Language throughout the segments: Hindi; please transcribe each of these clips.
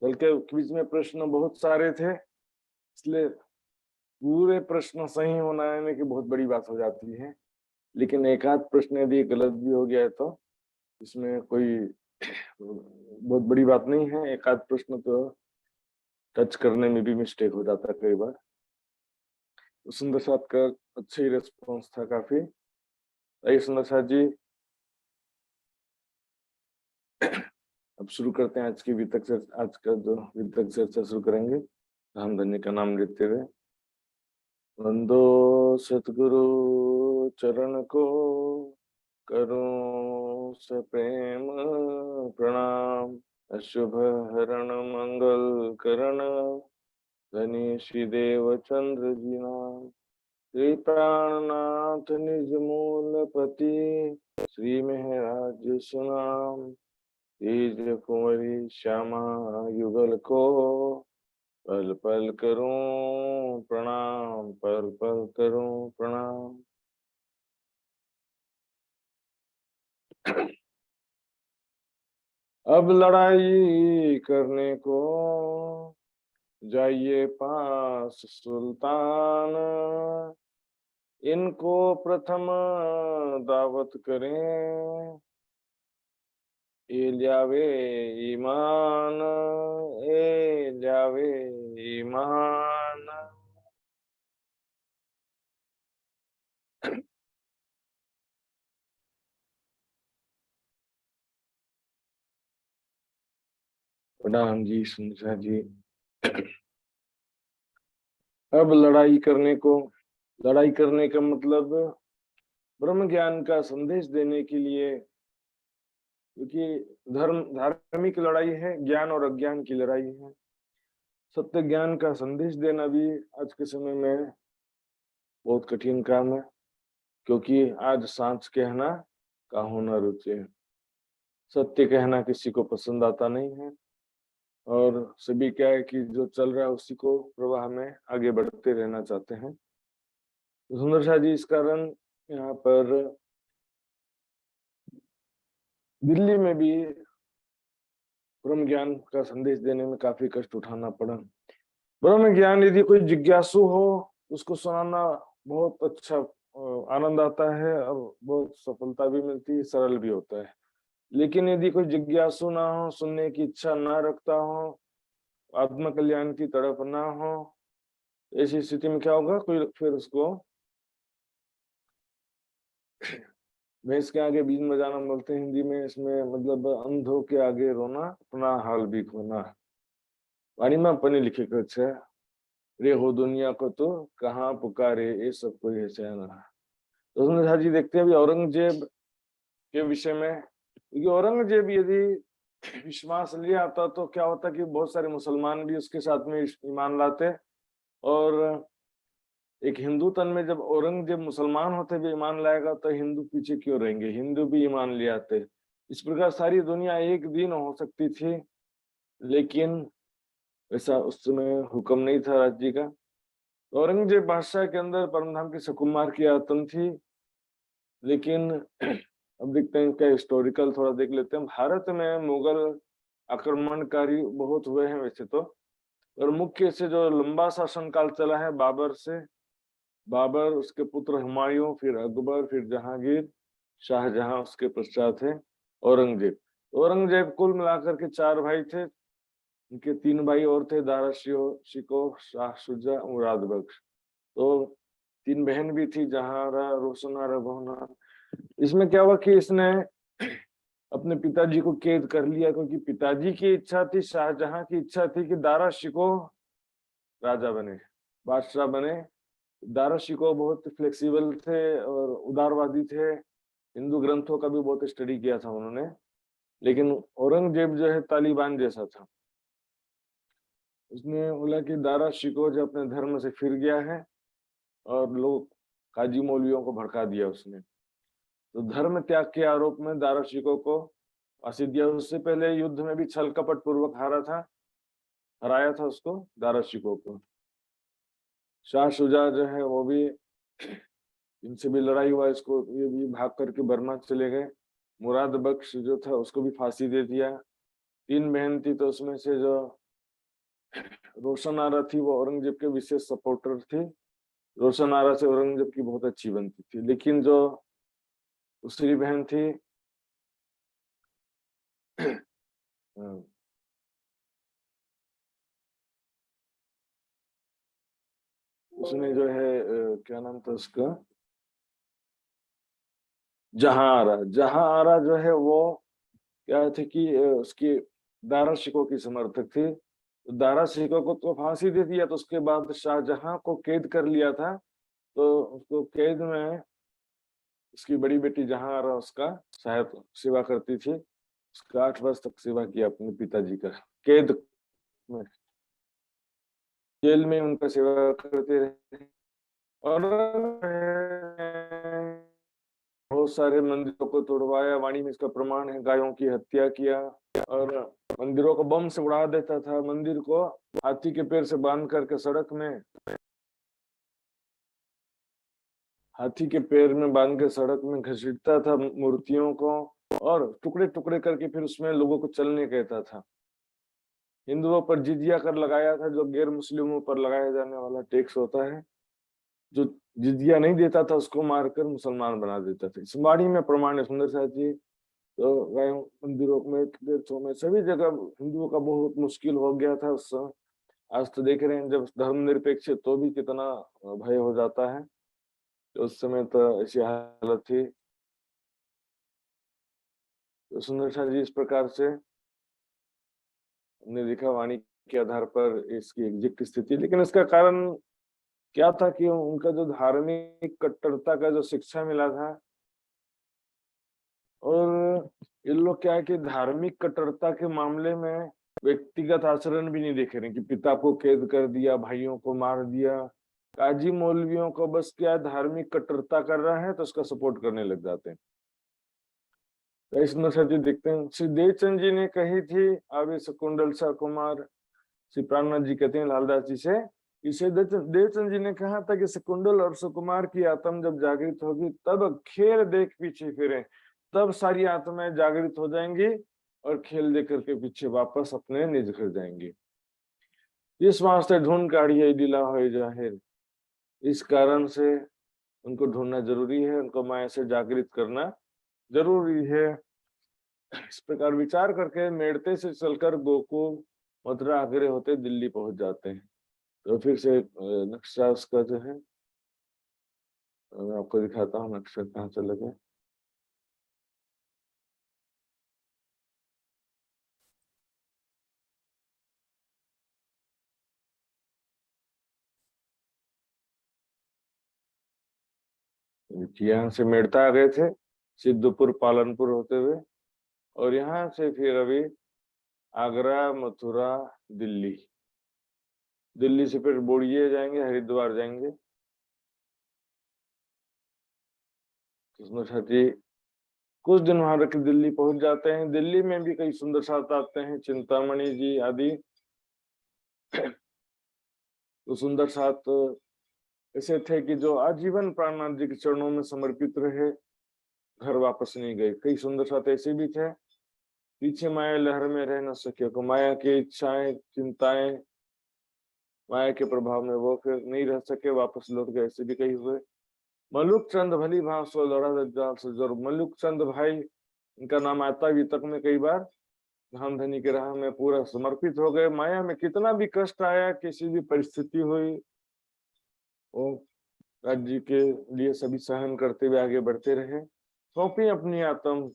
कल के क्विज में प्रश्न बहुत सारे थे, इसलिए पूरे प्रश्न सही होना यानी कि बहुत बड़ी बात हो जाती है। लेकिन एक आध प्रश्न यदि गलत भी हो गया है तो इसमें कोई बहुत बड़ी बात नहीं है। एक आध प्रश्न तो टच करने में भी मिस्टेक हो जाता है कई बार। तो सुंदर साथ का अच्छा ही रिस्पॉन्स था काफी। आइए सुंदर साथ जी, अब शुरू करते हैं आज की वितक चर्चा। आज का जो वितक चर्चा शुरू करेंगे राम धन्य का नाम लेते हुए। वंदो सतगुरु चरण को, करूं सप्रेम प्रणाम। अशुभ हरण मंगल करण, धनी श्री देव चंद्र जी नाम। श्री प्राणनाथ निज मूल पति, श्री महराज सुनाम। तेज कुंवरी श्यामा युगल को, पल पल करूं प्रणाम, पल पल करूं प्रणाम। अब लड़ाई करने को जाइए पास सुल्तान, इनको प्रथम दावत करें, ए ल्यावे ईमान, ए ल्यावे ईमान। प्रणाम जी सुनिता जी। अब लड़ाई करने को, लड़ाई करने का मतलब ब्रह्म ज्ञान का संदेश देने के लिए, क्योंकि धार्मिक लड़ाई है, ज्ञान और अज्ञान की लड़ाई है। सत्य ज्ञान का संदेश देना भी आज के समय में बहुत कठिन काम है, क्योंकि आज सांच कहना का होना रुचि, सत्य कहना किसी को पसंद आता नहीं है। और सभी क्या है कि जो चल रहा है उसी को प्रवाह में आगे बढ़ते रहना चाहते हैं। तो सुंदर शाह जी, इस कारण यहाँ पर दिल्ली में भी ब्रह्म ज्ञान का संदेश देने में काफी कष्ट उठाना पड़ा। ब्रह्म ज्ञान यदि कोई जिज्ञासु हो उसको सुनाना बहुत अच्छा आनंद आता है और बहुत सफलता भी मिलती है, सरल भी होता है। लेकिन यदि कोई जिज्ञासु ना हो, सुनने की इच्छा ना रखता हो, आत्म कल्याण की तड़प ना हो, ऐसी स्थिति में क्या होगा, कोई फिर उसको भैंस के आगे बीन बजाना बोलते हैं हिंदी में। इसमें मतलब अंधों के आगे रोना, अपना हाल भी खोना। वाणी में अपने लिखे कुछ है, रे हो दुनिया को तो कहाँ पुकारे, ये सब कोई है सहना। तो उसमें झाजी देखते हैं अभी औरंगजेब के विषय में, क्योंकि औरंगजेब यदि विश्वास ले आता तो क्या होता कि बहुत सारे मुसलमान भी उसके साथ में ईमान लाते। और एक हिंदू तन में जब औरंगजेब मुसलमान होते भी ईमान लाएगा तो हिंदू पीछे क्यों रहेंगे, हिंदू भी ईमान ले आते। इस प्रकार सारी दुनिया एक दिन हो सकती थी, लेकिन ऐसा उस समय हुक्म नहीं था राज्य का। औरंगजेब बादशाह के अंदर परमधाम की सुकुमार की आत्म थी। लेकिन अब देखते हैं क्या हिस्टोरिकल थोड़ा देख लेते हैं। भारत में मुगल आक्रमणकारी बहुत हुए हैं वैसे तो, और मुख्य से जो लंबा शासनकाल चला है बाबर से, बाबर, उसके पुत्र हुमायूं, फिर अकबर, फिर जहांगीर, शाहजहां, उसके पश्चात है औरंगजेब। औरंगजेब कुल मिलाकर के चार भाई थे। इनके तीन भाई और थे, दारा शिको, शाह शुजा, मुराद बख्श। तो तीन बहन भी थी, जहारा, रोशनारा, बहुना। इसमें क्या हुआ कि इसने अपने पिताजी को कैद कर लिया, क्योंकि पिताजी की इच्छा थी, शाहजहां की इच्छा थी कि दारा शिको राजा बने, बादशाह बने। दारा शिको बहुत फ्लेक्सिबल थे और उदारवादी थे, हिंदू ग्रंथों का भी बहुत स्टडी किया था उन्होंने। लेकिन औरंगजेब जो है तालिबान जैसा था, उसने बोला कि दारा शिको जो अपने धर्म से फिर गया है, और लोग काजी मौलवियों को भड़का दिया उसने। तो धर्म त्याग के आरोप में दारा शिको को फांसी दिया। उससे पहले युद्ध में भी छल कपट पूर्वक हराया था उसको, दारा शिको को। शाह शुजा जो है वो भी, इनसे भी लड़ाई हुआ, इसको ये भी भाग करके बर्मा चले गए। मुराद बख्श जो था उसको भी फांसी दे दिया। तीन बहन थी तो उसमें से जो रोशन आरा थी, वो औरंगजेब के विशेष सपोर्टर थी। रोशन आरा से औरंगजेब की बहुत अच्छी बनती थी। लेकिन जो दूसरी बहन थी उसने जो है क्या नाम था उसका, जहां आरा, जहां आरा जो है वो क्या थे कि उसकी दारा शिकोह की समर्थक थी। तो दारा शिकोह को तो फांसी दे दिया, तो उसके बाद शाहजहां को कैद कर लिया था। तो उसको कैद में उसकी बड़ी बेटी जहां आरा उसका सहायता सेवा करती थी। उसका 8 वर्ष तक सेवा किया अपने पिताजी का, कैद में, जेल में उनका सेवा करते रहे। और बहुत सारे मंदिरों को तोड़वाया, वाणी में इसका प्रमाण है, गायों की हत्या किया, और मंदिरों को बम से उड़ा देता था। मंदिर को हाथी के पैर से बांध करके सड़क में, हाथी के पैर में बांध के सड़क में घसीटता था मूर्तियों को, और टुकड़े टुकड़े करके फिर उसमें लोगों को चलने कहता था। हिंदुओं पर जिजिया कर लगाया था, जो गैर मुस्लिमों पर लगाया जाने वाला टैक्स होता है। जो जिजिया नहीं देता था उसको मारकर मुसलमान बना देता था। इस वाणी में प्रमाण है सुंदर साथ जी। तो गए मंदिरों में, तीर्थों में, सभी जगह हिंदुओं का बहुत मुश्किल हो गया था उस समय। आज तो देख रहे हैं जब धर्मनिरपेक्ष है तो भी कितना भय हो जाता है। तो उस समय तो ऐसी हालत थी। तो सुंदर शाह जी इस प्रकार से हमने देखा वाणी के आधार पर इसकी एग्जैक्ट स्थिति। लेकिन इसका कारण क्या था कि उनका जो धार्मिक कट्टरता का जो शिक्षा मिला था, और इन लोग क्या है कि धार्मिक कट्टरता के मामले में व्यक्तिगत आचरण भी नहीं देख रहे कि पिता को कैद कर दिया, भाइयों को मार दिया। काजी मौलवियों को बस क्या धार्मिक कट्टरता कर रहा है तो उसका सपोर्ट करने लग जाते हैं। तो इस नशा जी देखते हैं, श्री देवचंद जी ने कही थी आवे शकुंडल शाह कुमार, श्री प्राणनाथ जी कहते हैं लालदास जी से, इसे देवचंद जी ने कहा था कि शकुंडल और सुकुमार की आत्मा जब जागृत होगी तब खेल देख पीछे फिरे, तब सारी आत्माएं जागृत हो जाएंगी और खेल देख करके पीछे वापस अपने निज घर जाएंगी। इस वास्ते ढूंढ काढ़िए लीला हो जाहिर। इस कारण से उनको ढूंढना जरूरी है, उनको माया से जागृत करना जरूरी है। इस प्रकार विचार करके मेड़ते से चलकर गोकुल मथुरा आगरे होते दिल्ली पहुंच जाते हैं। तो फिर से नक्शा उसका जो है मैं आपको दिखाता हूँ, नक्शा कहाँ चले गए। यहाँ से मेड़ता आ गए थे, सिद्धपुर पालनपुर होते हुए, और यहाँ से फिर अभी आगरा, मथुरा, दिल्ली, दिल्ली से फिर बोड़िए जाएंगे, हरिद्वार जाएंगे। साथी कुछ दिन वहां रख दिल्ली पहुंच जाते हैं। दिल्ली में भी कई सुंदर साथ आते हैं, चिंतामणि जी आदि। तो सुंदर साथ ऐसे थे कि जो आजीवन प्राणनाथ जी के चरणों में समर्पित रहे, घर वापस नहीं गए। कई सुंदर साथ ऐसे भी थे, पीछे माया लहर में रह न सके, को माया की इच्छाएं चिंताएं, माया के प्रभाव में वो फिर नहीं रह सके, वापस लौट गए। ऐसे भी कई हुए। मलुक चंद भली भाव सो लड़ा दज्जाल से जरूर। मलुक चंद भाई, इनका नाम आता भी तक में कई बार, धन धनी के राह में पूरा समर्पित हो गए। माया में कितना भी कष्ट आया, किसी भी परिस्थिति हुई, वो राज्य के लिए सभी सहन करते हुए आगे बढ़ते रहे। सौंपी अपनी आत्म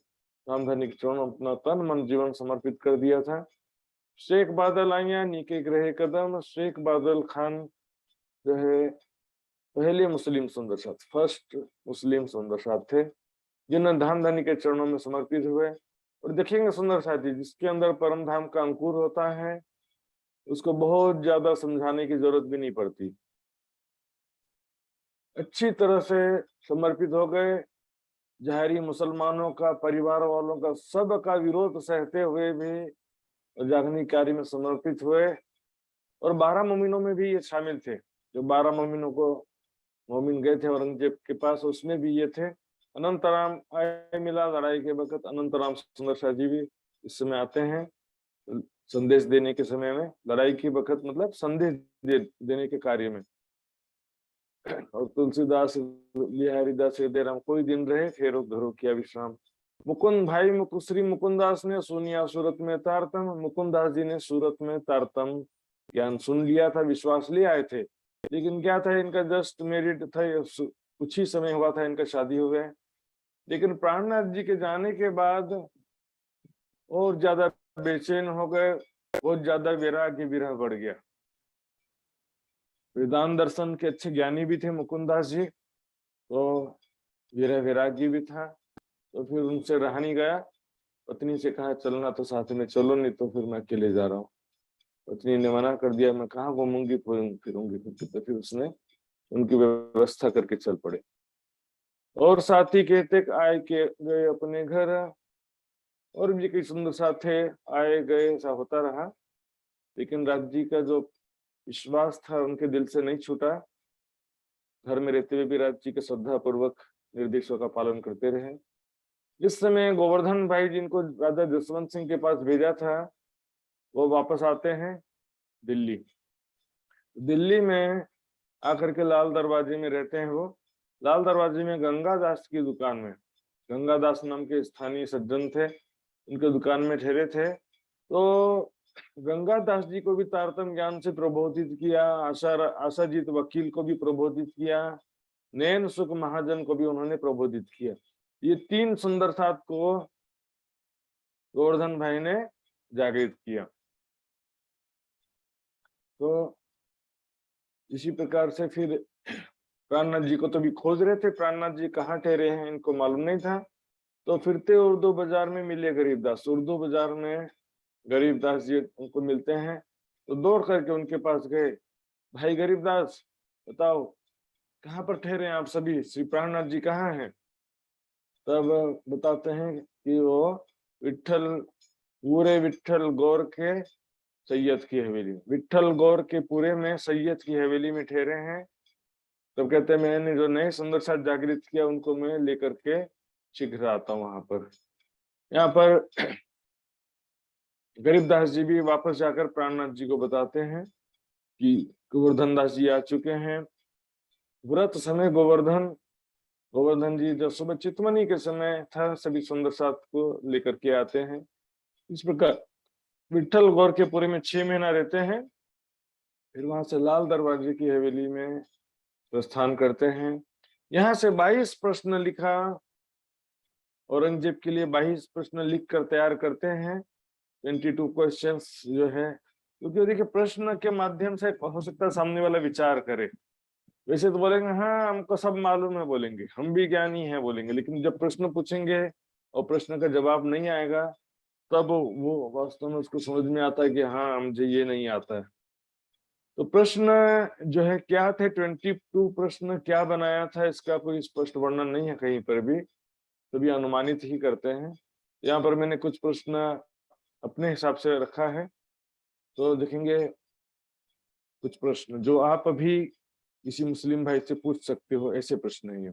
रामधनी के चरणों, अपना तन मन जीवन समर्पित कर दिया था। शेख बादल आया नीके रहे कदम। शेख बादल खान जो है पहले मुस्लिम सुंदर साथ, फर्स्ट मुस्लिम सुंदर साथ थे, जिन्हें धाम धनी के चरणों में समर्पित हुए। और देखेंगे सुंदर साथी, जिसके अंदर परम धाम का अंकुर होता है उसको बहुत ज्यादा समझाने की जरूरत भी नहीं पड़ती। अच्छी तरह से समर्पित हो गए। जहरी मुसलमानों का, परिवार वालों का, सब का विरोध सहते हुए भी जागनी कार्य में समर्पित हुए। और 12 मोमिनों में भी ये शामिल थे। जो 12 मोमिनों को मोमिन गए थे औरंगजेब के पास, उसमें भी ये थे। अनंतराम आए मिला लड़ाई के वक्त, अनंतराम सुंदर शाह जी भी इस समय आते हैं। संदेश देने के समय में, लड़ाई के वक्त मतलब संदेश देने के कार्य में। और तुलसीदास बिहारीदास हृदय राम, कोई दिन रहे फेरो धरो किया विश्राम। मुकुंद भाई श्री मुकुंदास ने सुनिया सूरत में तारतम, मुकुंदास जी ने सूरत में तारतम ज्ञान सुन लिया था, विश्वास ले आए थे, लेकिन क्या था, इनका जस्ट मैरिड था, कुछ ही समय हुआ था इनका शादी हो गया। लेकिन प्राणनाथ जी के जाने के बाद और ज्यादा बेचैन हो गए, बहुत ज्यादा वैराग्य विरह बढ़ गया। वेदांत दर्शन के अच्छे ज्ञानी भी थे मुकुंदास जी, तो विरह वैराग्य भी था, तो फिर उनसे रहा नहीं गया। पत्नी से कहा चलना तो साथ में चलो, नहीं तो फिर मैं अकेले जा रहा हूँ। पत्नी ने मना कर दिया, मैं कहाँ घूमूंगी फिरूंगी, तो फिर उसने उनकी व्यवस्था करके चल पड़े। और साथी कहते आए के गए अपने घर, और भी कई सुंदर साथ थे, आए गए, ऐसा होता रहा। लेकिन राज जी का जो विश्वास था उनके दिल से नहीं छूटा। घर में रहते हुए भी राज जी के श्रद्धा पूर्वक निर्देशों का पालन करते रहे। जिस समय गोवर्धन भाई जिनको राजा जसवंत सिंह के पास भेजा था, वो वापस आते हैं दिल्ली। दिल्ली में आकर के लाल दरवाजे में रहते हैं। वो लाल दरवाजे में गंगादास की दुकान में, गंगादास नाम के स्थानीय सज्जन थे, उनके दुकान में ठहरे थे। तो गंगादास जी को भी तारतम ज्ञान से प्रबोधित किया, आशाजीत वकील को भी प्रबोधित किया, नैन सुख महाजन को भी उन्होंने प्रबोधित किया। ये तीन सुंदर साथ को गोवर्धन भाई ने जागृत किया। तो इसी प्रकार से फिर प्राणनाथ जी को तो भी खोज रहे थे, प्राणनाथ जी कहाँ ठहरे हैं इनको मालूम नहीं था। तो फिरते उर्दू बाजार में मिले गरीबदास, उर्दू बाजार में गरीबदास जी उनको मिलते हैं, तो दौड़ करके उनके पास गए, भाई गरीबदास बताओ कहाँ पर ठहरे हैं आप सभी, श्री प्राणनाथ जी कहाँ हैं? तब बताते हैं कि वो विट्ठल गौर के सैयद की हवेली, विट्ठल गौर के पूरे में सैयद की हवेली में ठहरे हैं। तब कहते हैं मैंने जो नए सुंदर साथ जागृत किया उनको मैं लेकर के शीघ्र आता हूँ वहां पर। यहाँ पर गरीबदास जी भी वापस जाकर प्राणनाथ जी को बताते हैं कि गोवर्धन दास जी आ चुके हैं। व्रत समय गोवर्धन जी जब सुबह चितमनी के समय था, सभी सुंदर साथ को लेकर के आते हैं। इस प्रकार विट्ठल गौर के पूरे में 6 महीना रहते हैं, फिर वहां से लाल दरवाजे की हवेली में प्रस्थान करते हैं। यहाँ से 22 प्रश्न लिखा, औरंगजेब के लिए 22 प्रश्न लिख कर तैयार करते हैं, 22 क्वेश्चंस जो है, क्योंकि देखिए प्रश्न के माध्यम से हो सकता है सामने वाला विचार करे। वैसे तो बोलेंगे हाँ हमको सब मालूम है, बोलेंगे हम भी ज्ञानी है बोलेंगे, लेकिन जब प्रश्न पूछेंगे और प्रश्न का जवाब नहीं आएगा, तब वो वास्तव में उसको समझ में आता है कि हाँ मुझे ये नहीं आता है। तो प्रश्न जो है क्या थे, 22 प्रश्न क्या बनाया था, इसका कोई स्पष्ट वर्णन नहीं है कहीं पर भी, सभी अनुमानित ही करते हैं। यहाँ पर मैंने कुछ प्रश्न अपने हिसाब से रखा है, तो देखेंगे कुछ प्रश्न जो आप अभी किसी मुस्लिम भाई से पूछ सकते हो, ऐसे प्रश्न है ये।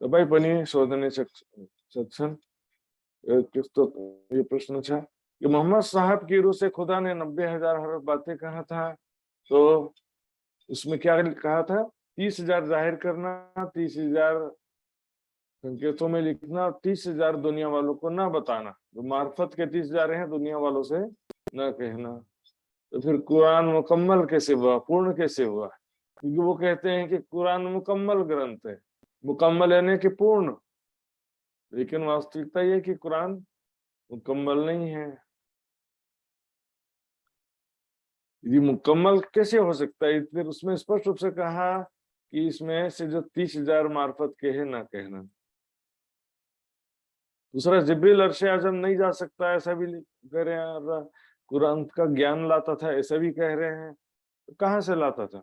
तो भाई पनी शोधने सत्सन तो ये प्रश्न था कि मोहम्मद साहब की रूह से खुदा ने 90,000 हरफ बातें कहा था, तो उसमें क्या कहा था, 30,000 जाहिर करना, 30,000 संकेतों में लिखना, और 30,000 दुनिया वालों को ना बताना। जो मार्फत के 30,000 हैं दुनिया वालों से न कहना। तो फिर कुरान मुकम्मल कैसे हुआ, पूर्ण कैसे हुआ? क्योंकि वो कहते हैं कि कुरान मुकम्मल ग्रंथ है, मुकम्मल यानी कि पूर्ण, लेकिन वास्तविकता ये कि कुरान मुकम्मल नहीं है। ये मुकम्मल कैसे हो सकता है? फिर उसमें स्पष्ट रूप से कहा कि इसमें से जो 30,000 मार्फत के है ना कहना। दूसरा, जिब्रील अर्शे आजम नहीं जा सकता, ऐसा भी कह रहे हैं। कुरान का ज्ञान लाता था, ऐसा भी कह रहे हैं, तो कहाँ से लाता था?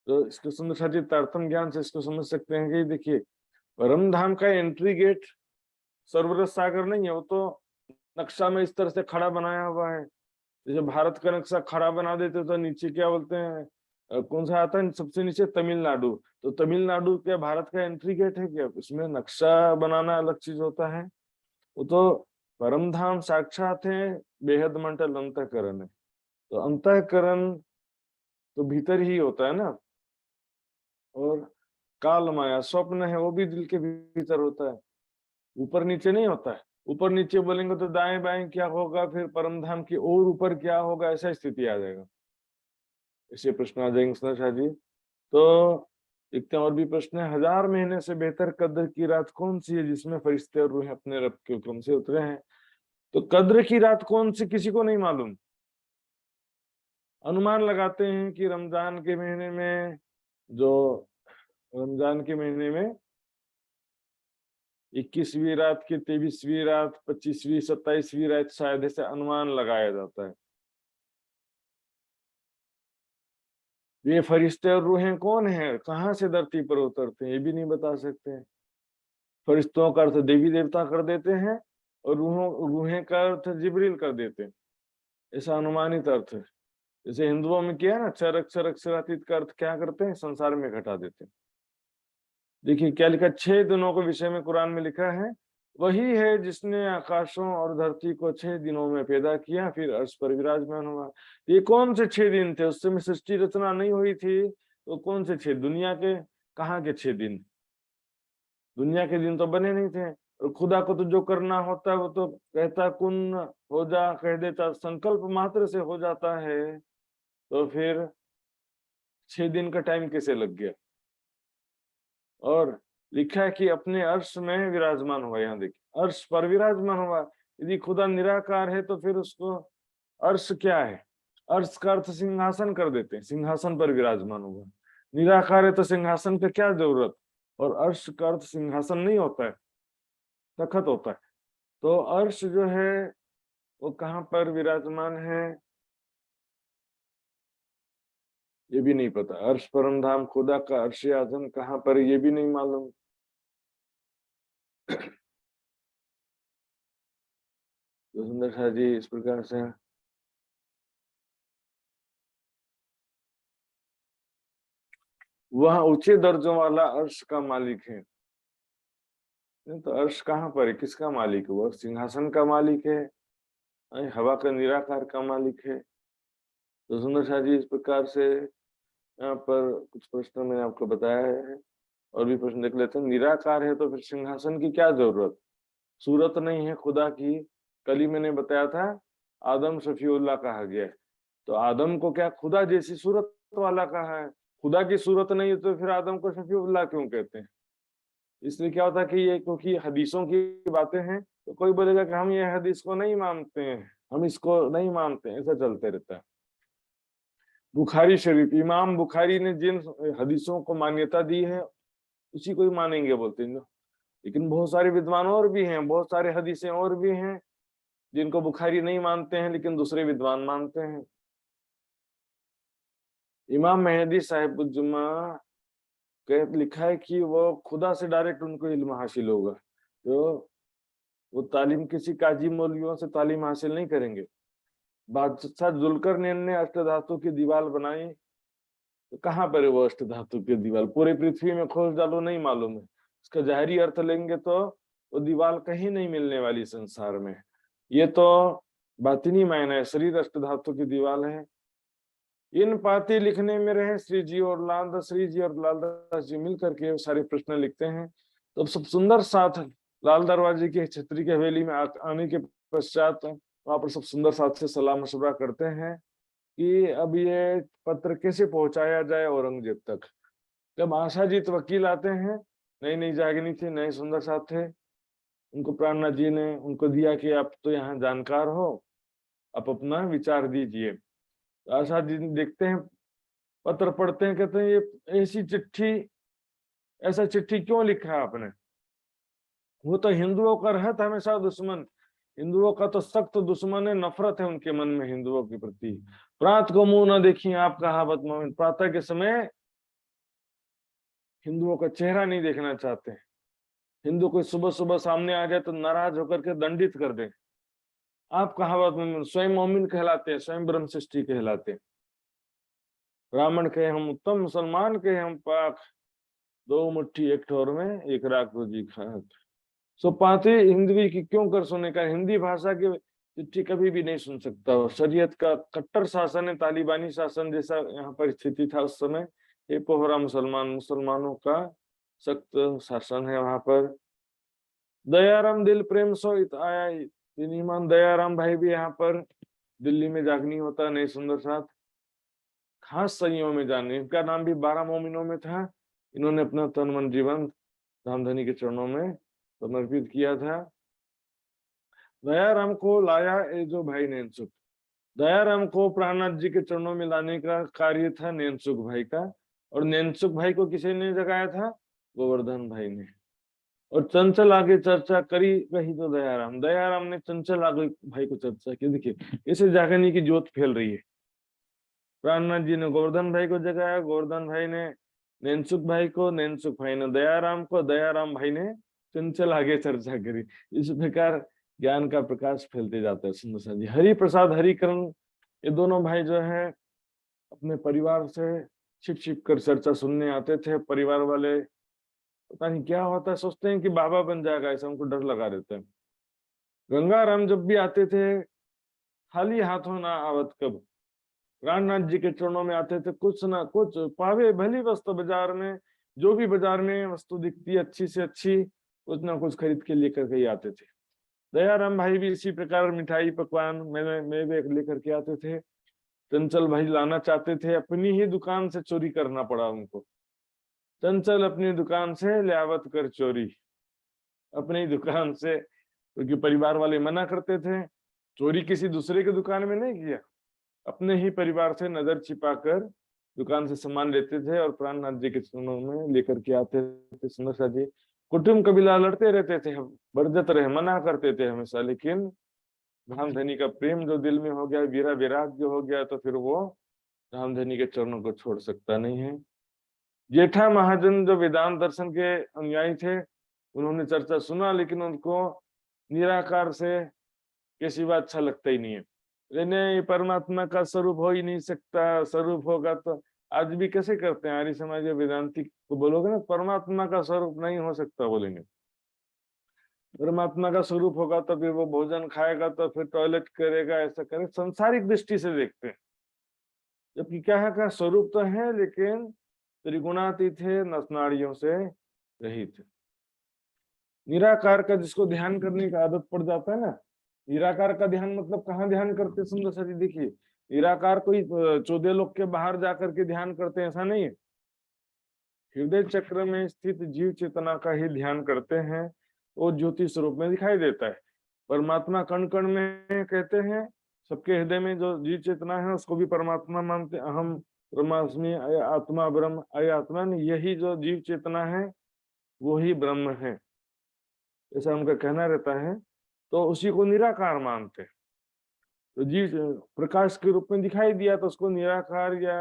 तो इसको समझ सकते, तारतम ज्ञान से इसको समझ सकते हैं कि देखिए परम धाम का एंट्री गेट सर्वरस सागर नहीं है, वो तो नक्शा में इस तरह से खड़ा बनाया हुआ है। जैसे भारत का नक्शा खड़ा बना देते तो नीचे क्या बोलते हैं, कौन सा आता है सबसे नीचे, तमिलनाडु। तो तमिलनाडु क्या भारत का एंट्री गेट है क्या? उसमें नक्शा बनाना अलग चीज होता है। वो तो परम धाम साक्षात है, बेहद मंडल अंतःकरण है। तो अंतःकरण तो भीतर ही होता है ना, और काल माया स्वप्न है वो भी दिल के भीतर होता है, ऊपर नीचे नहीं होता है। ऊपर नीचे बोलेंगे तो दाएं बाएं क्या होगा, फिर परम धाम की और ऊपर क्या होगा, ऐसा स्थिति आ जाएगा। ऐसे प्रश्न आ जाएंगे सुंदर शाह जी। तो देखते हैं और भी प्रश्न है। 1000 महीने से बेहतर कद्र की रात कौन सी है जिसमें फरिश्ते और रूहें अपने रब के हुक्म से उतरे हैं? तो कद्र की रात कौन सी किसी को नहीं मालूम। अनुमान लगाते हैं कि रमजान के महीने में, जो रमजान के महीने में 21वीं रात की, 23वीं रात, 25वीं, 27वीं रात, शायद ऐसे अनुमान लगाया जाता है। ये फरिश्ते और रूहें कौन है, कहाँ से धरती पर उतरते हैं, ये भी नहीं बता सकते हैं। फरिश्तों का अर्थ देवी देवता कर देते हैं और रूहें का अर्थ जिब्रील कर देते हैं, ऐसा अनुमानित अर्थ है। जैसे हिंदुओं में क्या है ना, क्षर अक्षर अक्षरातीत का अर्थ क्या करते हैं, संसार में घटा देते हैं। देखिए क्या लिखा, 6 दिनों के विषय में कुरान में लिखा है, वही है जिसने आकाशों और धरती को 6 दिनों में पैदा किया, फिर अर्श पर विराजमान हुआ। ये कौन से 6 दिन थे? उस समय सृष्टि रचना नहीं हुई थी, तो कौन से 6? दुनिया के कहाँ के 6 दिन? दुनिया के दिन तो बने नहीं थे। और खुदा को तो जो करना होता है वो तो कहता कुन हो जा, कह देता, संकल्प मात्र से हो जाता है। तो फिर 6 दिन का टाइम कैसे लग गया? और लिखा है कि अपने अर्श में विराजमान हुआ। यहाँ देखिए, अर्श पर विराजमान हुआ। यदि खुदा निराकार है तो फिर उसको अर्श क्या है? अर्श का अर्थ सिंहासन कर देते हैं, सिंहासन पर विराजमान हुआ। निराकार है तो सिंहासन का क्या जरूरत? और अर्श का अर्थ सिंहासन नहीं होता है, तखत होता है। तो अर्श जो है वो कहाँ पर विराजमान है, ये भी नहीं पता। अर्श परम धाम खुदा का अर्श आजम कहाँ पर, ये भी नहीं मालूम। तो सुंदर शाह जी इस प्रकार से वह ऊंचे दर्जों वाला अर्श का मालिक है। तो अर्श कहाँ पर है, किसका मालिक है? वह सिंहासन का मालिक है, हवा का निराकार का मालिक है। तो सुंदर शाह जी इस प्रकार से यहाँ पर कुछ प्रश्न मैंने आपको बताया है, और भी प्रश्न देख लेते हैं। निराकार है तो फिर सिंहासन की क्या जरूरत? सूरत नहीं है खुदा की। कल ही मैंने बताया था आदम शफीउल्लाह कहा गया है, तो आदम को क्या खुदा जैसी सूरत वाला कहा है? खुदा की सूरत नहीं है तो फिर आदम को शफीउल्लाह क्यों कहते हैं? इसलिए क्या होता है कि ये क्योंकि हदीसों की बातें हैं, तो कोई बोलेगा कि हम ये हदीस को नहीं मानते हैं, हम इसको नहीं मानते हैं, ऐसा चलते रहता है। बुखारी शरीफ, इमाम बुखारी ने जिन हदीसों को मान्यता दी है उसी को ही मानेंगे बोलते हैं। लेकिन बहुत सारे विद्वान और भी हैं, बहुत सारे हदीसें और भी हैं जिनको बुखारी नहीं मानते हैं लेकिन दूसरे विद्वान मानते हैं। इमाम मेहदी साहिबुज्जमा लिखा है कि वो खुदा से डायरेक्ट उनको इल्म हासिल होगा, तो वो तालीम किसी काजी मौलवियों से तालीम हासिल नहीं करेंगे। बादशाह जुल्करनैन ने अष्टधातु की दीवार बनाई, तो कहाँ पर है वो अष्टधातु की दीवार? पूरी पृथ्वी में खोज डालो, नहीं मालूम है। इसका जाहिरी अर्थ लेंगे तो वो दीवार कहीं नहीं मिलने वाली संसार में। ये तो बातिनी मायना है, शरीर अष्टधातु की दीवार है। इन पाती लिखने में रहे श्री जी और लालदास, श्री जी और लालदास जी मिलकर के सारे प्रश्न लिखते हैं। तो सब सुंदर साथ लाल दरवाजे की छतरी की हवेली में आने के पश्चात वहां पर सब सुंदर साथ से सलाह मशवरा करते हैं कि अब ये पत्र कैसे पहुंचाया जाए औरंगजेब तक। जब आशाजीत वकील आते हैं, नई नई जागनी थी, नए सुंदर साथ थे, उनको प्राणनाथ जी ने उनको दिया कि आप तो यहाँ जानकार हो, आप अपना विचार दीजिए। आशा जी देखते हैं, पत्र पढ़ते हैं, कहते हैं ये ऐसी चिट्ठी, ऐसा चिट्ठी क्यों लिखा है आपने? वो तो हिंदुओं का रहत हमेशा दुश्मन, हिंदुओं का तो सख्त दुश्मन है, नफरत है उनके मन में हिंदुओं के प्रति। प्रात को मुंह न देखिए आप कहावत मोमिन, प्रातः के समय हिंदुओं का चेहरा नहीं देखना चाहते। हिंदू कोई सुबह सुबह सामने आ जाए तो नाराज होकर के दंडित कर दे। आप कहावत मोमिन, स्वयं मोमिन कहलाते हैं, स्वयं ब्रह्म सृष्टि कहलाते हैं। ब्राह्मण कहे हम उत्तम, मुसलमान कहे हम पाक, दो मुट्ठी एक ठोर में एक राख रोजी खाक। सो पाते हिंदवी की क्यों कर सुने का, हिंदी भाषा की चिट्ठी कभी भी नहीं सुन सकता। और शरीयत का कट्टर शासन है, तालिबानी शासन जैसा यहाँ पर स्थिति था उस समय। ये पोहरा मुसलमानों का सख्त शासन है वहां पर। दयाराम दिल प्रेम सो इत आया, ईमान दयाराम भाई भी यहाँ पर दिल्ली में जागनी होता नहीं सुंदर साथ खास सदियों में जाने। इनका नाम भी 12 मोमिनों में था। इन्होंने अपना तन मन जीवन रामधनी के चरणों में समर्पित किया था। दयाराम को लाया ये जो भाई नैनसुख, दयाराम को प्राणनाथ जी के चरणों में लाने का कार्य था नैनसुख भाई का। और नैनसुख भाई को किसी ने जगाया था, गोवर्धन भाई ने। और चंचल आगे चर्चा करी रही तो दयाराम ने चंचल आगे भाई को चर्चा की। देखिए इसे जागने की ज्योत फैल रही है। प्राणनाथ जी ने गोवर्धन भाई को जगाया, गोवर्धन भाई ने नैनसुख भाई को, नैनसुख भाई ने दयाराम को, दयाराम भाई ने चंचल आगे चर्चा करी। इस प्रकार ज्ञान का प्रकाश फैलते जाता है। सुंदर जी हरि प्रसाद हरिकरण, ये दोनों भाई जो है अपने परिवार से छिप छिप कर चर्चा सुनने आते थे। परिवार वाले पता नहीं क्या होता है, सोचते हैं कि बाबा बन जाएगा, ऐसा उनको डर लगा रहता है। गंगाराम जब भी आते थे खाली हाथों ना आवत कब, प्राणनाथ जी के चरणों में आते थे कुछ ना कुछ पावे भली वस्तु, बाजार में जो भी बाजार में वस्तु दिखती है अच्छी से अच्छी कुछ ना कुछ खरीद के लेकर के ही आते थे। दयाराम भाई भी इसी प्रकार मिठाई पकवान मेवे लेकर के आते थे। चंचल भाई लाना चाहते थे, अपनी ही दुकान से चोरी करना पड़ा उनको। चंचल अपनी दुकान से लियावत कर चोरी, अपनी दुकान से, क्योंकि परिवार वाले मना करते थे। चोरी किसी दूसरे के दुकान में नहीं किया, अपने ही परिवार से नजर छिपाकर दुकान से सामान लेते थे और प्राणनाथ जी के चरणों में लेकर के आते थे। सुंदर जी कुटुंब कबीला लड़ते रहते थे, बरजत रहे, मना करते थे हमेशा, लेकिन रामधनी का प्रेम जो दिल में हो गया, वीरा विराग जो हो गया, तो फिर वो रामधनी के चरणों को छोड़ सकता नहीं है। जेठा महाजन जो वेदांत दर्शन के अनुयायी थे, उन्होंने चर्चा सुना, लेकिन उनको निराकार से के सिवा अच्छा लगता ही नहीं है। नहीं, परमात्मा का स्वरूप हो ही नहीं सकता, स्वरूप होगा तो आज भी कैसे करते हैं आर्य समाज या वेदांती को बोलोगे ना परमात्मा का स्वरूप नहीं हो सकता, बोलेंगे परमात्मा का स्वरूप होगा तो फिर वो भोजन खाएगा तो फिर टॉयलेट करेगा, ऐसा करे, संसारिक दृष्टि से देखते हैं। जबकि क्या है का स्वरूप तो है लेकिन त्रिगुणातीत है, नसनाड़ियों से रहित है। निराकार का जिसको ध्यान करने की आदत पड़ जाता है ना, निराकार का ध्यान मतलब कहाँ ध्यान करते सुंदर सरी, देखिए निराकार कोई 14 लोक के बाहर जाकर के ध्यान करते हैं ऐसा नहीं है। हृदय चक्र में स्थित जीव चेतना का ही ध्यान करते हैं, वो ज्योति स्वरूप में दिखाई देता है। परमात्मा कण कण में कहते हैं, सबके हृदय में जो जीव चेतना है उसको भी परमात्मा मानते। अहम ब्रह्मास्मि अय आत्मा ब्रह्म, अय आत्मा, यही जो जीव चेतना है वो ही ब्रह्म है, ऐसा उनका कहना रहता है। तो उसी को निराकार मानते हैं। तो जीव प्रकाश के रूप में दिखाई दिया तो उसको निराकार या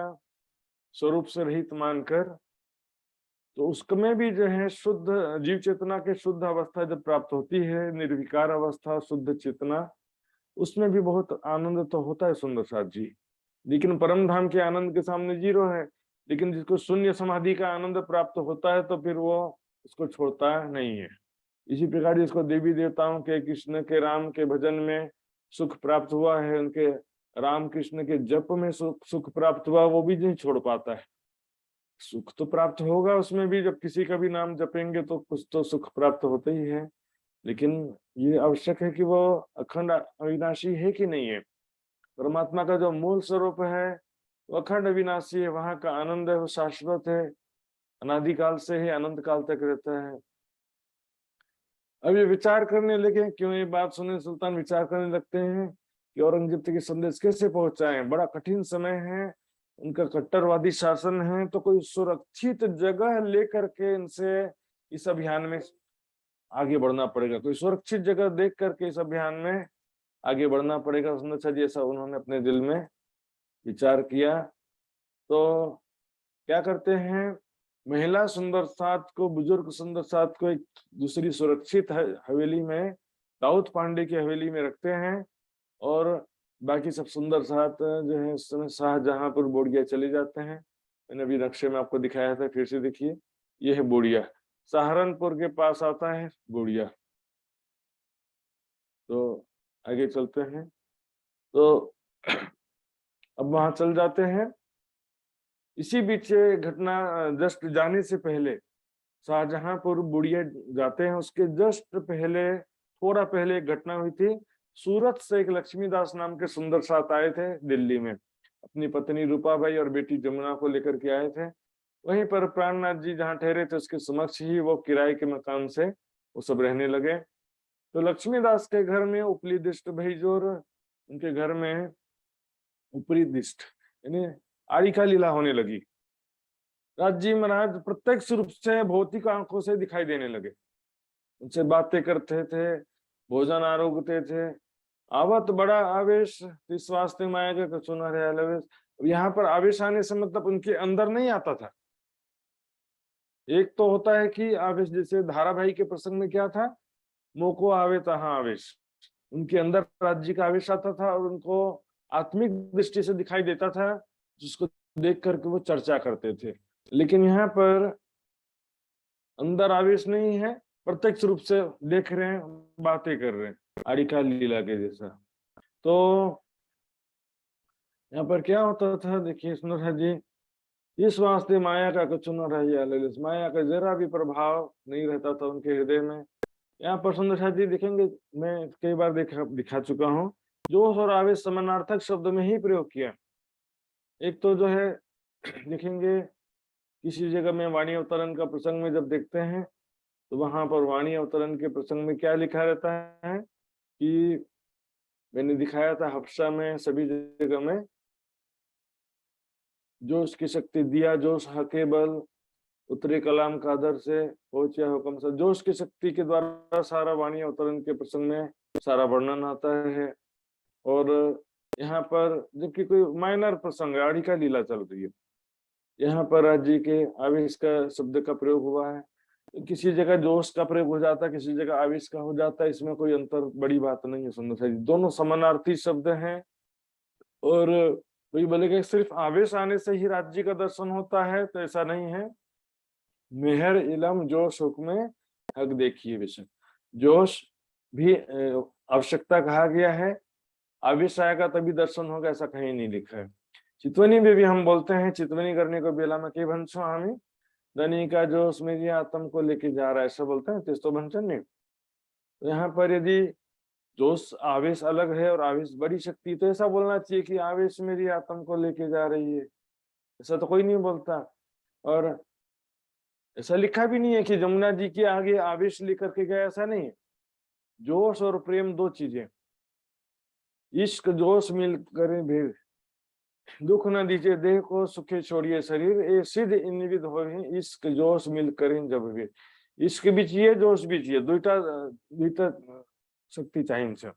स्वरूप से रहित मानकर, तो उसमें भी जो है शुद्ध जीव चेतना के शुद्ध अवस्था जब प्राप्त होती है, निर्विकार अवस्था, शुद्ध चेतना, उसमें भी बहुत आनंद तो होता है सुंदर साथ जी। लेकिन परम धाम के आनंद के सामने जीरो है। लेकिन जिसको शून्य समाधि का आनंद प्राप्त होता है तो फिर वो उसको छोड़ता नहीं है। इसी प्रकार जिसको देवी देवताओं के, कृष्ण के, राम के भजन में सुख प्राप्त हुआ है, उनके राम कृष्ण के जप में सुख प्राप्त हुआ, वो भी नहीं छोड़ पाता है। सुख तो प्राप्त होगा उसमें भी, जब किसी का भी नाम जपेंगे तो कुछ तो सुख प्राप्त होते ही है। लेकिन ये आवश्यक है कि वो अखंड अविनाशी है कि नहीं है। परमात्मा का जो मूल स्वरूप है वो अखंड अविनाशी है, वहां का आनंद है वो शाश्वत है, अनादिकाल से है, अनंत काल तक रहता है। अब ये विचार करने लगे, क्यों ये बात सुने सुल्तान विचार करने लगते हैं कि औरंगजेब तक ये संदेश कैसे पहुंचाएं। बड़ा कठिन समय है, उनका कट्टरवादी शासन है, तो कोई सुरक्षित जगह लेकर के इनसे इस अभियान में आगे बढ़ना पड़ेगा। कोई सुरक्षित जगह देख करके इस अभियान में आगे बढ़ना पड़ेगा। सुंदर जी ऐसा उन्होंने अपने दिल में विचार किया। तो क्या करते हैं, महिला सुंदर साथ को, बुजुर्ग सुंदर साथ को एक दूसरी सुरक्षित हवेली में, दाऊद पांडे की हवेली में रखते हैं, और बाकी सब सुंदर साथ जो है उस समय शाहजहांपुर बोड़िया चले जाते हैं। मैंने अभी नक्शे में आपको दिखाया था, फिर से देखिए, ये है बोड़िया, सहारनपुर के पास आता है बोड़िया। तो आगे चलते हैं। तो अब वहां चल जाते हैं। इसी बीच घटना जस्ट जाने से पहले शाहजहांपुर बुढ़िया जाते हैं, उसके जस्ट पहले, थोड़ा पहले एक घटना हुई थी। सूरत से एक लक्ष्मीदास नाम के सुंदर साथ आए थे दिल्ली में, अपनी पत्नी रूपाबाई और बेटी जमुना को लेकर के आए थे। वहीं पर प्राणनाथ जी जहाँ ठहरे थे उसके समक्ष ही वो किराए के मकान से वो सब रहने लगे। तो लक्ष्मीदास के घर में उपली दृष्ट भईजोर, उनके घर में ऊपरी दृष्ट यानी आड़ी का लीला होने लगी। राजी महाराज प्रत्यक्ष रूप से भौतिक आंखों से दिखाई देने लगे, उनसे बातें करते थे, भोजन आरोगते थे। आवत बड़ा आवेश इस वास्ते माया का कचुना रहे। यहाँ पर आवेश आने से मतलब उनके अंदर नहीं आता था। एक तो होता है कि आवेश, जैसे धाराभाई के प्रसंग में क्या था, मोको आवे तहां आवेश, उनके अंदर राज्य का आवेश आता था और उनको आत्मिक दृष्टि से दिखाई देता था, जिसको देख करके वो चर्चा करते थे। लेकिन यहाँ पर अंदर आवेश नहीं है, प्रत्यक्ष रूप से देख रहे हैं, बातें कर रहे हैं, आड़िका लीला के जैसा। तो यहाँ पर क्या होता था, देखिए सुंदर जी, इस वास्ते माया का कुछ न रह, माया का जरा भी प्रभाव नहीं रहता था उनके हृदय में। यहाँ पर सुंदर जी देखेंगे, मैं कई बार दिखा चुका हूँ, जोश और आवेश समानार्थक शब्द में ही प्रयोग किया। एक तो जो है देखेंगे किसी जगह में वाणी अवतरण का प्रसंग में जब देखते हैं तो वहां पर वाणी अवतरण के प्रसंग में क्या लिखा रहता है कि मैंने दिखाया था हफ्सा में, सभी जगह में, जोश की शक्ति दिया जोश हके बल, उतरे कलाम कादर से पहुंचा हुक्म से। जोश की शक्ति के द्वारा सारा वाणी अवतरण के प्रसंग में सारा वर्णन आता है। और यहाँ पर जबकि कोई माइनर प्रसंग है, आड़ी का लीला चल रही है, यहाँ पर राज्य के आवेश का शब्द का प्रयोग हुआ है। किसी जगह जोश का प्रयोग हो जाता है, किसी जगह आवेश का हो जाता है, इसमें कोई अंतर बड़ी बात नहीं है। सुंदर जी, दोनों समानार्थी शब्द हैं। और कोई बोलेगा सिर्फ आवेश आने से ही राज्य का दर्शन होता है, तो ऐसा नहीं है। मेहर इलम जोश हुक्म हक देखिए विषय, जोश भी आवश्यकता कहा गया है, आवेश आएगा तभी दर्शन होगा ऐसा कहीं नहीं लिखा है। चितवनी में भी हम बोलते हैं, चितवनी करने को बेला में कई भंसो हमें धनी का जोश मेरी आत्म को लेके जा रहा है, ऐसा बोलते हैं तेस्तो भंसन नहीं। तो यहाँ पर यदि जोश आवेश अलग है और आवेश बड़ी शक्ति, तो ऐसा बोलना चाहिए कि आवेश मेरी आत्म को लेके जा रही है, ऐसा तो कोई नहीं बोलता। और ऐसा लिखा भी नहीं है कि जमुना जी के आगे आवेश लेकर के गया, ऐसा नहीं है। जोश और प्रेम दो चीजें, इश्क जोश मिल करे भेद, दुख न दीजिए देह को सुखे छोड़िए शरीर, ए सिद्ध इनविद हो इश्क जोश मिल करें जब भी। इश्क भी चाहिए, जोश भी चाहिए, दुईटा शक्ति चाहिए।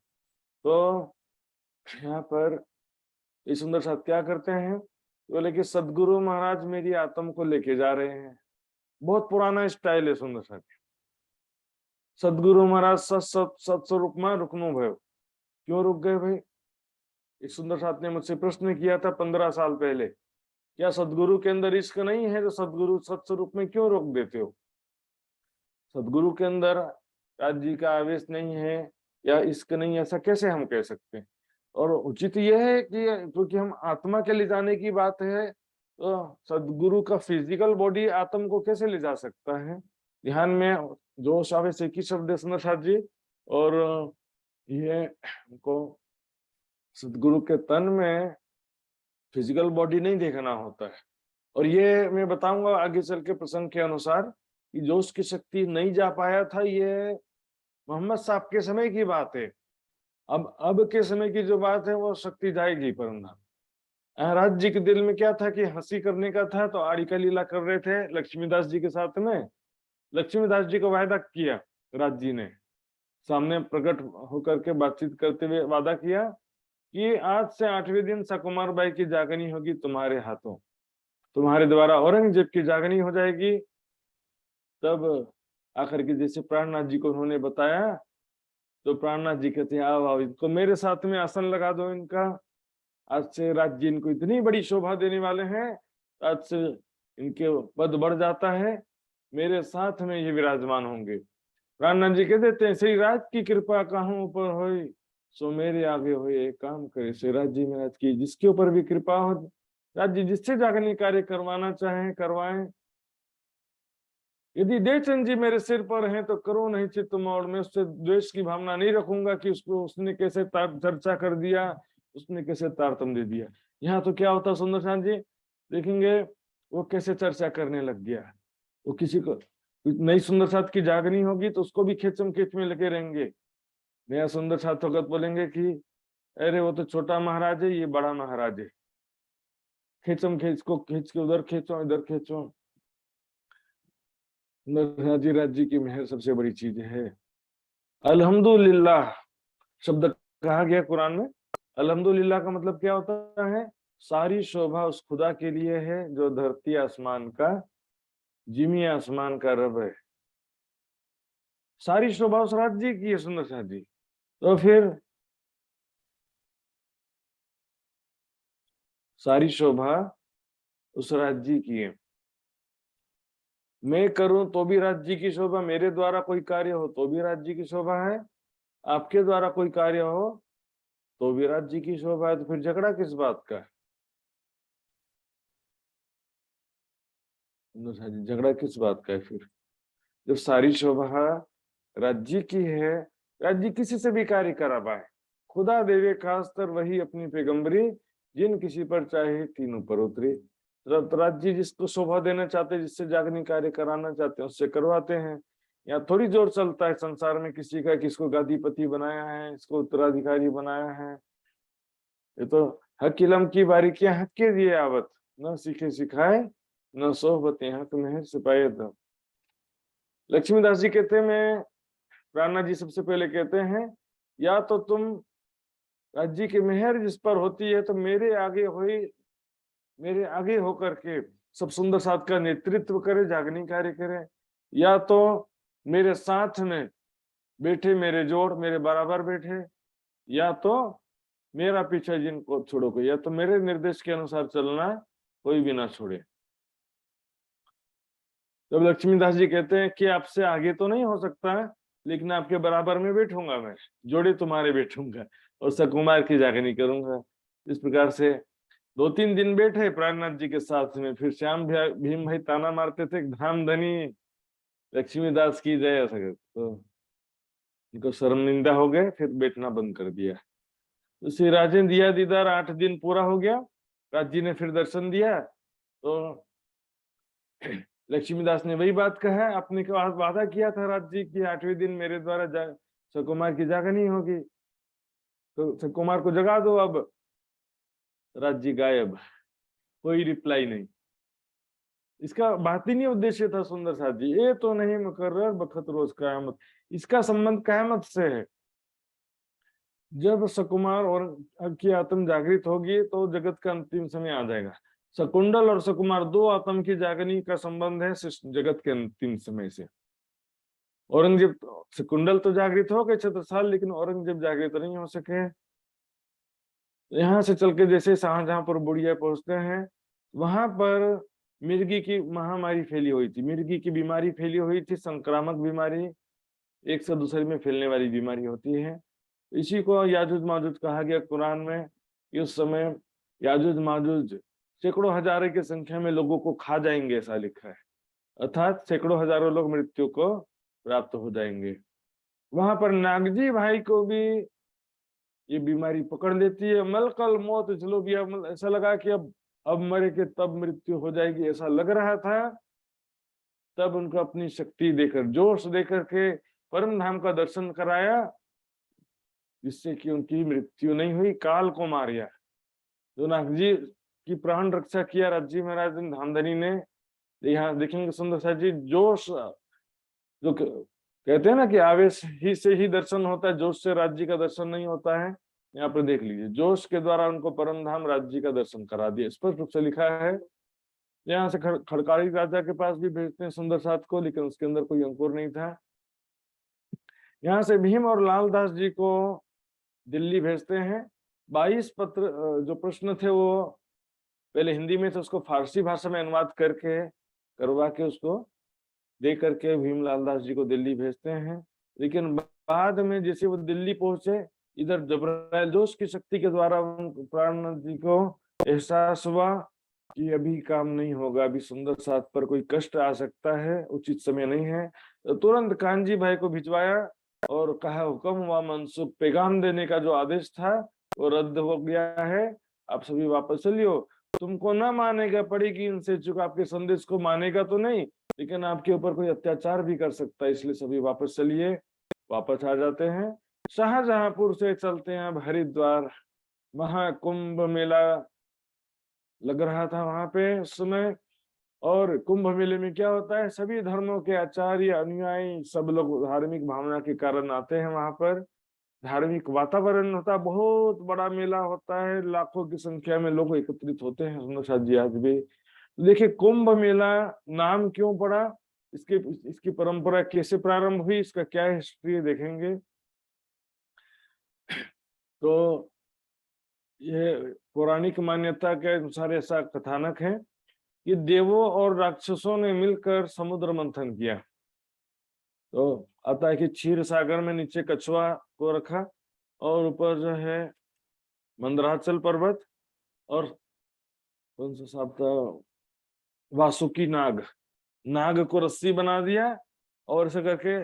तो यहाँ पर ये सुंदर साथ क्या करते हैं, बोले कि सदगुरु महाराज मेरी आत्म को लेके जा रहे हैं। बहुत पुराना स्टाइल है सुंदर साथ। सदगुरु महाराज सत्स्वरूप में रुकनो भयो, क्यों रुक गए भाई? एक सुंदर साथ ने मुझसे प्रश्न किया था 15 साल पहले, क्या सदगुरु के अंदर इश्क नहीं है, तो सदगुरु सत्स्वरूप में क्यों रोक देते हो? सदगुरु के अंदर राज्य का आवेश नहीं है या इश्क नहीं, ऐसा कैसे हम कह सकते हैं? और उचित यह है कि क्योंकि हम आत्मा के ले जाने की बात है, तो सदगुरु का फिजिकल बॉडी आत्मा को कैसे ले जा सकता है? ध्यान में जोश आवेश एक ही शब्द है सुंदर साथ जी। और ये हमको सदगुरु के तन में फिजिकल बॉडी नहीं देखना होता है। और ये मैं बताऊंगा आगे चल के प्रसंग के अनुसार कि जोश की शक्ति नहीं जा पाया था, ये मोहम्मद साहब के समय की बात है। अब के समय की जो बात है वो शक्ति जाएगी परंधा। महाराज जी के दिल में क्या था कि हंसी करने का था, तो आड़ी का लीला कर रहे थे लक्ष्मीदास जी के साथ में। लक्ष्मीदास जी को वायदा किया, राज जी ने सामने प्रकट होकर के बातचीत करते हुए वादा किया कि आज से 8वें दिन सकुमार बाई की जागनी होगी तुम्हारे हाथों, तुम्हारे द्वारा औरंगजेब की जागनी हो जाएगी। तब आखिर के जैसे प्राणनाथ जी को उन्होंने बताया, तो प्राणनाथ जी कहते हैं आओ आओ, इनको मेरे साथ में आसन लगा दो इनका, आज से राज जी इनको इतनी बड़ी शोभा देने वाले हैं, आज से इनके पद बढ़ जाता है, मेरे साथ में ये विराजमान होंगे। प्राणनाथ जी कह देते हैं, श्री राज की कृपा कहूं ऊपर होई, सो मेरे आगे होए एक काम करे। श्री राज जी महाराज की जिसके ऊपर भी कृपा हो, राज जी जिससे जागरण कार्य करवाना चाहें करवाएं। यदि देवचंद जी मेरे सिर पर हैं तो करो नहीं चित्त मोड़, मैं उससे द्वेष की भावना नहीं रखूंगा कि उसको उसने कैसे चर्चा कर दिया, उसने कैसे तारतम दे दिया। यहाँ तो क्या होता सुंदर शांत जी देखेंगे, वो कैसे चर्चा करने लग गया। वो किसी को नई सुंदर साथ की जागनी होगी तो उसको भी खेचम खेच में लगे रहेंगे। नया सुंदर साथ होकर बोलेंगे कि अरे वो तो छोटा महाराज है, ये बड़ा महाराज है, खेचम खेच को खींच के उधर खींचो इधर खींचो। राजी राज्य की मेहर सबसे बड़ी चीज है। अल्हम्दुलिल्लाह शब्द कहा गया कुरान में। अल्हम्दुलिल्लाह का मतलब क्या होता है? सारी शोभा उस खुदा के लिए है जो धरती आसमान का, जिमी आसमान का रब है। सारी शोभा उस राज्य की है सुंदर साथ जी। तो फिर सारी शोभा उस राज्य की है। मैं करूं तो भी राज्य की शोभा, मेरे द्वारा कोई कार्य हो तो भी राज्य की शोभा है, आपके द्वारा कोई कार्य हो तो भी राज्य की शोभा है। तो फिर झगड़ा किस बात का है? झगड़ा किस बात का है फिर, जब सारी शोभा राज्य की है। राज्य किसी से भी कार्य करा पाए, खुदा देवे खासतर वही अपनी पैगंबरी, जिन किसी पर चाहे तीनों पर उतरी। तो राज्य जिसको शोभा देना चाहते, जिससे जागनी कार्य कराना चाहते हैं उससे करवाते हैं। यहाँ थोड़ी जोर चलता है संसार में किसी का, किसको गादीपति बनाया है, इसको उत्तराधिकारी बनाया है। ये तो हक इलम की बारीकियां हक के दिए आवत, न सीखे सिखाए न सोहबत हक में सिपाही। तो लक्ष्मीदास जी कहते हैं, मैं प्राणनाथ जी सबसे पहले कहते हैं, या तो तुम राज्य की मेहर जिस पर होती है तो मेरे आगे हुई, मेरे आगे होकर के सब सुंदर साथ का नेतृत्व करे, जागनी कार्य करे, या तो मेरे साथ में बैठे, मेरे जोड़ मेरे बराबर बैठे, या तो मेरा पीछा जिनको छोड़ोगे, या तो मेरे निर्देश के अनुसार चलना कोई भी ना छोड़े। तब लक्ष्मीदास जी कहते हैं कि आपसे आगे तो नहीं हो सकता है, लेकिन आपके बराबर में बैठूंगा, मैं जोड़े तुम्हारे बैठूंगा और सकुमार की जागनी करूंगा। इस प्रकार से 2-3 दिन बैठे प्राणनाथ जी के साथ में। फिर श्याम भीम भाई ताना मारते थे, धाम धनी लक्ष्मीदास की जय, ऐसा तो इनको शर्मिंदा हो गए, फिर बैठना बंद कर दिया। तो श्री राजे ने दिया दीदार, 8 दिन पूरा हो गया, राज जी ने फिर दर्शन दिया। तो लक्ष्मीदास ने वही बात कहा, आपने वादा किया था राज जी की 8वें दिन मेरे द्वारा सकुमार की जागनी होगी, तो सकुमार को जगा दो। अब राज जी गायब, कोई रिप्लाई नहीं। इसका बात ही नहीं उद्देश्य था सुंदर साथ जी, ये तो नहीं मुकर्रर बखत रोज कयामत। इसका संबंध कयामत से है। जब सकुमार और की आत्म जागृत होगी तो जगत का अंतिम समय आ जाएगा। शकुंडल और सकुमार दो आत्म की जागनी का संबंध है जगत के अंतिम समय से। औरंगजेब, शकुंडल तो जागृत हो गए छत्रसाल, लेकिन औरंगजेब जागृत नहीं हो सके। यहाँ से चल के जैसे शाहजहांपुर बुढ़िया पहुंचते हैं, वहां पर मिर्गी की महामारी फैली हुई थी, मिर्गी की बीमारी फैली हुई थी, संक्रामक बीमारी, एक से दूसरे में फैलने वाली बीमारी होती है। इसी को याजुज माजुज कहा गया कुरान में। इस समय याजुज माजुज सैकड़ों हजारों की संख्या में लोगों को खा जाएंगे, ऐसा लिखा है। अर्थात सैकड़ों हजारों लोग मृत्यु को प्राप्त हो जाएंगे। वहां पर नागजी भाई को भी ये बीमारी पकड़ लेती है। मलकल मौत चलो भी, ऐसा लगा कि अब मरे के तब मृत्यु हो जाएगी, ऐसा लग रहा था। तब उनको अपनी शक्ति देकर, जोश देकर के परम धाम का दर्शन कराया, जिससे कि उनकी मृत्यु नहीं हुई, काल को मारिया। जो नागजी की प्राण रक्षा किया राजी महाराज धामधनी ने। यहाँ देखेंगे सुंदर सा जी, जोश जो कहते हैं ना कि आवेश ही से ही दर्शन होता है, जोश से राज्य का दर्शन नहीं होता है। यहाँ पर देख लीजिए, जोश के द्वारा उनको परम धाम राज्य का दर्शन करा दिया, स्पष्ट रूप से लिखा है। यहाँ से खड़काड़ी राजा के पास भी भेजते हैं सुंदर साथ को, लेकिन उसके अंदर कोई अंकुर नहीं था। यहाँ से भीम और लालदास जी को दिल्ली भेजते हैं। 22 पत्र जो प्रश्न थे वो पहले हिंदी में थे, उसको फारसी भाषा में अनुवाद करके करवा के उसको दे करके भीमलाल दास जी को दिल्ली भेजते हैं। लेकिन बाद में जैसे वो दिल्ली पहुंचे, इधर जबराइल जोश की शक्ति के द्वारा प्राणनाथ जी को एहसास हुआ कि अभी काम नहीं होगा, अभी सुंदर साथ पर कोई कष्ट आ सकता है, उचित समय नहीं है। तो तुरंत कानजी भाई को भिजवाया और कहा हुक्म व मनसूख, पैगाम देने का जो आदेश था वो रद्द हो गया है, आप सभी वापस चलियो। तुमको ना मानेगा पड़ेगी इनसे चूक, आपके संदेश को मानेगा तो नहीं, लेकिन आपके ऊपर कोई अत्याचार भी कर सकता है, इसलिए सभी वापस चलिए। वापस आ जाते हैं। शाहजहांपुर से चलते हैं अब हरिद्वार। महाकुंभ मेला लग रहा था वहां पे उस समय। और कुंभ मेले में क्या होता है, सभी धर्मों के आचार्य अनुयायी सब लोग धार्मिक भावना के कारण आते हैं वहां पर। धार्मिक वातावरण होता है, बहुत बड़ा मेला होता है, लाखों की संख्या में लोग एकत्रित होते हैं। सुंदर साथ जी आज भी देखिए, कुंभ मेला नाम क्यों पड़ा, इसके इसकी परंपरा कैसे प्रारंभ हुई, इसका क्या हिस्ट्री देखेंगे। तो ये पौराणिक मान्यता के अनुसार ऐसा कथानक है कि देवों और राक्षसों ने मिलकर समुद्र मंथन किया। तो आता है कि क्षीर सागर में नीचे कछुआ को रखा और ऊपर जो है मंदराचल पर्वत, और कौन सा सांप था, वासुकी नाग, नाग को रस्सी बना दिया और ऐसे करके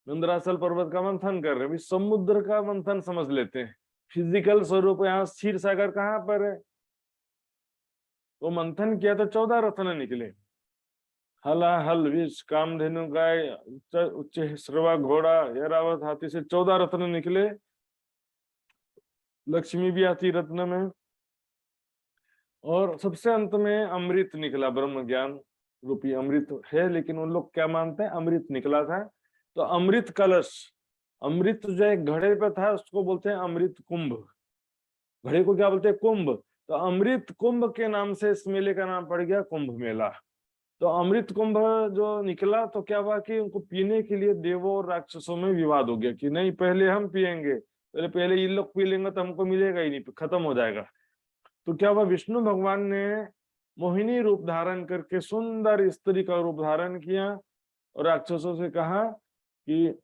मंदराचल पर्वत का मंथन कर रहे हैं। समुद्र का मंथन समझ लेते हैं, फिजिकल स्वरूप यहाँ क्षीर सागर कहाँ पर है। वो मंथन किया तो 14 रत्न निकले, हलाहल विष कामधेनु गाय उच्च श्रवा घोड़ा ऐरावत हाथी से 14 रत्न निकले। लक्ष्मी भी आती रत्न में, और सबसे अंत में अमृत निकला, ब्रह्म ज्ञान रूपी अमृत है, लेकिन उन लोग क्या मानते हैं, अमृत निकला था। तो अमृत कलश, अमृत जो एक घड़े पे था उसको बोलते हैं अमृत कुंभ, घड़े को क्या बोलते हैं, कुंभ। तो अमृत कुंभ के नाम से इस मेले का नाम पड़ गया कुंभ मेला। तो अमृत कुंभ जो निकला तो क्या हुआ कि उनको पीने के लिए देवों और राक्षसों में विवाद हो गया कि नहीं पहले हम पिएंगे, पहले ये लोग पी लेंगे तो हमको मिलेगा ही नहीं, खत्म हो जाएगा। तो क्या हुआ, विष्णु भगवान ने मोहिनी रूप धारण करके सुंदर स्त्री का रूप धारण किया और राक्षसों से कहा कि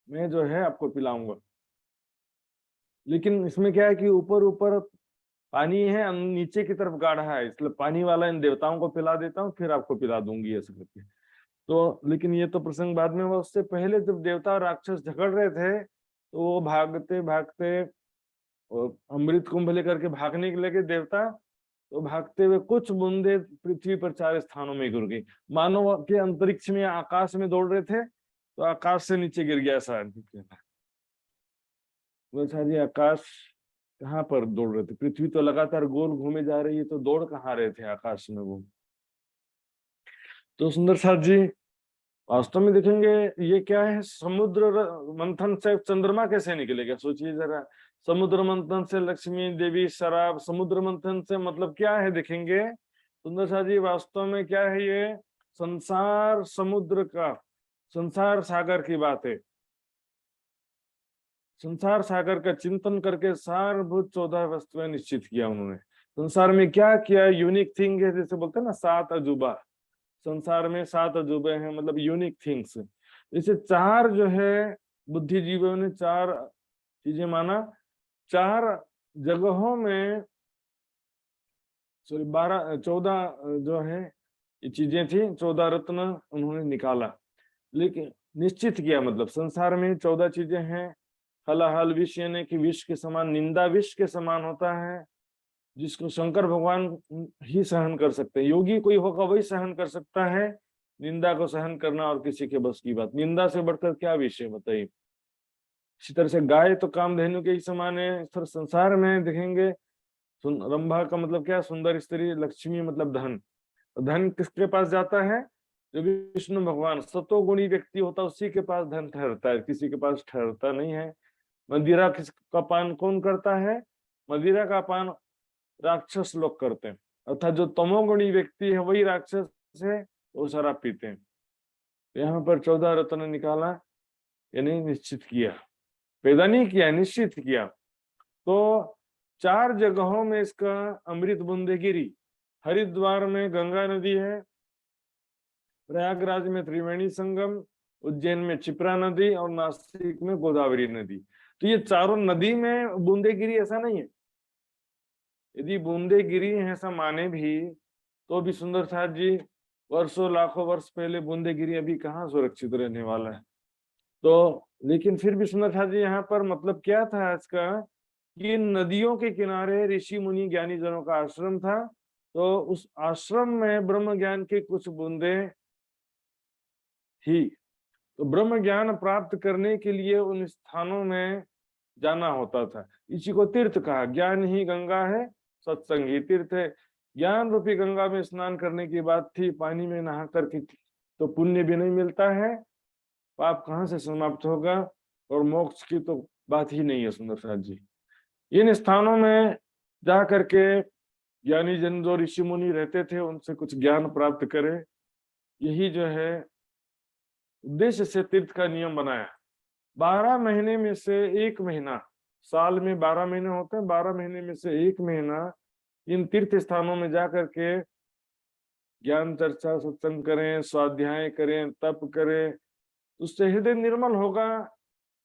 मैं जो है आपको पिलाऊंगा। लेकिन इसमें क्या है कि ऊपर ऊपर पानी है, नीचे की तरफ गाढ़ा है, इसलिए पानी वाला इन देवताओं को पिला देता हूँ फिर आपको पिला दूंगी ऐसे करके। तो लेकिन ये तो प्रसंग बाद में हुआ, उससे पहले जब देवता और राक्षस झगड़ रहे थे तो वो भागते भागते और अमृत कुंभ लेकर के भागने के लगे देवता। तो भागते हुए कुछ बूंदे पृथ्वी पर 4 स्थानों में गिर गई, मानो के अंतरिक्ष में आकाश में दौड़ रहे थे तो आकाश से नीचे गिर गया ऐसा। जी आकाश कहाँ पर दौड़ रहे थे, पृथ्वी तो लगातार गोल घूमे जा रही है, तो दौड़ कहाँ रहे थे आकाश में वो। तो सुंदर साथ जी वास्तव में देखेंगे ये क्या है, समुद्र मंथन से चंद्रमा कैसे निकलेगा, सोचिए जरा। समुद्र मंथन से लक्ष्मी देवी शराब, समुद्र मंथन से मतलब क्या है देखेंगे सुंदर साथ जी। वास्तव में क्या है, ये संसार समुद्र का, संसार सागर की बात है। संसार सागर का चिंतन करके सारभूत 14 वस्तुएं निश्चित किया उन्होंने। संसार में क्या किया, यूनिक थिंग है, जैसे बोलते हैं ना 7 अजूबा, संसार में 7 अजूबे हैं, मतलब यूनिक थिंग्स। जैसे 4 जो है बुद्धिजीवियों ने 4 चीजें माना, 4 जगहों में, सॉरी 14 जो है ये चीजें थी, 14 रत्न उन्होंने निकाला। लेकिन निश्चित किया, मतलब संसार में 14 चीजें हैं। हलाहल विष यानी कि विष के समान, निंदा विष के समान होता है, जिसको शंकर भगवान ही सहन कर सकते हैं। योगी कोई होगा वही सहन कर सकता है, निंदा को सहन करना और किसी के बस की बात। निंदा से बढ़कर क्या विषय बताइए। इसी तरह से गाय तो कामधेनु के ही समान है। इस तरह संसार में देखेंगे, रंभा का मतलब क्या, सुंदर स्त्री, लक्ष्मी मतलब धन। धन किसके पास जाता है, जो विष्णु भगवान सतोगुणी व्यक्ति होता है उसी के पास धन ठहरता है, किसी के पास ठहरता नहीं है। मदिरा का पान कौन करता है, मदिरा का पान राक्षस लोग करते हैं, अर्थात जो तमोगुणी व्यक्ति है वही राक्षस है, वो शराब पीते हैं। यहाँ पर 14 रत्न निकाला, यानी निश्चित किया, पैदा नहीं किया, निश्चित किया। तो 4 जगहों में इसका अमृत बूंदे गिरी। हरिद्वार में गंगा नदी है, प्रयागराज में त्रिवेणी संगम, उज्जैन में क्षिप्रा नदी और नासिक में गोदावरी नदी। तो ये चारों नदी में बूंदे गिरी ऐसा नहीं है। यदि बूंदे गिरी है ऐसा माने भी तो भी सुंदर साथ जी वर्षों लाखों वर्ष पहले बूंदे गिरी अभी कहाँ सुरक्षित रहने वाला है। तो लेकिन फिर भी सुंदर साथ जी यहाँ पर मतलब क्या था इसका कि नदियों के किनारे ऋषि मुनि ज्ञानी जनों का आश्रम था, तो उस आश्रम में ब्रह्म ज्ञान के कुछ बूंदे ही, तो ब्रह्म ज्ञान प्राप्त करने के लिए उन स्थानों में जाना होता था। इसी को तीर्थ कहा। ज्ञान ही गंगा है, सत्संग ही तीर्थ है। ज्ञान रूपी गंगा में स्नान करने की बात थी, पानी में नहा करके तो पुण्य भी नहीं मिलता है, पाप कहाँ से समाप्त होगा, और मोक्ष की तो बात ही नहीं है सुंदर साथ जी। इन स्थानों में जा करके ज्ञानी जन जो ऋषि मुनि रहते थे उनसे कुछ ज्ञान प्राप्त करे, यही जो है उद्देश्य से तीर्थ का नियम बनाया। 12 महीने में से 1 महीना, साल में 12 महीने होते हैं, 12 महीने में से 1 महीना इन तीर्थ स्थानों में जाकर के ज्ञान चर्चा सत्संग करें, स्वाध्याय करें, तप करें, उससे हृदय निर्मल होगा,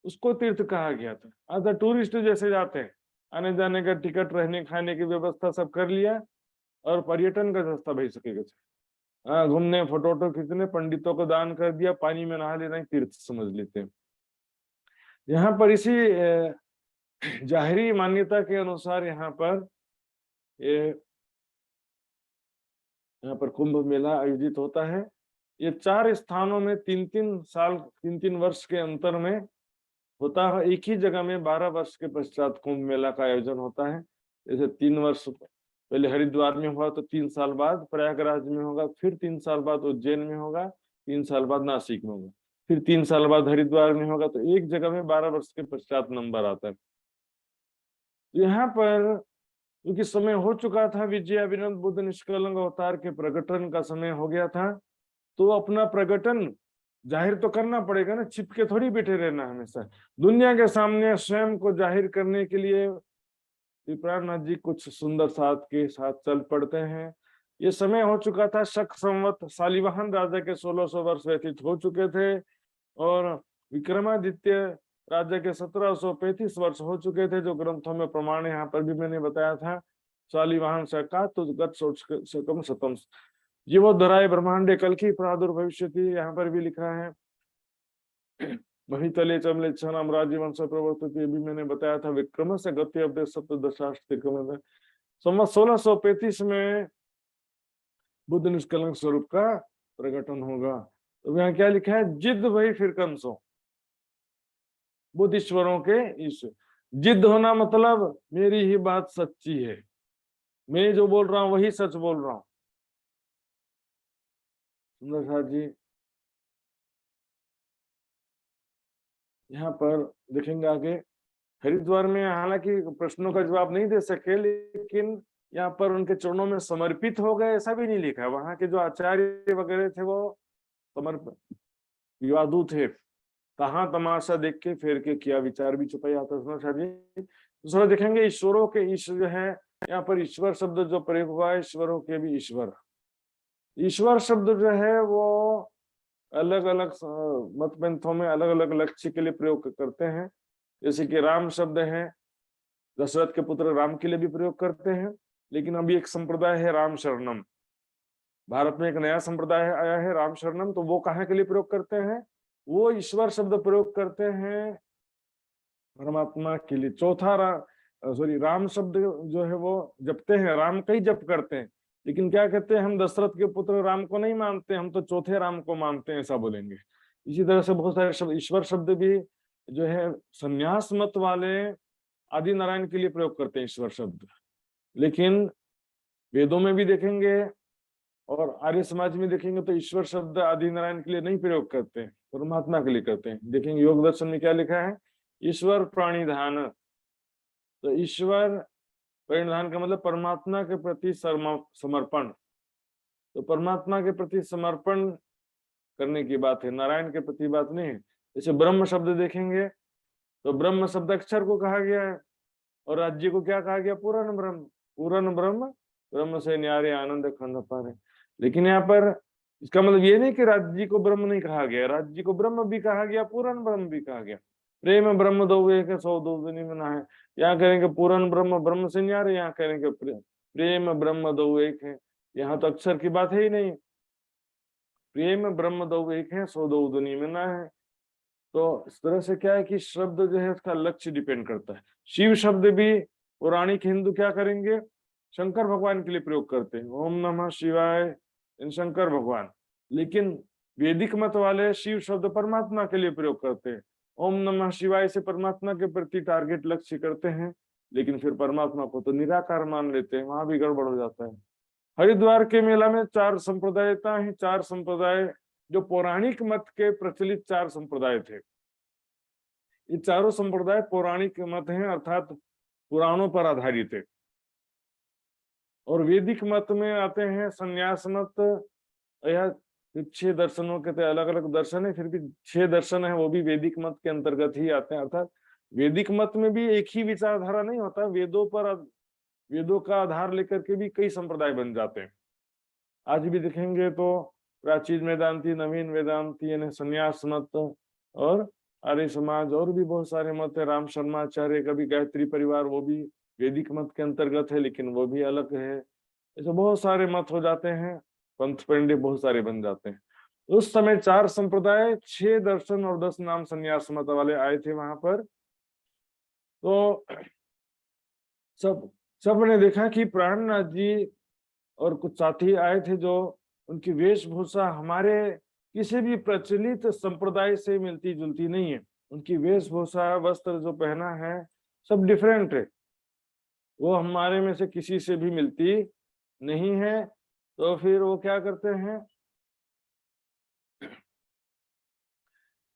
उसको तीर्थ कहा गया था। आज टूरिस्ट जैसे जाते हैं, आने जाने का टिकट, रहने खाने की व्यवस्था सब कर लिया और पर्यटन का रास्ता भेज सकेगा। हाँ, घूमने फोटो खींचने, पंडितों को दान कर दिया, पानी में नहा लेना तीर्थ समझ लेते हैं। यहाँ पर इसी जाहिरी मान्यता के अनुसार यहाँ पर कुंभ मेला आयोजित होता है। ये 4 स्थानों में 3-3 साल, 3-3 वर्ष के अंतर में होता है। एक ही जगह में 12 वर्ष के पश्चात कुंभ मेला का आयोजन होता है। जैसे 3 वर्ष पहले हरिद्वार में हुआ तो 3 साल बाद प्रयागराज में होगा, फिर 3 साल बाद उज्जैन में होगा, 3 साल बाद नासिक में होगा, फिर 3 साल बाद हरिद्वार में होगा। तो एक जगह में 12 वर्ष के पश्चात नंबर आता है। यहाँ पर क्योंकि समय हो चुका था, विजया विनोद बुद्ध निष्कलंक अवतार के प्रकटन का समय हो गया था, तो अपना प्रकटन जाहिर तो करना पड़ेगा ना, छिपके थोड़ी बैठे रहना हमेशा। दुनिया के सामने स्वयं को जाहिर करने के लिए विप्रानाथ जी कुछ सुंदर साथ के साथ चल पड़ते हैं। ये समय हो चुका था, शक संवत शालिवाहन राजा के 1600 वर्ष व्यतीत हो चुके थे और विक्रमादित्य राजा के 1735 वर्ष हो चुके थे, जो ग्रंथों में प्रमाण यहाँ पर भी मैंने बताया था। शालिवाहन शका तो गत शतम शतम जीवोद्धराय ब्रह्मांडे कल की प्रादुर्भविष्य थी, यहाँ पर भी लिखा है। महितले चमले छनाम राज्यवंश प्रवर्तित, ये भी मैंने बताया था। विक्रम से गति अवधि सप्तदशाष्टक में संवत 1635 में बुद्ध निष्कलंक स्वरूप का प्रकटन होगा। तो यहाँ क्या लिखा है, जिद वही फिर कंसो, बुद्ध ईश्वरों के ईश्वर। जिद होना मतलब मेरी ही बात सच्ची है, मैं जो बोल रहा हूं वही सच बोल रहा हूं। सुंदर साथ जी यहाँ पर देखेंगे आगे, हरिद्वार में हालांकि प्रश्नों का जवाब नहीं दे सके, लेकिन यहाँ पर उनके चरणों में समर्पित हो गए ऐसा भी नहीं लिखा है। वहां के जो आचार्य वगैरह थे वो समर्पित विवादु थे, कहाँ तमाशा देख के फेर के किया विचार भी छुपाई आता है। दूसरा देखेंगे ईश्वरों के ईश्वर जो है, यहाँ पर ईश्वर शब्द जो प्रयोग हुआ है, ईश्वरों के भी ईश्वर। ईश्वर शब्द जो है वो अलग अलग मत पंथों में अलग अलग लक्ष्य के लिए प्रयोग करते हैं। जैसे कि राम शब्द है, दशरथ के पुत्र राम के लिए भी प्रयोग करते हैं, लेकिन अभी एक संप्रदाय है राम शरणम, भारत में एक नया संप्रदाय आया है राम शरणम, तो वो कहाँ के लिए प्रयोग करते हैं, वो ईश्वर शब्द प्रयोग करते हैं परमात्मा के लिए। चौथा राम शब्द जो है वो जपते हैं, राम का ही जप करते हैं, लेकिन क्या कहते हैं, हम दशरथ के पुत्र राम को नहीं मानते, हम तो चौथे राम को मानते हैं, ऐसा बोलेंगे। इसी तरह से बहुत सारे शब्द, ईश्वर शब्द भी जो है संन्यास मत वाले आदि नारायण के लिए प्रयोग करते हैं ईश्वर शब्द, लेकिन वेदों में भी देखेंगे और आर्य समाज में देखेंगे तो ईश्वर शब्द आदि नारायण के लिए नहीं प्रयोग करते हैं, परमात्मा के लिए करते हैं। देखेंगे योग दर्शन में क्या लिखा है, ईश्वर प्राणिधान। तो ईश्वर परिधान का मतलब परमात्मा के प्रति समर्पण, तो परमात्मा के प्रति समर्पण करने की बात है, नारायण के प्रति बात नहीं है। जैसे ब्रह्म शब्द देखेंगे तो ब्रह्म शब्द अक्षर को कहा गया है, और राज्य को क्या कहा गया, पूर्ण ब्रह्म। पूर्ण ब्रह्म, ब्रह्म से न्यारे आनंद खंड पारे। लेकिन यहाँ पर इसका मतलब ये नहीं कि राज्य को ब्रह्म नहीं कहा गया, राज्य को ब्रह्म भी कहा गया, पूर्ण ब्रह्म भी कहा गया। प्रेम ब्रह्म दो एक है, सौ दो दुनी में ना है। यहाँ करेंगे पूर्ण ब्रह्म, ब्रह्म से नहीं आ रहे, यहाँ करेंगे प्रेम ब्रह्म दो एक है। यहाँ तो अक्षर की बात है ही नहीं। प्रेम ब्रह्म दो एक है, सौ दो दुनी में ना है। तो इस तरह से क्या है कि शब्द जो है उसका लक्ष्य डिपेंड करता है। शिव शब्द भी पौराणिक हिंदू क्या करेंगे, शंकर भगवान के लिए प्रयोग करते हैं, ओम नमः शिवाय, इन शंकर भगवान। लेकिन वैदिक मत वाले शिव शब्द परमात्मा के लिए प्रयोग करते हैं, ओम नमः शिवाय से परमात्मा के प्रति टारगेट लक्ष्य करते हैं, लेकिन फिर परमात्मा को तो निराकार मान लेते हैं, वहां भी गड़बड़ हो जाता है। हरिद्वार के मेला में चार संप्रदायता है, चार संप्रदाय जो पौराणिक मत के प्रचलित चार संप्रदाय थे। ये चारों संप्रदाय पौराणिक मत हैं, अर्थात पुराणों पर आधारित है। और वैदिक मत में आते हैं संन्यास मत, या 6 दर्शनों के अलग अलग दर्शन है, फिर भी 6 दर्शन है, वो भी वैदिक मत के अंतर्गत ही आते हैं। अर्थात वैदिक मत में भी एक ही विचारधारा नहीं होता, वेदों का आधार लेकर के भी कई संप्रदाय बन जाते हैं। आज भी देखेंगे तो प्राचीन वेदांती, नवीन वेदांती, यानी संन्यास मत, और आर्य समाज, और भी बहुत सारे मत है। राम शर्माचार्य का भी गायत्री परिवार, वो भी वैदिक मत के अंतर्गत है, लेकिन वो भी अलग है। ऐसे बहुत सारे मत हो जाते हैं, पंथ पंडे बहुत सारे बन जाते हैं। उस समय 4 संप्रदाय, 6 दर्शन और 10 नाम संन्यास मत वाले आए थे वहां पर। तो सबने देखा कि प्राणनाथ जी और कुछ साथी आए थे, जो उनकी वेशभूषा हमारे किसी भी प्रचलित संप्रदाय से मिलती जुलती नहीं है। उनकी वेशभूषा, वस्त्र जो पहना है, सब डिफरेंट है, वो हमारे में से किसी से भी मिलती नहीं है। तो फिर वो क्या करते हैं,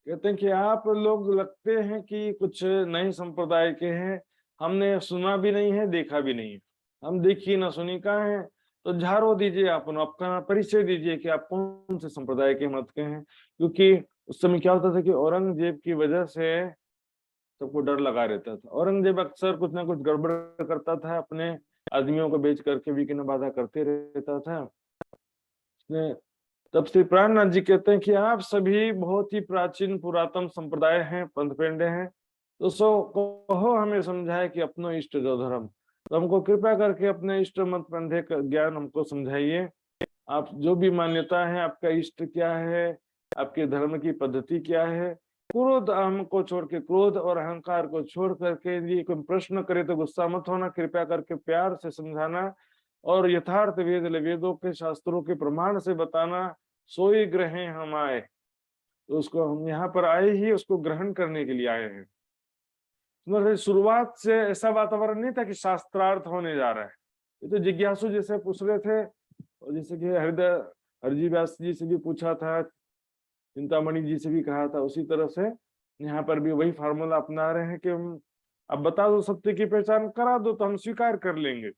कहते हैं कि आप लोग लगते हैं कि कुछ नए संप्रदाय के हैं, हमने सुना भी नहीं है, देखा भी नहीं है, हम देखी ना सुनी कहाँ है। तो झाड़ो दीजिए, आप अपना परिचय दीजिए कि आप कौन से संप्रदाय के मत के हैं। क्योंकि उस समय क्या होता था कि औरंगजेब की वजह से सबको डर लगा रहता था। औरंगजेब अक्सर कुछ ना कुछ गड़बड़ करता था, अपने आदमियों को बेच करके विघ्न बाधा करते रहता था। तब श्री प्राणनाथ जी कहते हैं कि आप सभी बहुत ही प्राचीन पुरातन संप्रदाय हैं, पंथ पेंडे हैं, तो सो कहो हमें समझाए कि अपनो इष्ट जो धर्म। तो हमको कृपया करके अपने इष्ट मत पंथे का ज्ञान हमको समझाइए। आप जो भी मान्यता है, आपका इष्ट क्या है, आपके धर्म की पद्धति क्या है। क्रोध हमको छोड़ के, क्रोध और अहंकार को छोड़ करके, ये कोई प्रश्न करे तो गुस्सा मत होना, कृपया करके प्यार से समझाना, और यथार्थ वेदों के शास्त्रों के प्रमाण से बताना। सोई ग्रहे हम आए, तो उसको हम यहाँ पर आए ही उसको ग्रहण करने के लिए आए हैं। मतलब शुरुआत से ऐसा वातावरण नहीं था कि शास्त्रार्थ होने जा रहा है। ये तो जिज्ञासु जैसे पूछ रहे थे, और जैसे कि हरजी व्यास जी से भी पूछा था, चिंतामणि जी से भी कहा था, उसी तरह से यहाँ पर भी वही फार्मूला अपना रहे हैं कि हम अब बता दो, सत्य की पहचान करा दो तो हम स्वीकार कर लेंगे।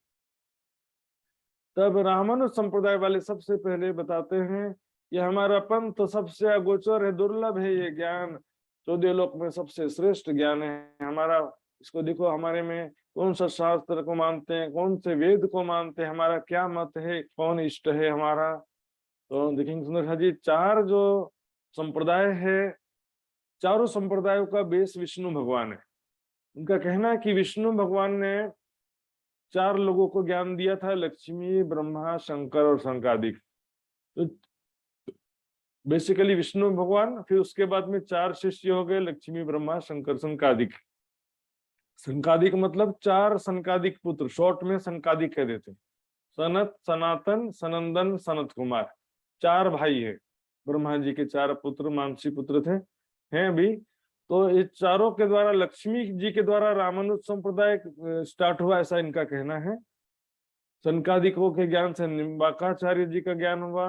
तब रामानुज संप्रदाय वाले सबसे पहले बताते हैं कि हमारा पंथ सबसे अगोचर है, दुर्लभ है ये ज्ञान, 14 लोक में सबसे श्रेष्ठ ज्ञान है हमारा। इसको देखो, हमारे में कौन सा शास्त्र को मानते हैं, कौन से वेद को मानते हैं, हमारा क्या मत है, कौन इष्ट है हमारा। तो देखेंगे सुंदर जी, 4 जो संप्रदाय है, चारों संप्रदायों का बेस विष्णु भगवान है। उनका कहना है कि विष्णु भगवान ने 4 लोगों को ज्ञान दिया था, लक्ष्मी, ब्रह्मा, शंकर और शंकादिक। तो बेसिकली विष्णु भगवान, फिर उसके बाद में 4 शिष्य हो गए, लक्ष्मी, ब्रह्मा, शंकर, शंकादिक। शंकादिक मतलब 4 शंकादिक पुत्र, शॉर्ट में शंकादिक कह देते। सनत, सनातन, सनंदन, सनत कुमार, 4 भाई है। ब्रह्मा जी के 4 पुत्र, मानसी पुत्र थे, हैं अभी। तो इस चारों के द्वारा, लक्ष्मी जी के द्वारा रामानुज संप्रदाय स्टार्ट हुआ, ऐसा इनका कहना है। शंकादिकों के ज्ञान से निम्बाकाचार्य जी का ज्ञान हुआ,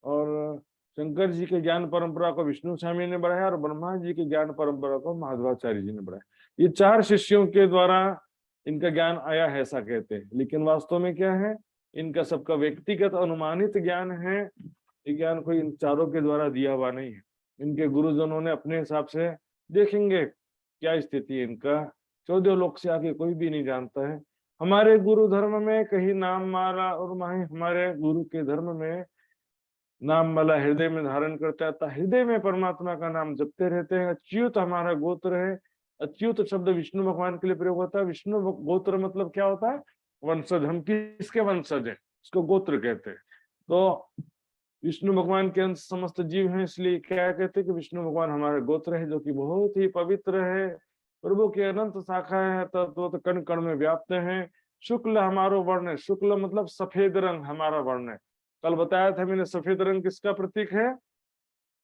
और शंकर जी के ज्ञान परंपरा को विष्णु स्वामी ने बढ़ाया, और ब्रह्मा जी के ज्ञान परंपरा को माधवाचार्य जी ने बढ़ाया। ये 4 शिष्यों के द्वारा इनका ज्ञान आया है, ऐसा कहते हैं। लेकिन वास्तव में क्या है, इनका सबका व्यक्तिगत अनुमानित ज्ञान है। ये ज्ञान कोई इन चारों के द्वारा दिया हुआ नहीं है। इनके गुरुजनों ने अपने हिसाब से, देखेंगे क्या स्थिति है इनका, 14 लोक से आगे कोई भी नहीं जानता है। हमारे गुरु धर्म में कहीं नाम मारा, और हमारे गुरु के धर्म में नाम वाला हृदय में धारण करता है, हृदय में परमात्मा का नाम जपते रहते हैं। अच्युत हमारा गोत्र है। अच्युत शब्द विष्णु भगवान के लिए प्रयोग होता है। विष्णु गोत्र मतलब क्या होता है? वंशज। हम किसके वंशज हैं? उसको गोत्र कहते हैं। तो विष्णु भगवान के अंश समस्त जीव हैं, इसलिए क्या कहते हैं कि विष्णु भगवान हमारा गोत्र है, जो कि बहुत ही पवित्र है। प्रभु की अनंत शाखा है, तत्व तो कण कण में व्याप्त है। शुक्ल हमारा वर्ण है। शुक्ल मतलब सफेद रंग हमारा वर्ण है। कल बताया था मैंने, सफेद रंग किसका प्रतीक है?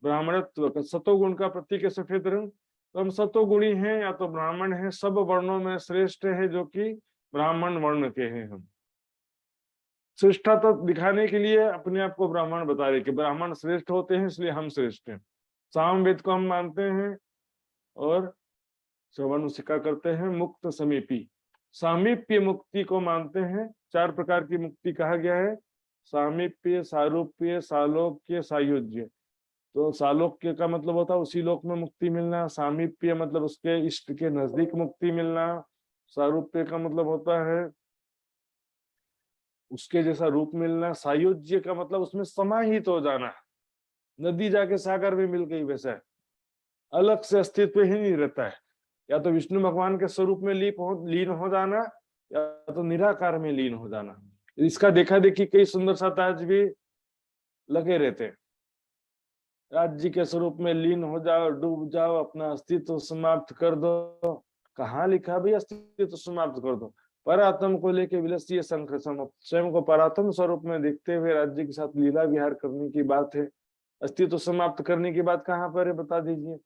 ब्राह्मणत्व का। सतोगुण का प्रतीक है सफेद रंग। तो हम सतोगुणी हैं या तो ब्राह्मण हैं। सब वर्णों में श्रेष्ठ है जो कि ब्राह्मण वर्ण के हैं हम। श्रेष्ठता तो दिखाने के लिए अपने आप को ब्राह्मण बता रहे कि ब्राह्मण श्रेष्ठ होते हैं, इसलिए हम श्रेष्ठ हैं। सामवेद को हम मानते हैं और श्रवणुसिका करते हैं। मुक्त समीपी, सामीप्य मुक्ति को मानते हैं। 4 प्रकार की मुक्ति कहा गया है। सामीप्य, सारूप्य, सालोक्य, सायुज्य। तो सालोक्य का मतलब होता है उसी लोक में मुक्ति मिलना। सामीप्य मतलब उसके इष्ट के नजदीक मुक्ति मिलना। सारूप्य का मतलब होता है उसके जैसा रूप मिलना। सायुज्य का मतलब उसमें समाहित हो जाना। नदी जाके सागर में मिल गई वैसा, अलग से अस्तित्व ही नहीं रहता है। या तो विष्णु भगवान के स्वरूप में लीन हो जाना, या तो निराकार में लीन हो जाना। इसका देखा देखी कई सुंदर साथ आज भी लगे रहते हैं। राज्य के स्वरूप में लीन हो जाओ, डूब जाओ, अपना अस्तित्व समाप्त कर दो। कहाँ लिखा भाई अस्तित्व समाप्त कर दो? परात्म को लेके विलसिए शंख सम। स्वयं को परात्म स्वरूप में देखते हुए राज्य के साथ लीला विहार करने की बात है। अस्तित्व समाप्त करने की बात कहाँ पर है, बता दीजिए।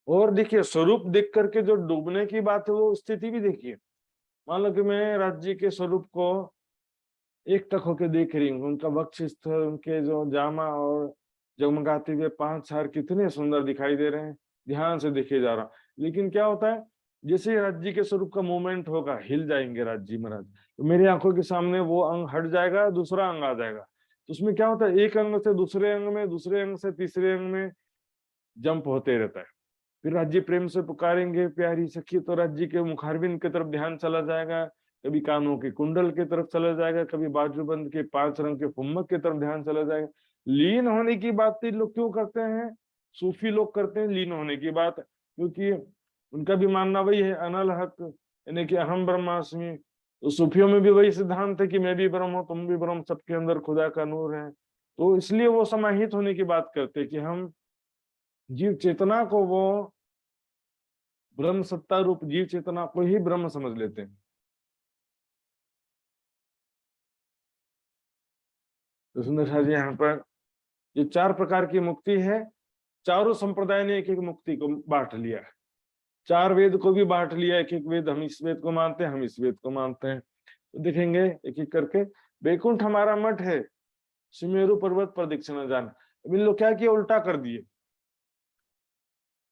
और देखिए, स्वरूप देख करके जो डूबने की बात है वो स्थिति भी देखिए। मान लो कि मैं राज्य के स्वरूप को एक टक होके देख रही हूँ। उनका वक्ष स्थल, उनके जो जामा और जगमगाते हुए 5 हार कितने सुंदर दिखाई दे रहे हैं। ध्यान से देखे जा रहा। लेकिन क्या होता है, जैसे राज्य के स्वरूप का मूवमेंट होगा, हिल जाएंगे राज्य महाराज, तो मेरी आंखों के सामने वो अंग हट जाएगा, दूसरा अंग आ जाएगा। तो उसमें क्या होता है, एक अंग से दूसरे अंग में, दूसरे अंग से तीसरे अंग में जंप होते रहता है। फिर राज्य प्रेम से पुकारेंगे प्यारी सखी, तो राज्य के मुखारबिंद की तरफ ध्यान चला जाएगा। कभी कानों के कुंडल की तरफ चला जाएगा, कभी बाजूबंद के 5 रंग के फुम्मक की तरफ ध्यान चला जाएगा। लीन होने की बात तो लोग क्यों करते हैं? सूफी लोग करते हैं लीन होने की बात, क्योंकि उनका भी मानना वही है, अनल हक, यानी कि अहम ब्रह्मास्मि। तो सूफियों में भी वही सिद्धांत है कि मैं भी ब्रह्म हूँ, तुम भी ब्रह्म, सबके अंदर खुदा का नूर है। तो इसलिए वो समाहित होने की बात करते हैं कि हम जीव चेतना को, वो ब्रह्म सत्ता रूप जीव चेतना को ही ब्रह्म समझ लेते हैं। तो सुंदर शाह जी यहाँ पर ये 4 प्रकार की मुक्ति है। चारों संप्रदाय ने एक एक मुक्ति को बांट लिया है। 4 वेद को भी बांट लिया। एक एक वेद, हम इस वेद को मानते हैं, हम इस वेद को मानते हैं। तो देखेंगे एक एक करके। बैकुंठ हमारा मठ है, सुमेरु पर्वत पर दक्षिणा जान। अब इन लोग क्या किया, उल्टा कर दिए।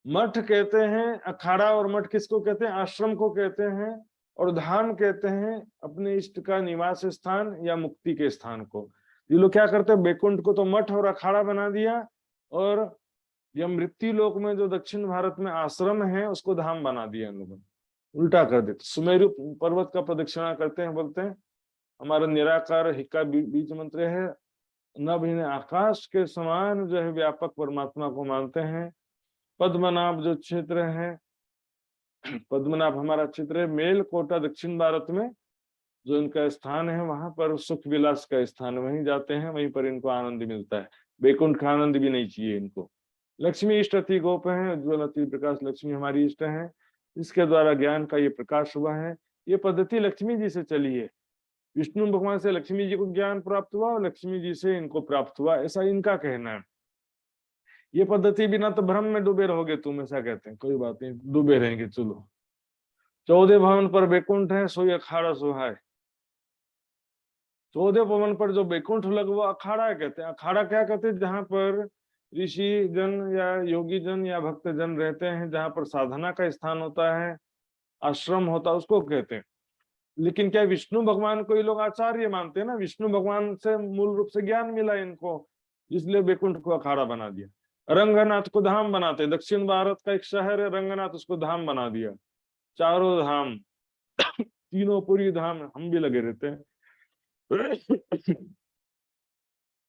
मठ कहते हैं अखाड़ा, और मठ किसको कहते हैं? आश्रम को कहते हैं। और धाम कहते हैं अपने इष्ट का निवास स्थान या मुक्ति के स्थान को। ये लोग क्या करते हैं, बैकुंठ को तो मठ और अखाड़ा बना दिया, और यह मृत्यु लोक में जो दक्षिण भारत में आश्रम है उसको धाम बना दिया इन लोगों ने। उल्टा कर देते। सुमेरु पर्वत का प्रदक्षिणा करते हैं, बोलते हैं हमारा निराकार हिक्का बीज मंत्र है। नभ इन्हें आकाश के समान जो है व्यापक परमात्मा को मानते हैं। पद्मनाभ जो क्षेत्र है, पद्मनाभ हमारा क्षेत्र है। मेलकोटा दक्षिण भारत में जो इनका स्थान है, वहां पर सुख विलास का स्थान, वहीं जाते हैं, वहीं पर इनको आनंद मिलता है। बैकुंठ का आनंद भी नहीं चाहिए इनको। लक्ष्मी इष्ट अति गोप है, उज्ज्वल अति प्रकाश लक्ष्मी हमारी इष्ट है। इसके द्वारा ज्ञान का ये प्रकाश हुआ है। ये पद्धति लक्ष्मी जी से चली है। विष्णु भगवान से लक्ष्मी जी को ज्ञान प्राप्त हुआ, और लक्ष्मी जी से इनको प्राप्त हुआ, ऐसा इनका कहना है। ये पद्धति बिना तो भ्रम में डूबे रहोगे तुम, ऐसा कहते हैं। कोई बात नहीं, डूबे रहेंगे, चलो। 14 भवन पर बैकुंठ है, सोई अखाड़ा सुहाए। 14 भवन पर जो बैकुंठ लग, वो अखाड़ा कहते हैं। अखाड़ा क्या कहते हैं? जहां पर ऋषि जन या योगी जन या भक्त जन रहते हैं, जहां पर साधना का स्थान होता है, आश्रम होता है, उसको कहते हैं। लेकिन क्या विष्णु भगवान को ये लोग आचार्य मानते हैं ना, विष्णु भगवान से मूल रूप से ज्ञान मिला इनको, इसलिए बैकुंठ को अखाड़ा बना दिया। रंगनाथ को धाम बनाते, दक्षिण भारत का एक शहर है रंगनाथ, उसको धाम बना दिया। चारों धाम, तीनों पूरी धाम हम भी लगे रहते हैं।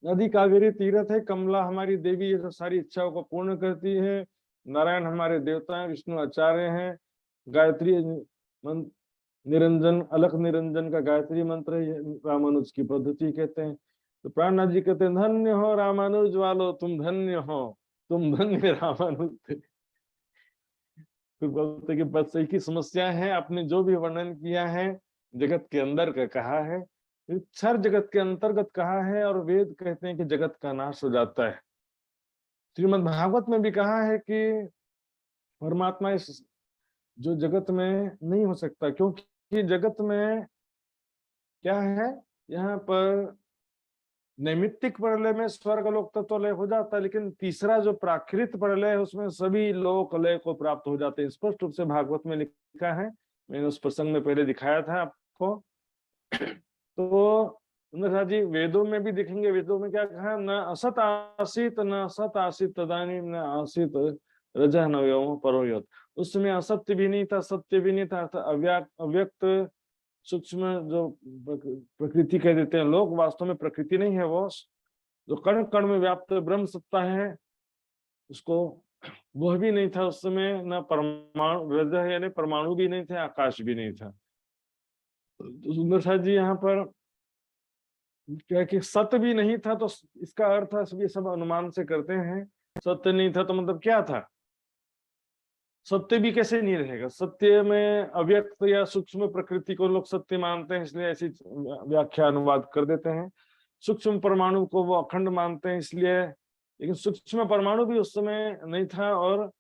नदी कावेरी तीर्थ है, कमला हमारी देवी, ये सब सारी इच्छाओं को पूर्ण करती है। नारायण हमारे देवता हैं, विष्णु आचार्य हैं। गायत्री निरंजन, अलख निरंजन का गायत्री मंत्र है, रामानुज की पद्धति कहते हैं। तो प्राणनाथ जी कहते हैं, धन्य हो रामानुज वालो, तुम धन्य हो, तुम धन्य रामानुज थे। फिर बोलते कि बस एक ही समस्या है, आपने जो भी वर्णन किया है जगत के अंदर का कहा है, क्षर जगत के अंतर्गत कहा है, और वेद कहते हैं कि जगत का नाश हो जाता है। श्रीमद् भागवत में भी कहा है कि परमात्मा इस जो जगत में नहीं हो सकता, क्योंकि जगत में क्या है, यहाँ पर नैमित्तिक प्रलय में स्वर्ग लोक तत्व लय हो जाता है, लेकिन तीसरा जो प्राकृत प्रलय है उसमें सभी लोक लय को प्राप्त हो जाते हैं। स्पष्ट रूप से भागवत में लिखा है, मैंने उस प्रसंग में पहले दिखाया था आपको। तो सुंदर जी वेदों में भी देखेंगे, वेदों में क्या कहा, न असत आसित न असत आसित तदानीम न आसित रजह नव्यो परोयत। उस समय असत्य भी नहीं था, सत्य भी नहीं था, अव्यक्त सूक्ष्म जो प्रकृति कह देते हैं लोग, वास्तव में प्रकृति नहीं है, वो जो कण कण में व्याप्त ब्रह्म सत्ता है, उसको वह भी नहीं था उस समय। न परमाणु, रजह यानी परमाणु भी नहीं थे, आकाश भी नहीं था। तो सुंदर जी यहाँ पर क्या कि सत्य भी नहीं था, तो इसका अर्थ है, सब अनुमान से करते हैं, सत्य नहीं था तो मतलब क्या था, सत्य भी कैसे नहीं रहेगा। सत्य में अव्यक्त या सूक्ष्म प्रकृति को लोग सत्य मानते हैं, इसलिए ऐसी व्याख्या अनुवाद कर देते हैं। सूक्ष्म परमाणु को वो अखंड मानते हैं इसलिए, लेकिन सूक्ष्म परमाणु भी उस समय नहीं था, और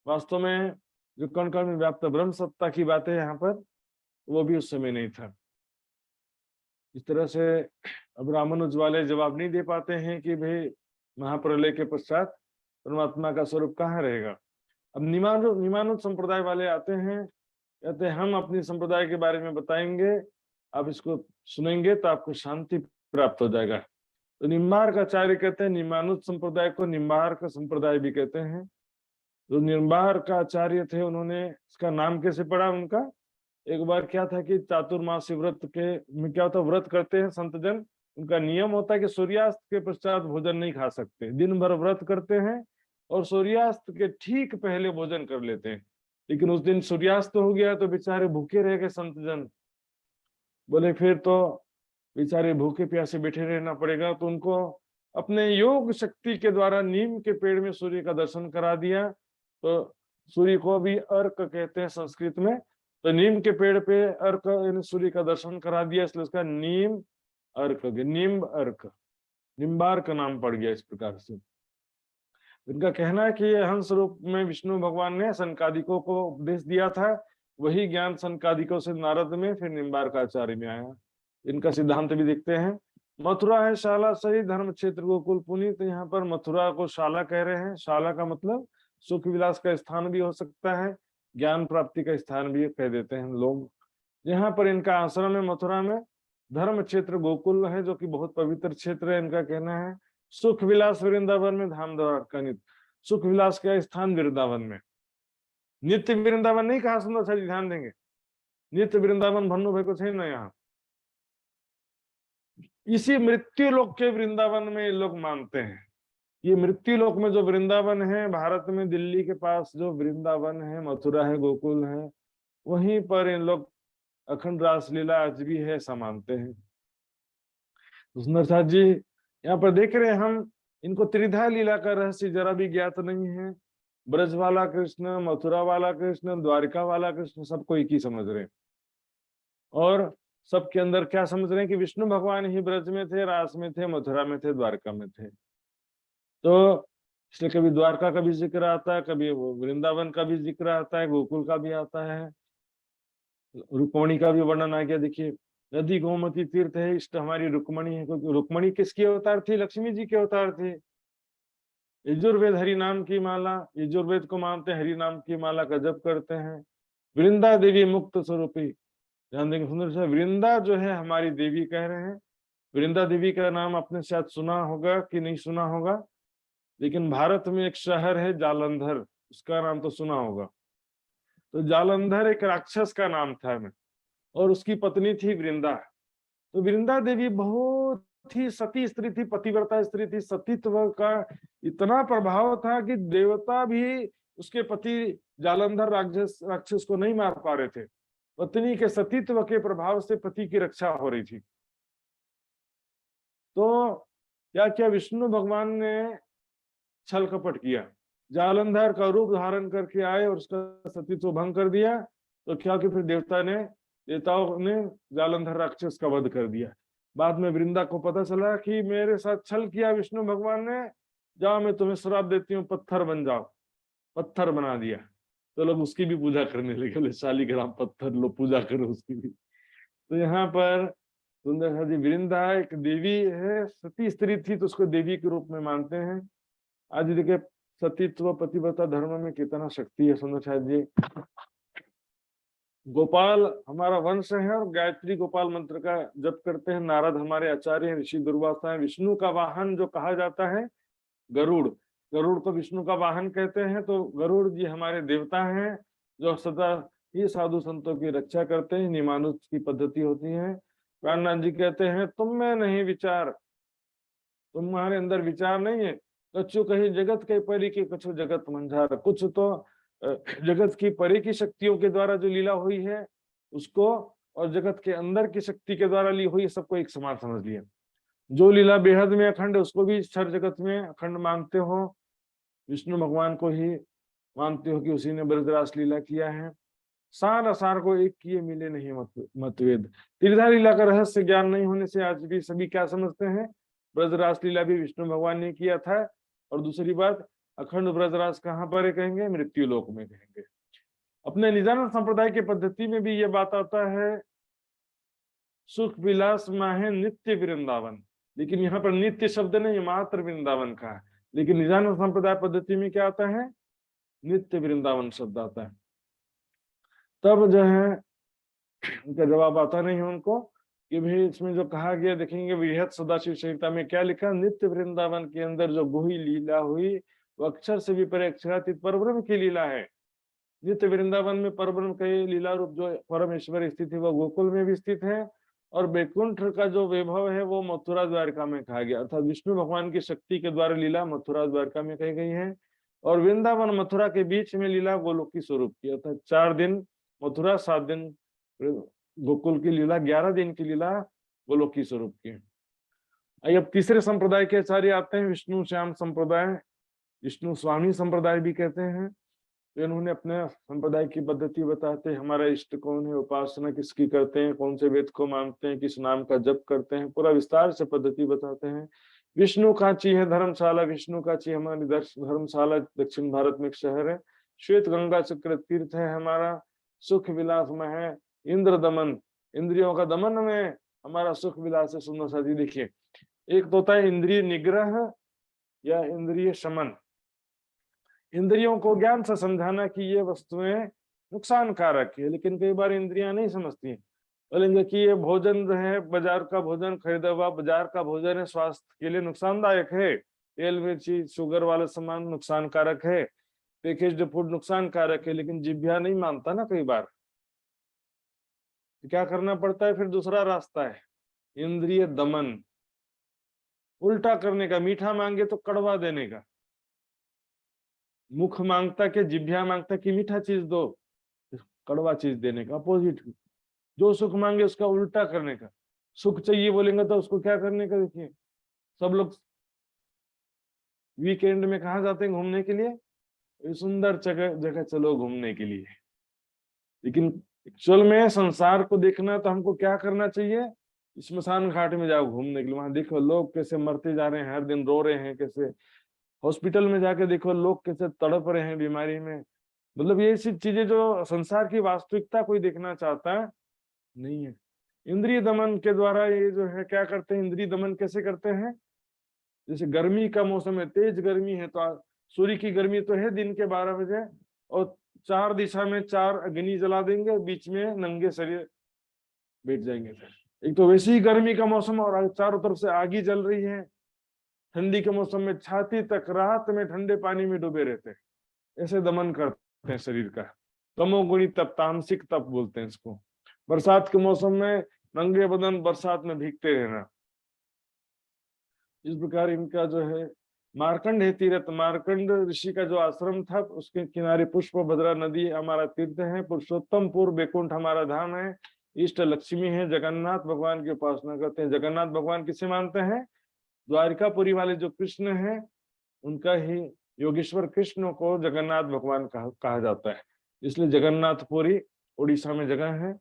वास्तव में जो कण कण में व्याप्त ब्रह्म सत्ता की बात है यहाँ पर, वो भी उस समय नहीं था। इस तरह से अब रामानुज वाले जवाब नहीं दे पाते हैं कि भाई महाप्रलय के पश्चात परमात्मा का स्वरूप कहाँ रहेगा। अब निमानुज संप्रदाय वाले आते हैं, कहते हैं हम अपनी संप्रदाय के बारे में बताएंगे, आप इसको सुनेंगे तो आपको शांति प्राप्त हो जाएगा। तो निम्बार्क आचार्य कहते हैं, निमानुज संप्रदाय को निम्बार्क संप्रदाय भी कहते हैं। जो निम्बार्क आचार्य थे, उन्होंने इसका नाम कैसे पड़ा उनका, एक बार क्या था कि चातुर्मासी व्रत के में क्या होता, व्रत करते हैं संत जन, उनका नियम होता है कि सूर्यास्त के पश्चात भोजन नहीं खा सकते, दिन भर व्रत करते हैं और सूर्यास्त के ठीक पहले भोजन कर लेते हैं। लेकिन उस दिन सूर्यास्त हो गया तो बेचारे भूखे रह गए संत जन। बोले फिर तो बेचारे भूखे प्यासे बैठे रहना पड़ेगा, तो उनको अपने योग शक्ति के द्वारा नीम के पेड़ में सूर्य का दर्शन करा दिया। तो सूर्य को भी अर्क कहते हैं संस्कृत में, तो नीम के पेड़ पे अर्क यानी सूर्य का दर्शन करा दिया, इसलिए उसका नीम अर्क, निम्ब अर्क, निम्बार्क नाम पड़ गया इस प्रकार से। इनका कहना है कि हंस रूप में विष्णु भगवान ने सनकादिकों को उपदेश दिया था, वही ज्ञान सनकादिकों से नारद में, फिर निम्बार्काचार्य में आया। इनका सिद्धांत भी देखते हैं। मथुरा है शाला सही धर्म क्षेत्र गोकुल पुनीत, यहाँ पर मथुरा को शाला कह रहे हैं। शाला का मतलब सुख विलास का स्थान भी हो सकता है, ज्ञान प्राप्ति का स्थान भी कह देते हैं लोग। यहाँ पर इनका आश्रम है मथुरा में, धर्म क्षेत्र गोकुल है जो कि बहुत पवित्र क्षेत्र है। इनका कहना है सुख विलास वृंदावन में धाम द्वारका नित्य, सुख विलास का स्थान वृंदावन में, नित्य वृंदावन नहीं कहा। सुंदर सा ध्यान देंगे, नित्य वृंदावन भन्नु भाई को ना यहाँ, इसी मृत्यु लोक के वृंदावन में ये लोग मानते हैं। ये मृत्यु लोक में जो वृंदावन है, भारत में दिल्ली के पास जो वृंदावन है, मथुरा है, गोकुल है, वहीं पर इन लोग अखंड रासलीला आज भी है ऐसा मानते हैं। सुंदर साथ जी यहाँ पर देख रहे हैं हम, इनको त्रिधा लीला का रहस्य जरा भी ज्ञात नहीं है। ब्रज वाला कृष्ण, मथुरा वाला कृष्ण, द्वारिका वाला कृष्ण, सबको एक ही समझ रहे हैं, और सबके अंदर क्या समझ रहे हैं कि विष्णु भगवान ही ब्रज में थे, रास में थे, मथुरा में थे, द्वारका में थे। तो इसलिए कभी द्वारका का भी जिक्र आता है, कभी वृंदावन का भी जिक्र आता है, गोकुल का भी आता है, रुक्मणी का भी वर्णन आ गया। देखिए नदी गोमती तीर्थ है, इष्ट हमारी रुक्मणी है, क्योंकि रुक्मणी किसकी अवतार थी, लक्ष्मी जी की अवतार थी। यजुर्वेद हरि नाम की माला, यजुर्वेद को मानते हैं, हरि नाम की माला का जप करते हैं। वृंदा देवी मुक्त स्वरूपी, ध्यान देंगे सुंदर से, वृंदा जो है हमारी देवी कह रहे हैं। वृंदा देवी का नाम आपने शायद सुना होगा कि नहीं सुना होगा, लेकिन भारत में एक शहर है जालंधर, उसका नाम तो सुना होगा। तो जालंधर एक राक्षस का नाम था, और उसकी पत्नी थी वृंदा। तो वृंदा देवी बहुत थी, सती स्त्री थी, पतिव्रता स्त्री थी, सतीत्व का इतना प्रभाव था कि देवता भी उसके पति जालंधर राक्षस को नहीं मार पा रहे थे। पत्नी के सतीत्व के प्रभाव से पति की रक्षा हो रही थी। तो क्या किया विष्णु भगवान ने? छल कपट किया, जालंधर का रूप धारण करके आए और उसका सतीत्व भंग कर दिया। तो क्या कि फिर देवताओं ने जालंधर राक्षस का वध कर दिया। बाद में वृंदा को पता चला कि मेरे साथ छल किया विष्णु भगवान ने, जाओ मैं तुम्हें श्राप देती हूँ, पत्थर बन जाओ। पत्थर बना दिया। तो लोग उसकी भी पूजा करने लगे, बोले शालिग्राम पत्थर लो, पूजा करो उसकी भी। तो यहाँ पर सुंदर जी, वृंदा एक देवी है, सती स्त्री थी तो उसको देवी के रूप में मानते हैं। आज देखिए सतीत्व पतिव्रता धर्म में कितना शक्ति है सुंदर शायद जी। गोपाल हमारा वंश है और गायत्री गोपाल मंत्र का जप करते हैं। नारद हमारे आचार्य हैं, ऋषि दुर्वासा है। विष्णु का वाहन जो कहा जाता है गरुड़, गरुड़ को विष्णु का वाहन कहते हैं। तो गरुड़ जी हमारे देवता हैं जो सदा ही साधु संतों की रक्षा करते हैं। निमानुष की पद्धति होती है। प्राणनाथ जी कहते हैं तुम में नहीं विचार, तुम्हारे अंदर विचार नहीं है। कछु कहीं जगत के परी के कछु जगत मंझार, कुछ तो जगत की परी की शक्तियों के द्वारा जो लीला हुई है उसको, और जगत के अंदर की शक्ति के द्वारा ली हुई सबको एक समान समझ लिया। जो लीला बेहद में अखंड उसको भी क्षर जगत में अखंड मानते हो। विष्णु भगवान को ही मानते हो कि उसी ने ब्रजरास लीला किया है। सार असार को एक किए मिले नहीं मतवेद। त्रिधा लीला का रहस्य ज्ञान नहीं होने से आज भी सभी क्या समझते हैं, ब्रजरास लीला भी विष्णु भगवान ने किया था। और दूसरी बात, अखंड ब्रजरास कहाँ पर कहेंगे, मृत्यु लोक में कहेंगे। अपने निजानंद संप्रदाय की पद्धति में भी ये बात आता है, सुख विलास माहे नित्य वृंदावन। लेकिन यहाँ पर नित्य शब्द नहीं, मात्र वृंदावन का है। लेकिन निजानंद संप्रदाय पद्धति में क्या आता है, नित्य वृंदावन शब्द आता है। तब जो है उनका जवाब आता नहीं है उनको कि भाई इसमें जो कहा गया, देखेंगे बृहत सदाशिव संहिता में क्या लिखा, नित्य वृंदावन के अंदर जो गुही लीला हुई वो अक्षर से भी परे अक्षरातीत परब्रह्म की लीला है। नित्य वृंदावन में परब्रह्म का लीला रूप जो परमेश्वर स्थित है वो गोकुल में भी स्थित है। और वैकुंठ का जो वैभव है वो मथुरा द्वारका में कहा गया, अर्थात विष्णु भगवान की शक्ति के द्वारा लीला मथुरा द्वारका में कही गई है। और वृंदावन मथुरा के बीच में लीला गोलोकी स्वरूप की, अर्थात 4 दिन मथुरा, 7 दिन गोकुल की लीला, 11 दिन की लीला गोलोकी स्वरूप की। अब तीसरे संप्रदाय के आचार्य आते हैं, विष्णु श्याम संप्रदाय, विष्णु स्वामी संप्रदाय भी कहते हैं। तो इन्होंने अपने संप्रदाय की पद्धति बताते हैं, हमारा इष्ट कौन है, उपासना किसकी करते हैं, कौन से वेद को मानते हैं, किस नाम का जप करते हैं, पूरा विस्तार से पद्धति बताते हैं। विष्णु काची है धर्मशाला, विष्णु काची हमारी धर्मशाला दक्षिण भारत में एक शहर है। श्वेत गंगा चक्र तीर्थ है हमारा, सुख विलास में है इंद्र दमन, इंद्रियों का दमन में हमारा सुख विलास है। सुंदर सा जी देखिए, एक तो होता है इंद्रिय निग्रह या इंद्रिय शमन, इंद्रियों को ज्ञान से समझाना कि ये वस्तुएं नुकसानकारक है। लेकिन कई बार इंद्रियां नहीं समझती हैं, बोलेंगे कि ये भोजन जो है बाजार का भोजन, खरीदा हुआ बाजार का भोजन है, स्वास्थ्य के लिए नुकसानदायक है, तेल मिर्ची शुगर वाले सामान नुकसानकारक है, पैकेज्ड फूड नुकसानकारक है। लेकिन जिह्वा नहीं मानता ना, कई बार क्या करना पड़ता है, फिर दूसरा रास्ता है इंद्रिय दमन, उल्टा करने का। मीठा मांगे तो कड़वा देने का, मुख मांगता के जिह्वा मांगता कि मीठा चीज दो, कड़वा चीज देने का, अपोजिट। जो सुख मांगे उसका उल्टा करने का, सुख चाहिए बोलेंगे तो उसको क्या करने का। देखिए सब लोग वीकेंड में कहा जाते हैं घूमने के लिए, सुंदर जगह जगह चलो घूमने के लिए। लेकिन एक्चुअल में संसार को देखना तो हमको क्या करना चाहिए, स्मशान घाट में जाओ घूमने के लिए। वहां देखो लोग कैसे मरते जा रहे हैं, हर दिन रो रहे हैं, कैसे हॉस्पिटल में जाके देखो लोग कैसे तड़प रहे हैं बीमारी में। मतलब ये ऐसी चीजें जो संसार की वास्तविकता कोई देखना चाहता नहीं है। इंद्रिय दमन के द्वारा ये जो है क्या करते हैं, इंद्रिय दमन कैसे करते हैं, जैसे गर्मी का मौसम है, तेज गर्मी है, तो सूर्य की गर्मी तो है दिन के 12 बजे, और 4 दिशा में 4 अग्नि जला देंगे, बीच में नंगे शरीर बैठ जाएंगे। एक तो वैसे ही गर्मी का मौसम और चारों तरफ से आग ही जल रही है। ठंडी के मौसम में छाती तक रात में ठंडे पानी में डूबे रहते हैं, ऐसे दमन करते हैं शरीर का। तमोगुणी तप, तामसिक तप बोलते हैं इसको। बरसात के मौसम में नंगे बदन बरसात में भीगते रहना, इस प्रकार इनका जो है मार्कंड है तीर्थ, मार्कंड ऋषि का जो आश्रम था उसके किनारे पुष्प भद्रा नदी हमारा तीर्थ है, पुरुषोत्तमपुर बैकुंठ हमारा धाम है, इष्ट लक्ष्मी है, जगन्नाथ भगवान की उपासना करते हैं। जगन्नाथ भगवान किसे मानते हैं? द्वारिकापुरी वाले जो कृष्ण है उनका ही, योगेश्वर कृष्ण को जगन्नाथ भगवान कहा जाता है, इसलिए जगन्नाथपुरी उड़ीसा में जगह है।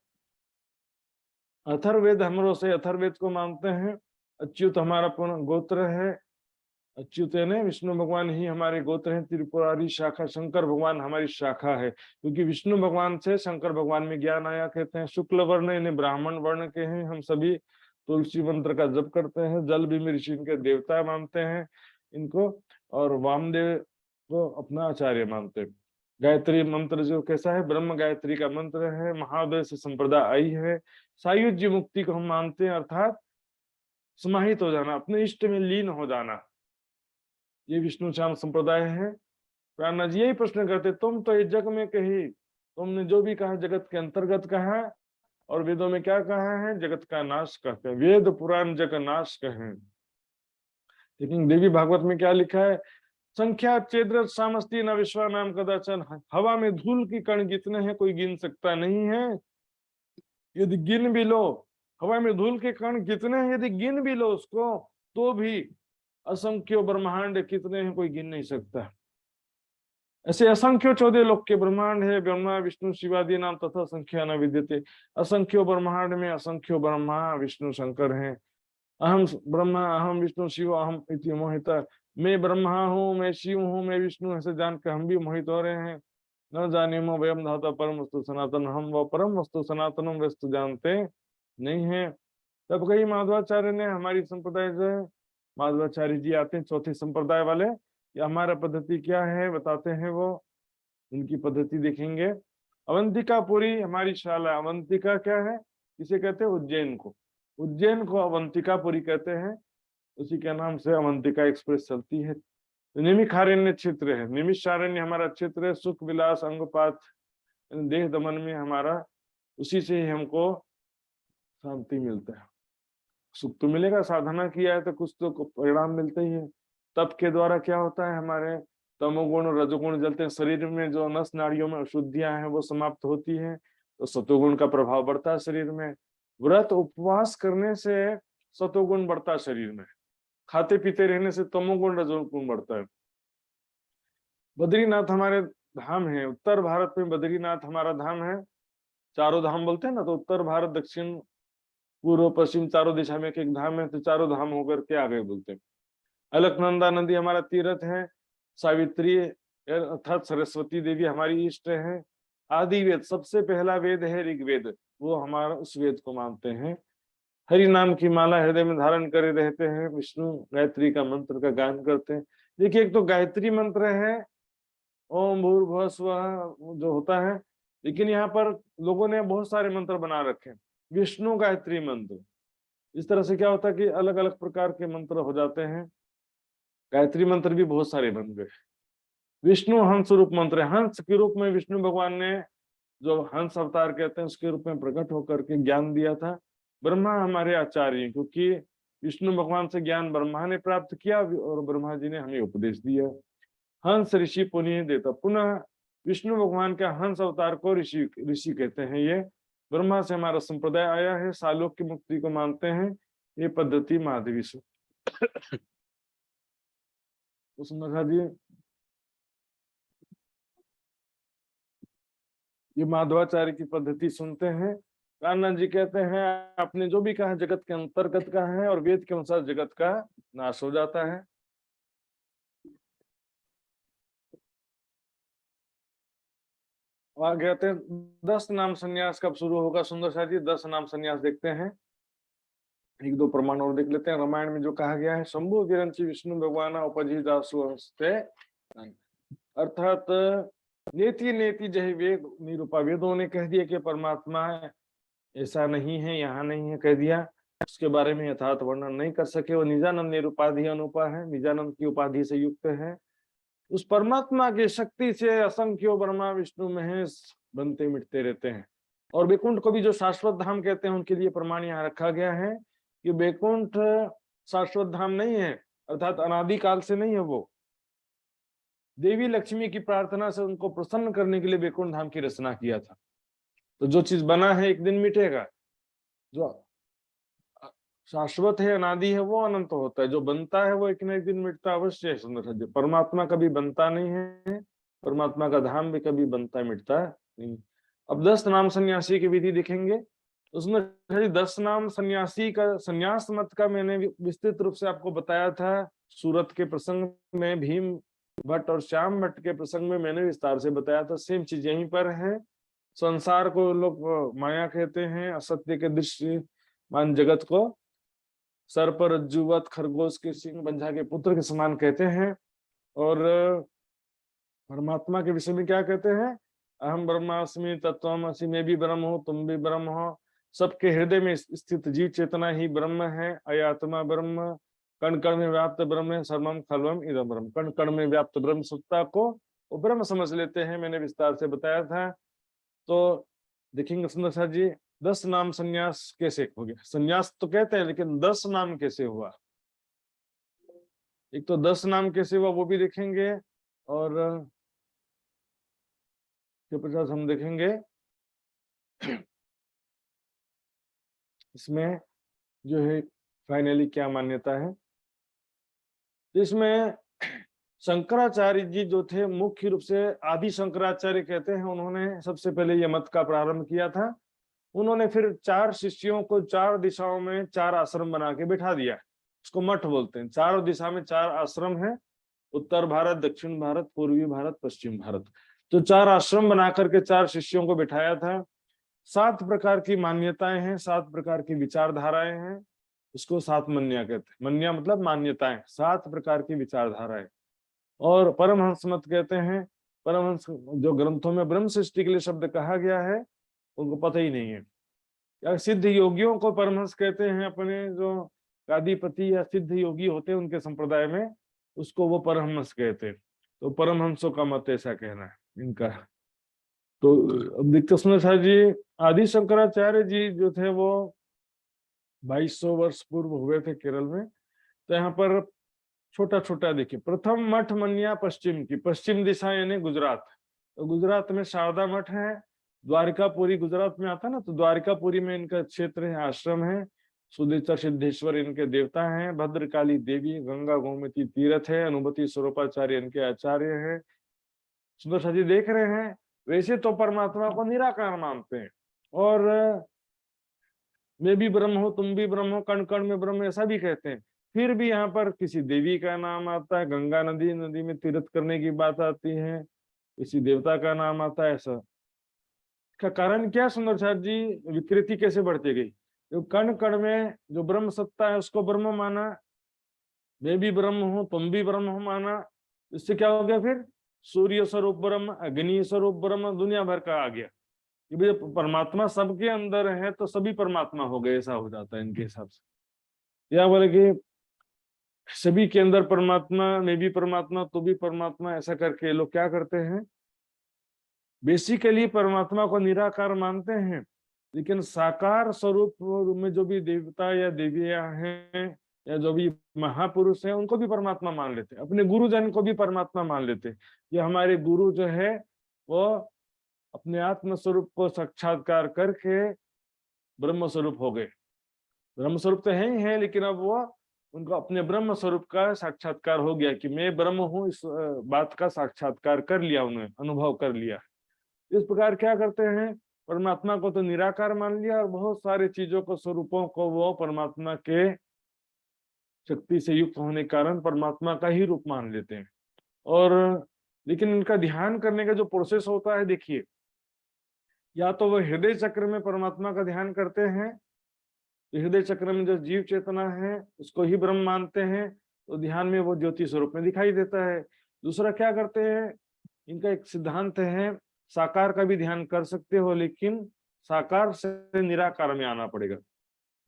अथर्ववेद हमरो से अथर्ववेद को मानते हैं। अच्युत हमारा पूर्ण गोत्र है, अच्युत ने विष्णु भगवान ही हमारे गोत्र हैं। त्रिपुरारी शाखा शंकर भगवान हमारी शाखा है, क्योंकि विष्णु भगवान से शंकर भगवान में ज्ञान आया कहते हैं। शुक्ल वर्ण इन्हें ब्राह्मण वर्ण के हैं। हम सभी तुलसी मंत्र का जप करते हैं। जल भी ऋषि इनके देवता मानते हैं इनको, और वामदेव को अपना आचार्य मानते हैं। गायत्री मंत्र जो कैसा है? ब्रह्म गायत्री का मंत्र है, महादेव से संप्रदाय आई है। सायुज्य मुक्ति को हम मानते हैं, अर्थात समाहित हो जाना, अपने इष्ट में लीन हो जाना, ये विष्णु श्याम संप्रदाय है। प्राणनाथ जी यही प्रश्न करते, तुम तो इस जग में कही, तुमने जो भी कहा जगत के अंतर्गत कहा, और वेदों में क्या कहा है? जगत का नाश कहते हैं, वेद पुराण जग नाश कहें। लेकिन देवी भागवत में क्या लिखा है? संख्या चेद्र सामस्ती न विश्वा नाम कदाचन। हवा में धूल की कण कितने हैं कोई गिन सकता नहीं है। यदि गिन भी लो, हवा में धूल के कण कितने हैं यदि गिन भी लो उसको, तो भी असंख्य ब्रह्मांड कितने हैं कोई गिन नहीं सकता। ऐसे असंख्य 14 लोक के ब्रह्मांड है। ब्रह्मा विष्णु शिवादि नाम तथा संख्या न विद्यते। असंख्य ब्रह्मांड में असंख्य ब्रह्मा विष्णु शंकर हैं। अहम ब्रह्मा अहम विष्णु शिव अहम इति मोहिता। मैं ब्रह्मा हूँ, मैं शिव हूँ, मैं विष्णु, ऐसे जानकर हम भी मोहित हो रहे हैं। न जाने मो वयम धाता परम वस्तु सनातन। हम वो परम वस्तु सनातनम वस्तु जानते नहीं है। तब कही माधवाचार्य ने, हमारी संप्रदाय जो है, माधवाचार्य जी आते हैं चौथे संप्रदाय वाले, या हमारा पद्धति क्या है बताते हैं, वो उनकी पद्धति देखेंगे। अवंतिकापुरी हमारी शाला। अवंतिका क्या है? इसे कहते हैं उज्जैन को, उज्जैन को अवंतिकापुरी कहते हैं, उसी के नाम से अवंतिका एक्सप्रेस चलती है। निमिषारण्य क्षेत्र है, निमिषारण्य हमारा क्षेत्र है। सुख विलास अंगपात देह दमन में हमारा, उसी से ही हमको शांति मिलता है। सुख तो मिलेगा, साधना किया है तो कुछ तो परिणाम मिलते ही है। तप के द्वारा क्या होता है? हमारे तमोगुण रजोगुण जलते हैं, शरीर में जो नस नाड़ियों में अशुद्धियां हैं वो समाप्त होती हैं, तो सतोगुण का प्रभाव बढ़ता है शरीर में। व्रत उपवास करने से सतोगुण बढ़ता है शरीर में, खाते पीते रहने से तमोगुण रजोगुण बढ़ता है। बद्रीनाथ हमारे धाम है, उत्तर भारत में बद्रीनाथ हमारा धाम है। चारों धाम बोलते हैं ना, तो उत्तर भारत दक्षिण पूर्व पश्चिम चारों दिशा में एक एक धाम है, तो चारों धाम होकर के आगे बोलते हैं। अलकनंदा नदी हमारा तीर्थ है। सावित्री अर्थात सरस्वती देवी हमारी इष्ट है। आदि वेद सबसे पहला वेद है ऋग्वेद, वो हमारा उस वेद को मानते हैं। हरि नाम की माला हृदय में धारण करे रहते हैं। विष्णु गायत्री का मंत्र का गायन करते हैं। देखिए, एक तो गायत्री मंत्र है, ओम भूर्भुवः स्वः जो होता है, लेकिन यहाँ पर लोगों ने बहुत सारे मंत्र बना रखे हैं। विष्णु गायत्री मंत्र, इस तरह से क्या होता है कि अलग अलग प्रकार के मंत्र हो जाते हैं। गायत्री मंत्र भी बहुत सारे बन गए। विष्णु हंस रूप मंत्र है, हंस के रूप में विष्णु भगवान ने, जो हंस अवतार कहते हैं, उसके रूप में प्रकट होकर के ज्ञान दिया था। ब्रह्मा हमारे आचार्य, क्योंकि विष्णु भगवान से ज्ञान ब्रह्मा ने प्राप्त किया और ब्रह्मा जी ने हमें उपदेश दिया। हंस ऋषि पुण्य देता। पुनः विष्णु भगवान का हंस अवतार को ऋषि ऋषि कहते हैं। ये ब्रह्मा से हमारा संप्रदाय आया है, सालोक की मुक्ति को मानते हैं। ये पद्धति महादेवी से जी, ये माधवाचार्य की पद्धति सुनते हैं। कान्हा जी कहते हैं, आपने जो भी कहा जगत के अंतर्गत का है, और वेद के अनुसार जगत का नाश हो जाता है। वहां कहते हैं 10 नाम संन्यास कब शुरू होगा? सुंदर शाह जी 10 नाम संन्यास देखते हैं, एक दो प्रमाण और देख लेते हैं। रामायण में जो कहा गया है, शंभु विरंची विष्णु भगवान उपजी दासु अर्थात नेति नेति जय वेद निरूपा। वेदों ने कह दिया कि परमात्मा ऐसा नहीं है, यहाँ नहीं है, कह दिया। उसके बारे में यथार्थ वर्णन नहीं कर सके। वो निजानंद निरूपाधि अनुपा है, निजानंद की उपाधि से युक्त है। उस परमात्मा की शक्ति से असंख्य ब्रह्मा विष्णु महेश बनते मिटते रहते हैं। और बैकुंठ को भी जो शाश्वत धाम कहते हैं, उनके लिए प्रमाण यहाँ रखा गया है कि बैकुंठ शाश्वत धाम नहीं है, अर्थात अनादिकाल से नहीं है वो। देवी लक्ष्मी की प्रार्थना से उनको प्रसन्न करने के लिए वैकुंठ धाम की रचना किया था। तो जो चीज बना है एक दिन मिटेगा, जो शाश्वत है, अनादि है, वो अनंत होता है, जो बनता है वो एक न एक दिन मिटता अवश्य है। सुंदर जी, परमात्मा कभी बनता नहीं है, परमात्मा का धाम भी कभी बनता मिटता नहीं। अब 10 नाम सन्यासी की विधि देखेंगे। उसमें 10 नाम सन्यासी का, सन्यास मत का मैंने विस्तृत रूप से आपको बताया था। सूरत के प्रसंग में भीम भट्ट और श्याम भट्ट के प्रसंग में मैंने विस्तार से बताया था। सेम चीज यहीं पर है। संसार को लोग माया कहते हैं, असत्य के दृश्यमान जगत को सर्प रज्जुवत खरगोश के सिंह बंझा के पुत्र के समान कहते हैं। और परमात्मा के विषय में क्या कहते हैं? अहम ब्रह्मास्मि तत्त्वमसि, मैं भी ब्रह्म हूँ, तुम भी ब्रह्म हो। सबके हृदय में स्थित जीव चेतना ही ब्रह्म है। अयात्मा ब्रह्म, कण कण में व्याप्त ब्रह्म है, सर्वम खल्वम इदं ब्रह्म। कण कण में व्याप्त ब्रह्म सत्ता को वो ब्रह्म समझ लेते हैं, मैंने विस्तार से बताया था। तो देखेंगे सुंदर सर जी, 10 नाम संन्यास कैसे हो गया। संन्यास तो कहते हैं, लेकिन 10 नाम कैसे हुआ? एक तो 10 नाम कैसे हुआ वो भी देखेंगे, और के पचास हम देखेंगे इसमें जो है फाइनली क्या मान्यता है। इसमें शंकराचार्य जी जो थे, मुख्य रूप से आदि शंकराचार्य कहते हैं, उन्होंने सबसे पहले ये मत का प्रारंभ किया था। उन्होंने फिर 4 शिष्यों को 4 दिशाओं में 4 आश्रम बना के बिठा दिया। उसको मठ बोलते हैं। चारों दिशा में 4 आश्रम है, उत्तर भारत, दक्षिण भारत, पूर्वी भारत, पश्चिम भारत। तो 4 आश्रम बना करके 4 शिष्यों को बिठाया था। 7 प्रकार की मान्यताएं हैं, 7 प्रकार की विचारधाराएं हैं। इसको 7 मन्या कहते हैं। मन्या मतलब मान्यताएं, 7 प्रकार की विचारधाराएं। और परमहंस मत कहते हैं। परमहंस जो ग्रंथों में ब्रह्म सृष्टि के लिए शब्द कहा गया है उनको पता ही नहीं है। या सिद्ध योगियों को परमहंस कहते हैं, अपने जो गादीपति या सिद्ध योगी होते हैं उनके संप्रदाय में, उसको वो परमहंस कहते हैं। तो परमहंसों का मत ऐसा कहना है इनका। तो अब देखते सुंदर साहब जी, आदि शंकराचार्य जी जो थे वो 2200 वर्ष पूर्व हुए थे केरल में। तो यहाँ पर छोटा छोटा देखिए, प्रथम मठ मन्या पश्चिम की, पश्चिम दिशा यानी गुजरात। तो गुजरात में शारदा मठ है। द्वारिकापुरी गुजरात में आता ना, तो द्वारिकापुरी में इनका क्षेत्र है, आश्रम है। सुदेचा सिद्धेश्वर इनके देवता हैं। भद्रकाली देवी, गंगा गोमती तीर्थ है। अनुभूति स्वरूपाचार्य इनके आचार्य हैं। सुंदर सा जी देख रहे हैं, वैसे तो परमात्मा को निराकार मानते हैं, और मैं भी ब्रह्म हूँ, तुम भी ब्रह्म हो, कण कण में ब्रह्म, ऐसा भी कहते हैं। फिर भी यहाँ पर किसी देवी का नाम आता है, गंगा नदी, नदी में तीर्थ करने की बात आती है, किसी देवता का नाम आता है। ऐसा का कारण क्या सुंदर साहब जी, विकृति कैसे बढ़ती गई? जो कण कण में जो ब्रह्म सत्ता है उसको ब्रह्म माना, मैं भी ब्रह्म हूँ, तुम भी ब्रह्म हो माना। इससे क्या हो गया फिर? सूर्य स्वरूप ब्रह्म, अग्नि स्वरूप ब्रह्म, दुनिया भर का आ गया कि भाई परमात्मा सबके अंदर है तो सभी परमात्मा हो गए, ऐसा हो जाता है इनके हिसाब से। या बोले कि सभी के अंदर परमात्मा, मैं भी परमात्मा, तू भी परमात्मा, ऐसा करके लोग क्या करते हैं, बेसिकली परमात्मा को निराकार मानते हैं, लेकिन साकार स्वरूप में जो भी देवता या देवियां हैं या जो भी महापुरुष हैं उनको भी परमात्मा मान लेते हैं। अपने गुरुजन को भी परमात्मा मान लेते हैं। ये हमारे गुरु जो है वो अपने आत्म स्वरूप को साक्षात्कार करके ब्रह्म स्वरूप हो गए। ब्रह्म स्वरूप तो है ही है, लेकिन अब वो उनको अपने ब्रह्म स्वरूप का साक्षात्कार हो गया कि मैं ब्रह्म हूँ, इस बात का साक्षात्कार कर लिया, उन्होंने अनुभव कर लिया। इस प्रकार क्या करते हैं, परमात्मा को तो निराकार मान लिया और बहुत सारे चीजों को, स्वरूपों को वो परमात्मा के शक्ति से युक्त होने के कारण परमात्मा का ही रूप मान लेते हैं। और लेकिन इनका ध्यान करने का जो प्रोसेस होता है, देखिए, या तो वो हृदय चक्र में परमात्मा का ध्यान करते हैं, तो हृदय चक्र में जो जीव चेतना है उसको ही ब्रह्म मानते हैं, तो ध्यान में वो ज्योति स्वरूप में दिखाई देता है। दूसरा क्या करते हैं, इनका एक सिद्धांत है, साकार का भी ध्यान कर सकते हो, लेकिन साकार से निराकार में आना पड़ेगा।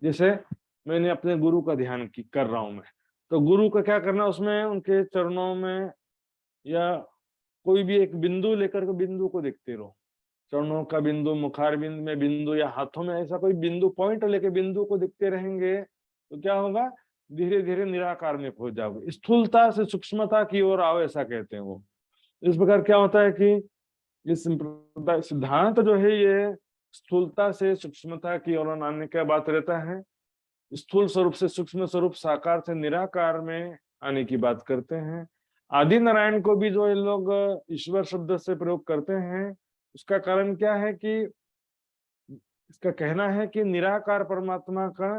जैसे मैंने अपने गुरु का ध्यान कर रहा हूं मैं, तो गुरु का क्या करना, उसमें उनके चरणों में या कोई भी एक बिंदु लेकर के बिंदु को देखते रहो। चरणों का बिंदु, मुखार बिंदु में बिंदु, या हाथों में ऐसा कोई बिंदु, पॉइंट लेके बिंदु को देखते रहेंगे तो क्या होगा, धीरे धीरे निराकार में पहुंच जाओगे, स्थूलता से सूक्ष्मता की ओर आओ, ऐसा कहते हैं वो। इस प्रकार क्या होता है कि ये संप्रदाय सिद्धांत जो है ये स्थूलता से सूक्ष्मता की ओर आने का बात रहता है, स्थूल स्वरूप से सूक्ष्म स्वरूप, साकार से निराकार में आने की बात करते हैं। आदि नारायण को भी जो ये लोग ईश्वर शब्द से प्रयोग करते हैं, उसका कारण क्या है कि इसका कहना है कि निराकार परमात्मा का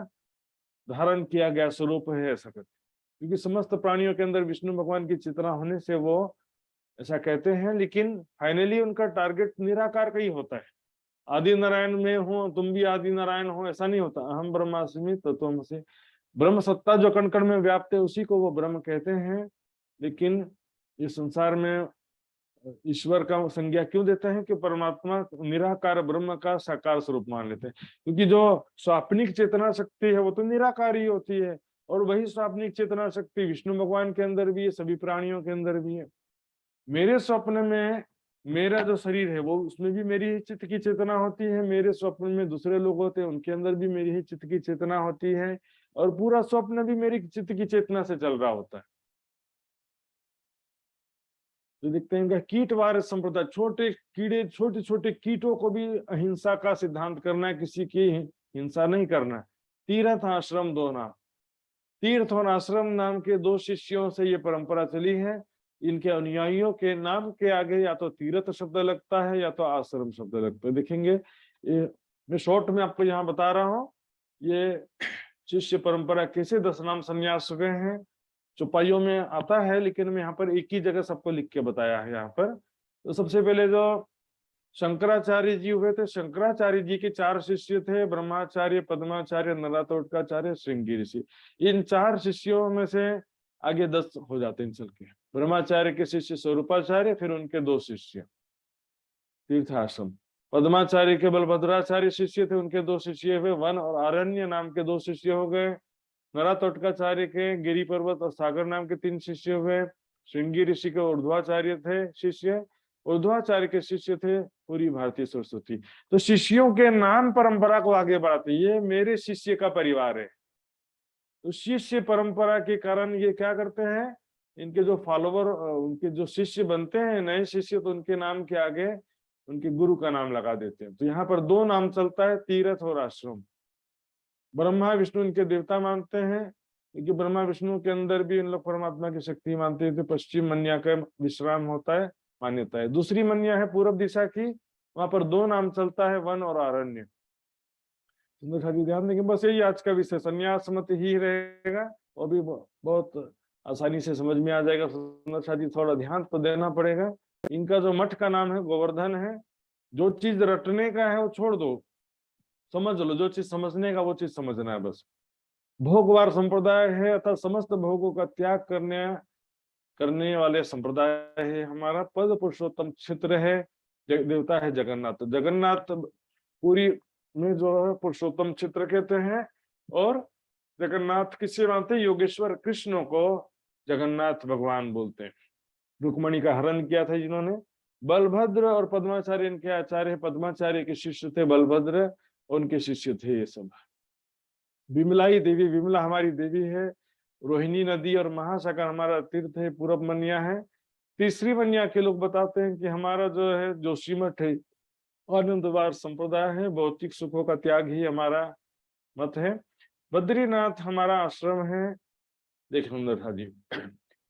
धारण किया गया स्वरूप है, ऐसा कहते हैं। क्योंकि समस्त प्राणियों के अंदर विष्णु भगवान की चितना होने से वो ऐसा कहते हैं, लेकिन फाइनली उनका टारगेट निराकार का ही होता है। आदि नारायण में हो, तुम भी आदि नारायण हो, ऐसा नहीं होता। अहम ब्रह्मास्मि तत्त्वमसि, ब्रह्म सत्ता जो कण कण में व्याप्त है उसी को वो ब्रह्म कहते हैं। लेकिन इस संसार में ईश्वर का संज्ञा क्यों देते हैं कि परमात्मा निराकार ब्रह्म का साकार स्वरूप मान लेते हैं, क्योंकि जो स्वाप्निक चेतना शक्ति है वो तो निराकार ही होती है, और वही स्वाप्निक चेतना शक्ति विष्णु भगवान के अंदर भी है, सभी प्राणियों के अंदर भी है। मेरे स्वप्न में मेरा जो शरीर है वो, उसमें भी मेरी ही चित्त की चेतना होती है। मेरे स्वप्न में दूसरे लोग होते हैं, उनके अंदर भी मेरी ही चित्त की चेतना होती है, और पूरा स्वप्न भी मेरी चित्त की चेतना से चल रहा होता है। तो देखते हैं कीटवार संप्रदाय, छोटे कीड़े, छोटे छोटे कीटों को भी अहिंसा का सिद्धांत करना है, किसी की हिंसा नहीं करना। तीर्थ आश्रम दो नाम, तीर्थ और आश्रम नाम के दो शिष्यों से ये परंपरा चली है। इनके अनुयायियों के नाम के आगे या तो तीर्थ शब्द लगता है या तो आश्रम शब्द लगता है। देखेंगे ये मैं शॉर्ट में आपको यहाँ बता रहा हूँ, ये शिष्य परंपरा कैसे 10 नाम संन्यास हुए हैं, चौपाइयों में आता है, लेकिन मैं यहाँ पर एक ही जगह सबको लिख के बताया है यहाँ पर। तो सबसे पहले जो शंकराचार्य जी हुए थे, शंकराचार्य जी के 4 शिष्य थे, ब्रह्माचार्य, पद्माचार्य, नरातोटकाचार्य, श्रृंगी ऋषि। इन 4 शिष्यों में से आगे 10 हो जाते हैं चल के। ब्रह्माचार्य के शिष्य स्वरूपाचार्य, फिर उनके 2 शिष्य तीर्थाश्रम। पद्माचार्य के बलभद्राचार्य शिष्य थे, उनके 2 शिष्य हुए, वन और आरण्य नाम के 2 शिष्य हो गए। नरातोटकाचार्य के गिरि पर्वत और सागर नाम के 3 शिष्य हुए। श्रृंगी ऋषि के ऊर्ध्वाचार्य थे शिष्य, ऊर्ध्वाचार्य के शिष्य थे पूरी भारतीय सरस्वती। तो शिष्यों के नाम परंपरा को आगे बढ़ाते, ये मेरे शिष्य का परिवार है। तो शिष्य परंपरा के कारण ये क्या करते हैं, इनके जो फॉलोवर, उनके जो शिष्य बनते हैं नए शिष्य, तो उनके नाम के आगे उनके गुरु का नाम लगा देते हैं। तो यहाँ पर 2 नाम चलता है, तीर्थ और आश्रम। ब्रह्मा विष्णु इनके देवता मानते हैं, क्योंकि ब्रह्मा विष्णु के अंदर भी इन लोग परमात्मा की शक्ति मानते थे। पश्चिम मन्या का विश्राम होता है, मान्यता है। दूसरी मन्या है पूर्व दिशा की, वहां पर 2 नाम चलता है, वन और आरण्य। सुंदर खाली ध्यान देंगे, बस यही आज का विषय, संन्यास मत ही रहेगा, वो भी बहुत आसानी से समझ में आ जाएगा। सुंदर साथी थोड़ा ध्यान तो देना पड़ेगा। इनका जो मठ का नाम है गोवर्धन है। जो चीज रटने का है वो छोड़ दो, समझ लो, जो चीज समझने का वो चीज समझना है बस। भोगवार संप्रदाय है, अर्थात समस्त भोगों का त्याग करने वाले संप्रदाय है हमारा। पद पुरुषोत्तम क्षेत्र है, देवता है जगन्नाथ। जगन्नाथ पूरी में जो है पुरुषोत्तम क्षेत्र कहते हैं। और जगन्नाथ किससे मानते हैं, योगेश्वर कृष्ण को जगन्नाथ भगवान बोलते हैं। रुक्मणी का हरण किया था जिन्होंने। बलभद्र और पद्माचार्य इनके आचार्य, पद्माचार्य के शिष्य थे बलभद्र, उनके शिष्य थे ये सब। विमलाई देवी, विमला हमारी देवी है। रोहिणी नदी और महासागर हमारा तीर्थ है, पूरब मन्या है। तीसरी मन्या के लोग बताते हैं कि हमारा जो है जोशीमठ है, आनंदवार संप्रदाय है। भौतिक सुखों का त्याग ही हमारा मत है। बद्रीनाथ हमारा आश्रम है। देखो जी,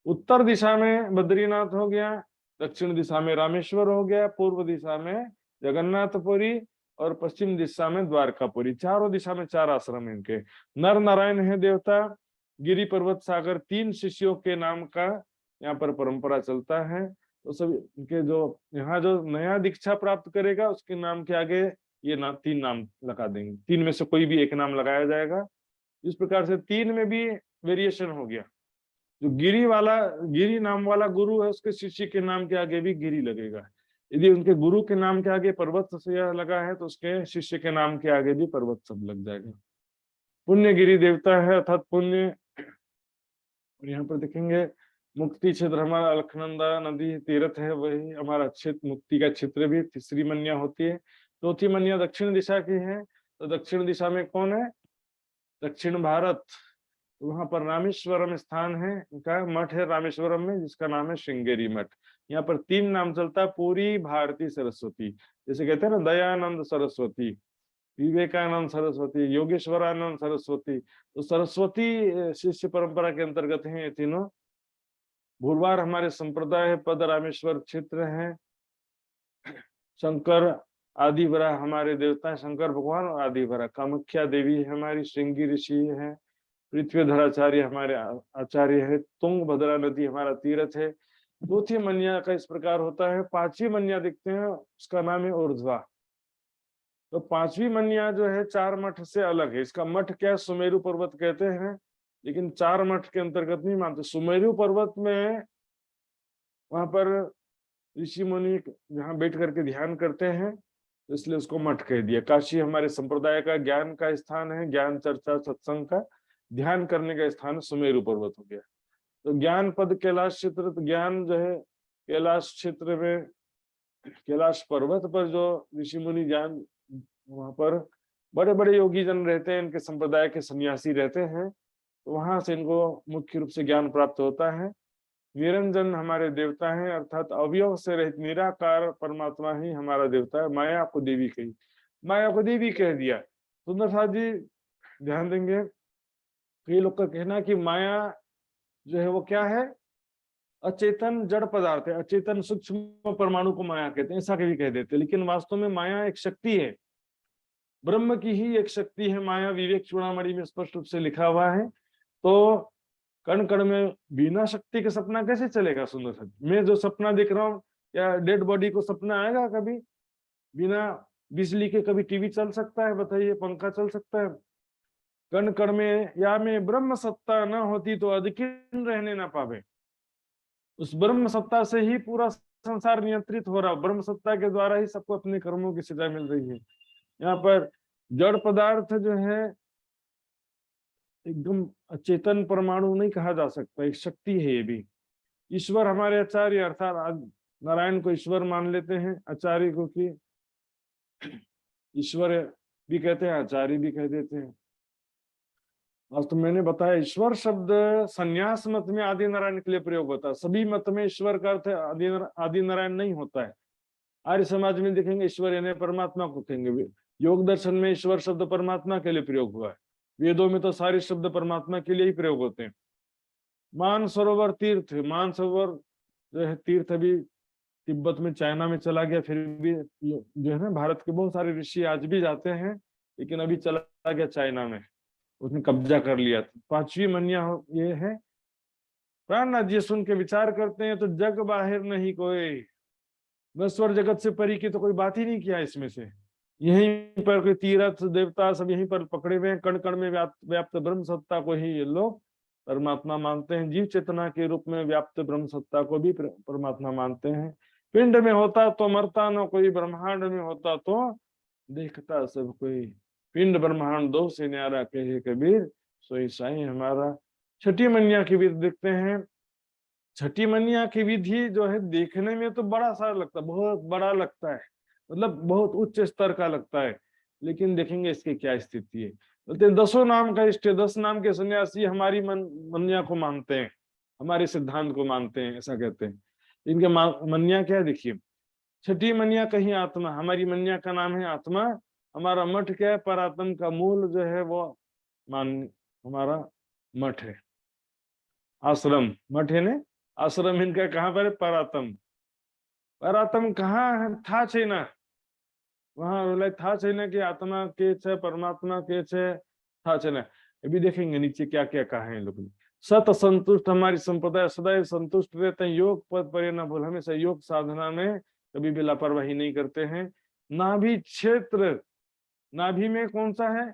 उत्तर दिशा में बद्रीनाथ हो गया, दक्षिण दिशा में रामेश्वर हो गया, पूर्व दिशा में जगन्नाथपुरी और पश्चिम दिशा में द्वारकापुरी। चारों दिशा में 4 आश्रम इनके। नर नारायण है देवता, गिरि पर्वत सागर। 3 शिष्यों के नाम का यहाँ पर परंपरा चलता है। तो सब इनके जो यहाँ जो नया दीक्षा प्राप्त करेगा उसके नाम के आगे ये 3 नाम लगा देंगे। 3 में से कोई भी एक नाम लगाया जाएगा। इस प्रकार से 3 में भी वेरिएशन हो गया। जो गिरी नाम वाला गुरु है, उसके शिष्य के नाम के आगे भी गिरी लगेगा। यदि उनके गुरु के नाम के आगे पर्वत से लगा है तो उसके शिष्य के नाम के आगे भी पर्वत सब लग जाएगा। पुण्य गिरी देवता है, अर्थात पुण्य। और यहाँ पर देखेंगे मुक्ति क्षेत्र हमारा अलखनंदा नदी तीर्थ है, वही हमारा क्षेत्र, मुक्ति का क्षेत्र भी। तीसरी मन्या होती है। चौथी मन्या दक्षिण दिशा की है। तो दक्षिण दिशा में कौन है, दक्षिण भारत। तो वहां पर रामेश्वरम स्थान है, इनका मठ है रामेश्वरम में, जिसका नाम है श्रृंगेरी मठ। यहाँ पर 3 नाम चलता है, पूरी भारती सरस्वती, जैसे कहते हैं ना दयानंद सरस्वती, विवेकानंद सरस्वती, योगेश्वरानंद सरस्वती। तो सरस्वती शिष्य परंपरा के अंतर्गत हैं ये तीनों। भूरवार हमारे संप्रदाय है, पद रामेश्वर क्षेत्र है। शंकर आदिवरा हमारे देवता है, शंकर भगवान और आदिवरा। कामाख्या देवी है हमारी, श्रृंगी ऋषि है। पृथ्वीधराचार्य हमारे आचार्य है। तुंगभद्रा नदी हमारा तीर्थ है। चौथी मन्या का इस प्रकार होता है। 5वीं मन्या देखते हैं, उसका नाम है ऊर्ध्वा। तो 5वीं मन्या जो है 4 मठ से अलग है। इसका मठ क्या है, सुमेरु पर्वत कहते हैं, लेकिन 4 मठ के अंतर्गत नहीं मानते। सुमेरु पर्वत में वहां पर ऋषि मुनि जहाँ बैठ करके ध्यान करते हैं, तो इसलिए उसको मठ कह दिया। काशी हमारे संप्रदाय का ज्ञान का स्थान है, ज्ञान चर्चा सत्संग का ध्यान करने का स्थान सुमेरु पर्वत हो गया। तो ज्ञान पद कैलाश क्षेत्र, तो ज्ञान जो है कैलाश क्षेत्र में, कैलाश पर्वत पर जो ऋषि मुनि ज्ञान, वहां पर बड़े बड़े योगी जन रहते हैं, इनके संप्रदाय के सन्यासी रहते हैं, तो वहां से इनको मुख्य रूप से ज्ञान प्राप्त होता है। निरंजन हमारे देवता हैं, अर्थात अवयव से रहित निराकार परमात्मा ही हमारा देवता है। माया को देवी कही, माया को देवी कह दिया। सुंदर साथ जी ध्यान देंगे, कई लोग का कहना कि माया जो है वो क्या है, अचेतन जड़ पदार्थ है, अचेतन सूक्ष्म परमाणु को माया कहते हैं, ऐसा कभी कह देते हैं। लेकिन वास्तव में माया एक शक्ति है, ब्रह्म की ही एक शक्ति है माया। विवेक चूड़ामणि में स्पष्ट रूप से लिखा हुआ है। तो कण कण में बिना शक्ति के सपना कैसे चलेगा। सुंदर सच, मैं जो सपना देख रहा हूँ, या डेड बॉडी को सपना आएगा कभी? बिना बिजली के कभी टीवी चल सकता है, बताइए, पंखा चल सकता है? कण कण में या में ब्रह्म सत्ता न होती तो अधिकीर्ण रहने ना पावे। उस ब्रह्म सत्ता से ही पूरा संसार नियंत्रित हो रहा, ब्रह्म सत्ता के द्वारा ही सबको अपने कर्मों की सजा मिल रही है। यहाँ पर जड़ पदार्थ जो है एकदम अचेतन परमाणु नहीं कहा जा सकता, एक शक्ति है ये भी। ईश्वर हमारे आचार्य, अर्थात नारायण को ईश्वर मान लेते हैं, आचार्य को कि ईश्वर भी कहते हैं, आचार्य भी कह देते हैं। आज तो मैंने बताया, ईश्वर शब्द संन्यास मत में आदि नारायण के लिए प्रयोग होता है। सभी मत में ईश्वर का अर्थ आदि नारायण नहीं होता है। आर्य समाज में देखेंगे ईश्वर यानी परमात्मा को कहेंगे। योग दर्शन में ईश्वर शब्द परमात्मा के लिए प्रयोग हुआ है। वेदों में तो सारे शब्द परमात्मा के लिए ही प्रयोग होते हैं। मानसरोवर तीर्थ, मानसरोवर जो है तीर्थ अभी तिब्बत में, चाइना में चला गया, फिर भी जो है ना भारत के बहुत सारे ऋषि आज भी जाते हैं, लेकिन अभी चला गया चाइना में, उसने कब्जा कर लिया था। 5वीं मन्या ये है। प्राणनाथ जी सुन के विचार करते हैं, तो जग बाहर नहीं कोई, नश्वर जगत से परी की तो कोई बात ही नहीं किया इसमें से। यहीं पर कोई तीर्थ देवता सब यहीं पर पकड़े हुए हैं। कण कण में व्याप्त ब्रह्म सत्ता को ही ये लोग परमात्मा मानते हैं। जीव चेतना के रूप में व्याप्त ब्रह्म सत्ता को भी परमात्मा मानते हैं। पिंड में होता तो मरता न कोई, ब्रह्मांड में होता तो देखता सब कोई। पिंड ब्रह्मांड दो से न्यारा कहे कबीर, सोई साई हमारा। छठी मन्या की विधि देखते हैं। छठी मन्या की विधि जो है देखने में तो बड़ा सारा लगता है, बहुत बड़ा लगता है, मतलब बहुत उच्च स्तर का लगता है, लेकिन देखेंगे इसकी क्या स्थिति है। बोलते हैं 10 नाम का इष्ट, 10 नाम के सन्यासी हमारी मन्या को मानते हैं, हमारे सिद्धांत को मानते हैं, ऐसा कहते हैं। इनके मन्या क्या है देखिए। छठी मन्या कहीं आत्मा, हमारी मन्या का नाम है आत्मा। हमारा मठ क्या है, परात्म का मूल जो है वो मान हमारा मठ है। आश्रम मठ है ने, आश्रम इनका कहाँ पर है, परात्म। परात्म कहाँ है, था छेना, वहां बोला था छेना कि आत्मा के छे, परमात्मा के छे, था छेना। अभी देखेंगे नीचे क्या क्या कहा है लोग। सत संतुष्ट, हमारी संप्रदाय सदैव संतुष्ट रहते हैं। योग पद पर न भूल, हमेशा योग साधना में कभी भी लापरवाही नहीं करते हैं। नाभि क्षेत्र, नाभि में कौन सा है,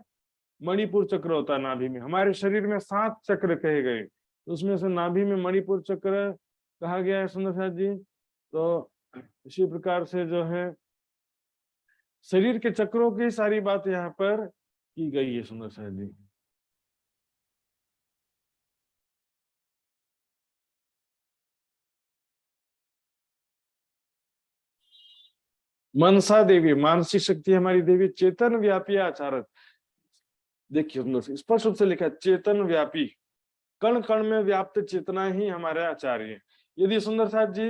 मणिपुर चक्र होता है नाभि में। हमारे शरीर में 7 चक्र कहे गए, तो उसमें से नाभि में मणिपुर चक्र कहा गया है सुंदर साथ जी। तो इसी प्रकार से जो है शरीर के चक्रों की सारी बात यहाँ पर की गई है सुंदर साथ जी। मनसा देवी, मानसिक शक्ति हमारी देवी। चेतन व्यापी आचारक, देखिए स्पष्ट रूप से लिखा है चेतन व्यापी। कण कण में व्याप्त चेतना ही हमारे आचार्य है। यदि सुंदर साथ जी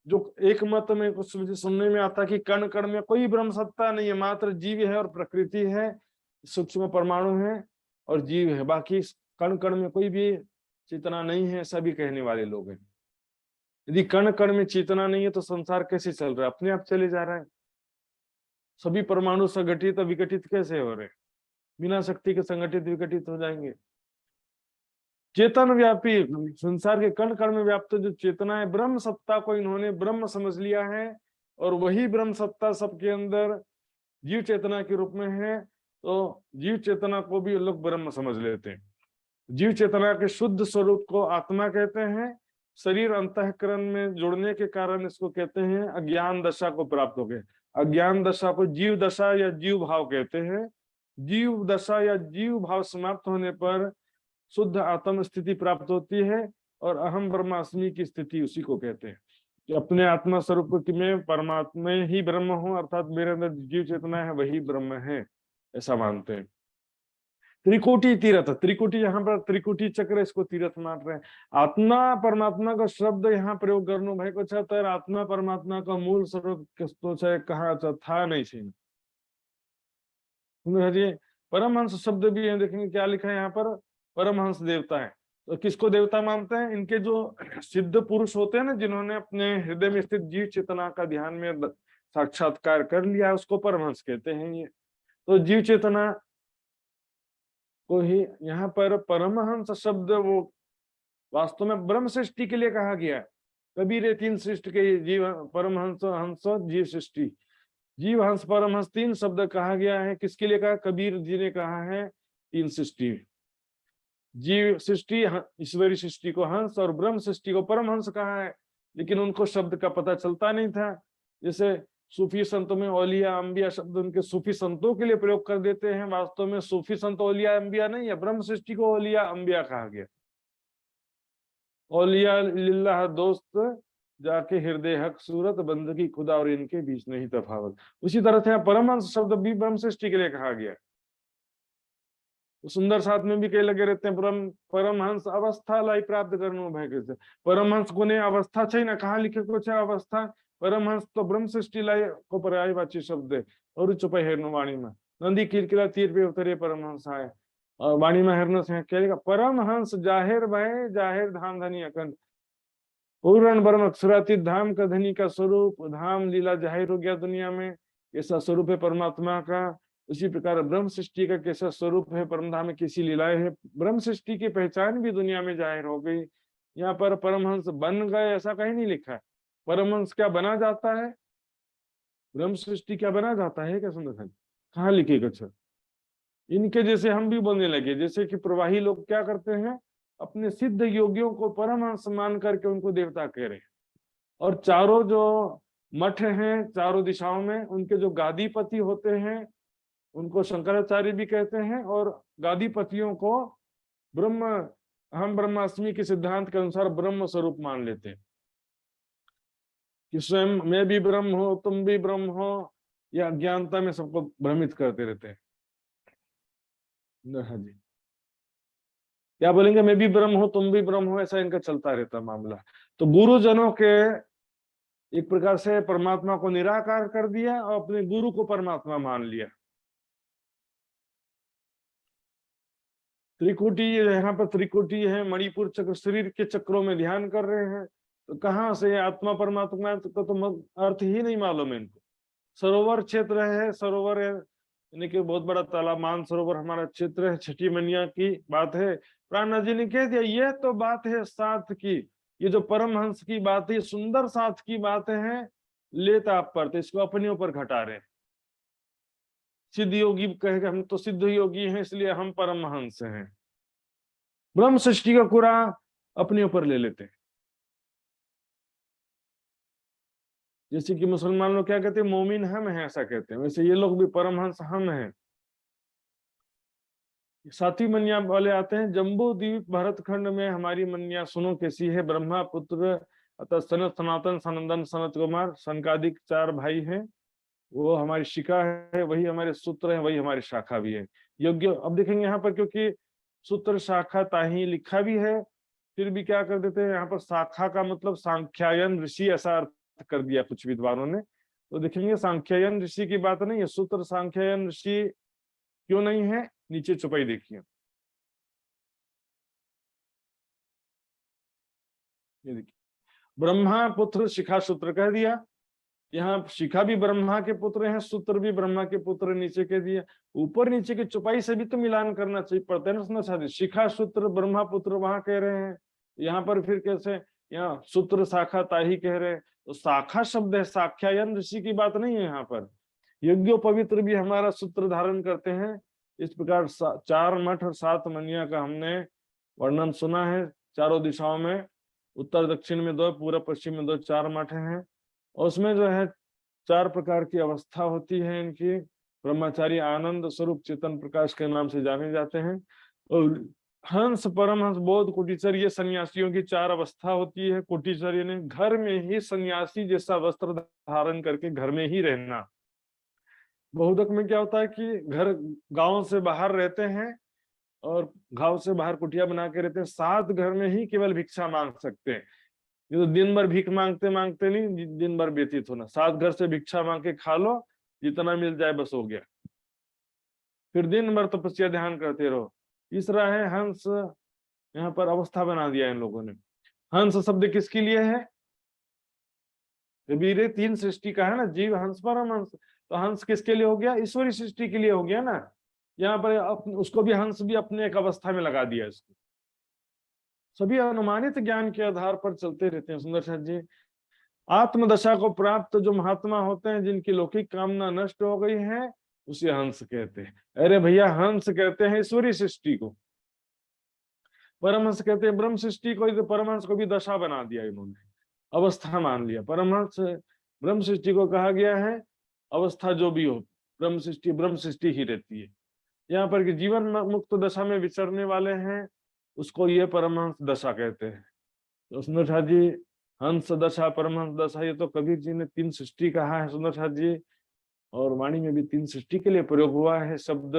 जो एक मत में कुछ मुझे सुनने में आता कि कण कण में कोई ब्रह्म सत्ता नहीं है, मात्र जीव है और प्रकृति है, सूक्ष्म परमाणु है और जीव है, बाकी कण कण में कोई भी चेतना नहीं है, सभी कहने वाले लोग हैं। यदि कण कण में चेतना नहीं है तो संसार कैसे चल रहा है? अपने आप चले जा रहा है। सभी परमाणु संगठित विघटित कैसे हो रहे हैं? बिना शक्ति के संगठित विघटित हो जाएंगे। चेतन व्यापी संसार के कण कण में व्याप्त जो चेतना है, ब्रह्म सत्ता को इन्होंने ब्रह्म समझ लिया है और वही ब्रह्म सत्ता सबके अंदर जीव चेतना के रूप में है। तो जीव चेतना को भी लोग ब्रह्म समझ लेते हैं। जीव चेतना के शुद्ध स्वरूप को आत्मा कहते हैं। शरीर अंतःकरण में जुड़ने के कारण इसको कहते हैं अज्ञान दशा को प्राप्त हो गए। अज्ञान दशा को जीव दशा या जीव भाव कहते हैं। जीव दशा या जीव भाव समाप्त होने पर शुद्ध आत्म स्थिति प्राप्त होती है और अहम ब्रह्मास्मि की स्थिति उसी को कहते हैं कि अपने आत्मा स्वरूप की मैं परमात्मा ही ब्रह्म हूं, अर्थात मेरे अंदर जीव चेतना है वही ब्रह्म है, ऐसा मानते हैं। त्रिकोटि तीर्थ, त्रिकोटि यहाँ पर त्रिकोटि चक्र, इसको तीर्थ मान रहे हैं। आत्मा परमात्मा का शब्द यहाँ प्रयोग करनो भाई को चाहता है। आत्मा परमात्मा का मूल स्वरूप तो चाहे कहा था नहीं छीन। परमहंस शब्द भी है, देखेंगे क्या लिखा है यहाँ पर, परमहंस देवता है। तो किसको देवता मानते हैं? इनके जो सिद्ध पुरुष होते हैं ना, जिन्होंने अपने हृदय में स्थित जीव चेतना का ध्यान में साक्षात्कार कर लिया, उसको परमहंस कहते हैं। ये तो जीव चेतना को ही यहाँ पर परमहंस शब्द वो वास्तव में ब्रह्म सृष्टि के लिए कहा गया है। कबीर 3 सृष्टि के जीव, परमहंस, हंस, जीव सृष्टि, जीव हंस परमहंस 3 शब्द कहा गया है। किसके लिए कहा? कबीर जी ने कहा है 3 सृष्टि, जीव सृष्टि, ईश्वरी सृष्टि को हंस और ब्रह्म सृष्टि को परमहंस कहा है। लेकिन उनको शब्द का पता चलता नहीं था। जैसे सूफी संतों में औलिया अंबिया शब्द उनके सूफी संतों के लिए प्रयोग कर देते हैं। वास्तव में सूफी संत औलिया अंबिया नहीं है, ब्रह्म सृष्टि को औलिया अंबिया कहा गया। औलिया लिल्लाह दोस्त जाके हृदय हक सूरत, बंदगी खुदा और इनके बीच नहीं तफावत। उसी तरह से परमहंस शब्द भी ब्रह्म सृष्टि के लिए कहा गया। तो सुंदर साथ में भी कई लगे रहते हैं परमहंस अवस्था लाई प्राप्त करनो भाई कैसे। परमहंस को ने अवस्था चाहिए ना, कहाँ लिखे कुछ है अवस्था? परमहंस तो ब्रह्म सृष्टि लाई को पर्यायवाची शब्द है। और चुप हेरनो वाणी में नंदी किरकिरा तीर पे उतरे परमहंस आए, और वाणी में हेरनो से कहेगा परमहंस जाहिर भय, जाहिर धाम धनी अखंड, पूर्ण ब्रह्म अक्षरातीत धाम का धनी का स्वरूप, धाम लीला जाहिर हो गया दुनिया में। ऐसा स्वरूप है परमात्मा का। उसी प्रकार ब्रह्म सृष्टि का कैसा स्वरूप है, परमधाम में कैसी लीलाएं है, ब्रह्म सृष्टि की पहचान भी दुनिया में जाहिर हो गई। यहाँ पर परमहंस बन गए ऐसा कहीं नहीं लिखा है। परमहंस क्या बना जाता है? ब्रह्म सृष्टि क्या बना जाता है क्या? सुंदर कहाँ लिखे कुछ? इनके जैसे हम भी बनने लगे। जैसे कि प्रवाही लोग क्या करते हैं, अपने सिद्ध योगियों को परमहंस मान करके उनको देवता कह रहे हैं। और चारों जो मठ हैं चारों दिशाओं में, उनके जो गादीपति होते हैं उनको शंकराचार्य भी कहते हैं, और गादीपतियों को ब्रह्म, हम ब्रह्मास्मि के सिद्धांत के अनुसार ब्रह्म स्वरूप मान लेते हैं कि स्वयं मैं भी ब्रह्म हो, तुम भी ब्रह्म हो। या अज्ञानता में सबको भ्रमित करते रहते हैं। हाँ जी, क्या बोलेंगे? मैं भी ब्रह्म हूं, तुम भी ब्रह्म हो, ऐसा इनका चलता रहता मामला। तो गुरुजनों के एक प्रकार से परमात्मा को निराकार कर दिया और अपने गुरु को परमात्मा मान लिया। त्रिकुटी, यहाँ पर त्रिकुटी है, मणिपुर चक्र, शरीर के चक्रों में ध्यान कर रहे हैं। तो कहाँ से आत्मा परमात्मा तो अर्थ ही नहीं मालूम है इनको। सरोवर क्षेत्र है, सरोवर है यानी कि बहुत बड़ा तालाब, मान सरोवर हमारा क्षेत्र है, छठी मनिया की बात है। प्राणनाथ जी ने कह दिया ये तो बात है साथ की, ये जो परमहंस की बात है, सुंदर साथ की बात है, लेता आप पर, तो इसको अपने ऊपर घटा रहे। सिद्ध योगी कहेगा हम तो सिद्ध योगी हैं इसलिए हम परमहंस हैं। ब्रह्म सृष्टि का कुरा अपने ऊपर ले लेते हैं। जैसे कि मुसलमान लोग क्या कहते हैं, मोमिन हम हैं ऐसा कहते हैं, वैसे ये लोग भी परमहंस हम हैं। साथी मनिया वाले आते हैं, जम्बू द्वीप भरतखंड में हमारी मनिया सुनो कैसी है। ब्रह्मा पुत्र अतः सनत सनातन सनंदन सनत कुमार, सनकादिक 4 भाई हैं, वो हमारी शिखा है, वही हमारे सूत्र है, वही हमारी शाखा भी है। योग्य अब देखेंगे यहाँ पर, क्योंकि सूत्र शाखा ताही लिखा भी है, फिर भी क्या कर देते हैं यहाँ पर शाखा का मतलब सांख्यायन ऋषि ऐसा अर्थ कर दिया कुछ विद्वानों ने। तो देखेंगे सांख्यायन ऋषि की बात नहीं है, सूत्र सांख्यायन ऋषि क्यों नहीं है, नीचे चौपाई देखिए। ये देखिए, ब्रह्मा पुत्र शिखा सूत्र कह दिया, यहाँ शिखा भी ब्रह्मा के पुत्र हैं, सूत्र भी ब्रह्मा के पुत्र नीचे कह दिया। ऊपर नीचे की चौपाई से भी तो मिलान करना चाहिए, पड़ता है ना सुनना चाहते, शिखा सूत्र ब्रह्मा पुत्र वहां कह रहे हैं, यहाँ पर फिर कैसे यहाँ सूत्र शाखा ताही कह रहे हैं। तो शाखा शब्द है, साख्यायन ऋषि की बात नहीं है यहाँ पर। यज्ञोपवित्र भी हमारा सूत्र धारण करते हैं। इस प्रकार 4 मठ और 7 मनिया का हमने वर्णन सुना है। चारों दिशाओं में, उत्तर दक्षिण में 2, पूर्व पश्चिम में 2, 4 मठ हैं। और उसमें जो है 4 प्रकार की अवस्था होती है इनकी। ब्रह्मचारी आनंद स्वरूप चेतन प्रकाश के नाम से जाने जाते हैं। और हंस, परमहंस, बोध, कुटीचर, ये सन्यासियों की 4 अवस्था होती है। कुटीचर यानी घर में ही सन्यासी जैसा वस्त्र धारण करके घर में ही रहना। बहुधक में क्या होता है कि घर गांव से बाहर रहते हैं और गांव से बाहर कुटिया बना के रहते हैं, साथ घर में ही केवल भिक्षा मांग सकते हैं। ये तो दिन भर भीख मांगते मांगते नहीं दिन भर व्यतीत होना, 7 घर से भिक्षा मांग के खा लो, जितना मिल जाए बस हो गया, फिर दिन भर तपस्या ध्यान करते रहो। तीसरा है हंस, यहाँ पर अवस्था बना दिया इन लोगों ने। हंस शब्द किसके लिए है, कबीर 3 सृष्टि का है ना, जीव हंस परमहंस। तो हंस किसके लिए हो गया, ईश्वरी सृष्टि के लिए हो गया ना। यहाँ पर उसको भी हंस भी अपने एक अवस्था में लगा दिया इसको। सभी अनुमानित ज्ञान के आधार पर चलते रहते हैं। सुंदर साथ जी, आत्मदशा को प्राप्त जो महात्मा होते हैं, जिनकी लौकिक कामना नष्ट हो गई है, उसे हंस कहते हैं। अरे भैया, हंस कहते हैं ईश्वरी सृष्टि को, परमहंस कहते हैं ब्रह्म सृष्टि को। तो परमहंस को भी दशा बना दिया इन्होंने, अवस्था मान लिया। परमहंस ब्रह्म सृष्टि को कहा गया है, अवस्था जो भी हो ब्रह्म सृष्टि ही रहती है। यहाँ पर कि जीवन मुक्त दशा में विचरने वाले हैं, उसको ये परमहंस दशा कहते हैं। तो सुंदर साथ जी, हंस दशा, परमहंस दशा, ये तो कबीर जी ने 3 सृष्टि कहा है सुंदर साथ जी, और वाणी में भी 3 सृष्टि के लिए प्रयोग हुआ है शब्द।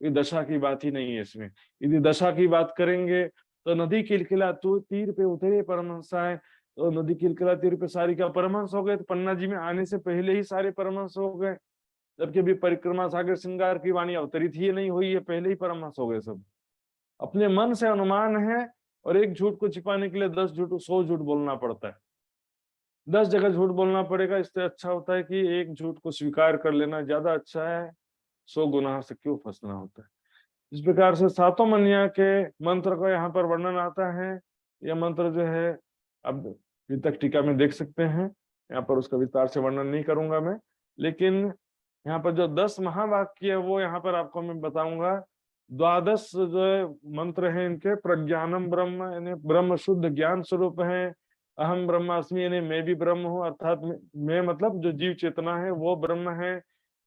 ये दशा की बात ही नहीं है इसमें। यदि दशा की बात करेंगे तो नदी किलकिला तो तीर पे उतरे परमहंस आए, तो नदी किलकिला तीर पे सारी का परमहंस हो गए। तो पन्ना जी में आने से पहले ही सारे परमहंस हो गए, जबकि अभी परिक्रमा सागर श्रृंगार की वाणी अवतरित ही नहीं हुई है, पहले ही परमहंस हो गए सब। अपने मन से अनुमान है, और एक झूठ को छिपाने के लिए 10 झूठ 100 झूठ बोलना पड़ता है। 10 जगह झूठ बोलना पड़ेगा, इससे अच्छा होता है कि एक झूठ को स्वीकार कर लेना ज्यादा अच्छा है। 100 गुनाह से क्यों फंसना होता है। इस प्रकार से 7 मनिया के मंत्र का यहाँ पर वर्णन आता है। यह मंत्र जो है अब वितक टीका में देख सकते हैं, यहाँ पर उसका विस्तार से वर्णन नहीं करूंगा मैं। लेकिन यहाँ पर जो 10 महावाक्य है वो यहाँ पर आपको मैं बताऊंगा। 12 जो मंत्र हैं इनके, प्रज्ञानम ब्रह्म यानी ब्रह्म शुद्ध ज्ञान स्वरूप है। अहम ब्रह्मास्मि यानी मैं भी ब्रह्म हूँ, अर्थात मैं मतलब जो जीव चेतना है वो ब्रह्म है।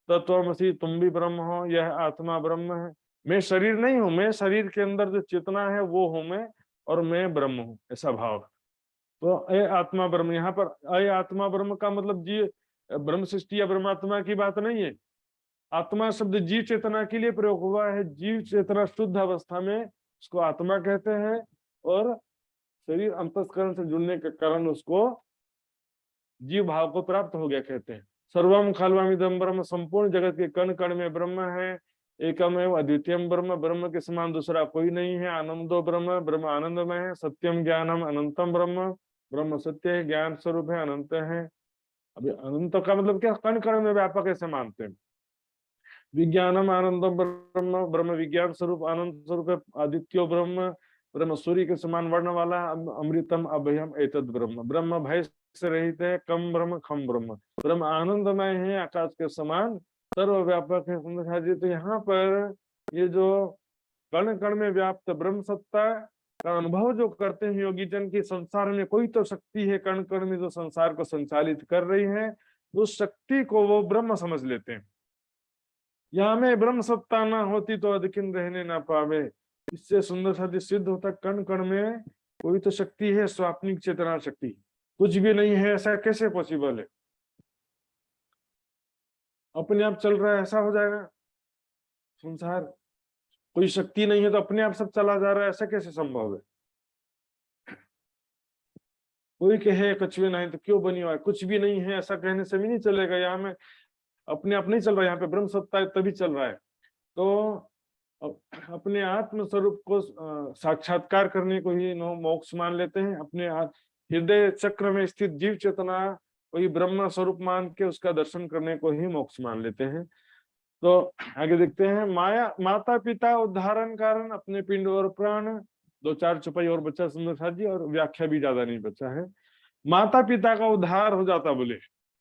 तत्वमसि तुम भी ब्रह्म हो, यह आत्मा ब्रह्म है। मैं शरीर नहीं हूं, मैं शरीर के अंदर जो चेतना है वो हूं मैं, और मैं ब्रह्म हूं, ऐसा भाव। तो अय आत्मा ब्रह्म, यहाँ पर अय आत्मा ब्रह्म का मतलब जी ब्रह्म सृष्टि या ब्रह्मात्मा की बात नहीं है। आत्मा शब्द जीव चेतना के लिए प्रयोग हुआ है। जीव चेतना शुद्ध अवस्था में उसको आत्मा कहते हैं, और शरीर अंतस्करण से जुड़ने के कारण उसको जीव भाव को प्राप्त हो गया कहते हैं। सर्वम खल्वामिदं ब्रह्म, संपूर्ण जगत के कण कण में ब्रह्म है। एकमेव अद्वितीयम ब्रह्म, ब्रह्म के समान दूसरा कोई नहीं है। आनंदो ब्रह्म, ब्रह्म आनंदमय है। सत्यम ज्ञानम अनंतम ब्रह्म, ब्रह्म सत्य है, ज्ञान स्वरूप है, अनंत है। अभी अनंत का मतलब क्या, कण कण में व्यापक ऐसे मानते हैं। विज्ञानम आनंदम ब्रह्म, ब्रह्म विज्ञान स्वरूप आनंद स्वरूप है। आदित्यो ब्रह्म, ब्रह्म सूर्य के समान वर्ण वाला। अमृतम अभयम एतद ब्रह्म, ब्रह्म भय से रहित है। कम ब्रह्म खम ब्रह्म, ब्रह्म आनंदमय है, आकाश के समान सर्वव्यापक है। सुंदर जी, तो यहाँ पर ये जो कण कण में व्याप्त ब्रह्म सत्ता का अनुभव जो करते हैं योगी जन की, संसार में कोई तो शक्ति है कण कण में जो संसार को संचालित कर रही है, उस शक्ति को वो ब्रह्म समझ लेते हैं। यहाँ में ब्रह्म सत्ता ना होती तो अधिकिन रहने ना पावे। इससे सुंदर साथी सिद्ध होता, कण कण में कोई तो शक्ति है, स्वाप्निक चेतना शक्ति, कुछ भी नहीं है ऐसा कैसे पॉसिबल है। अपने आप चल रहा है ऐसा हो जाएगा संसार, कोई शक्ति नहीं है तो अपने आप सब चला जा रहा है, ऐसा कैसे संभव है? कोई कहे कछुए नहीं तो क्यों बनी हुआ है, कुछ भी नहीं है ऐसा कहने से भी नहीं चलेगा। यहाँ में अपने आप नहीं चल रहा है, यहाँ पे ब्रह्म सत्ता है तभी चल रहा है। तो अपने आत्म स्वरूप को साक्षात्कार करने को ही मोक्ष मान लेते हैं। अपने हृदय चक्र में स्थित जीव चेतना को ही ब्रह्म स्वरूप मान के उसका दर्शन करने को ही मोक्ष मान लेते हैं। तो आगे देखते हैं, माया माता पिता उदाहरण कारण अपने पिंड और प्राण। दो चार चौपाई और बचा सुंदर साथ जी, और व्याख्या भी ज्यादा नहीं बचा है। माता पिता का उद्धार हो जाता, बोले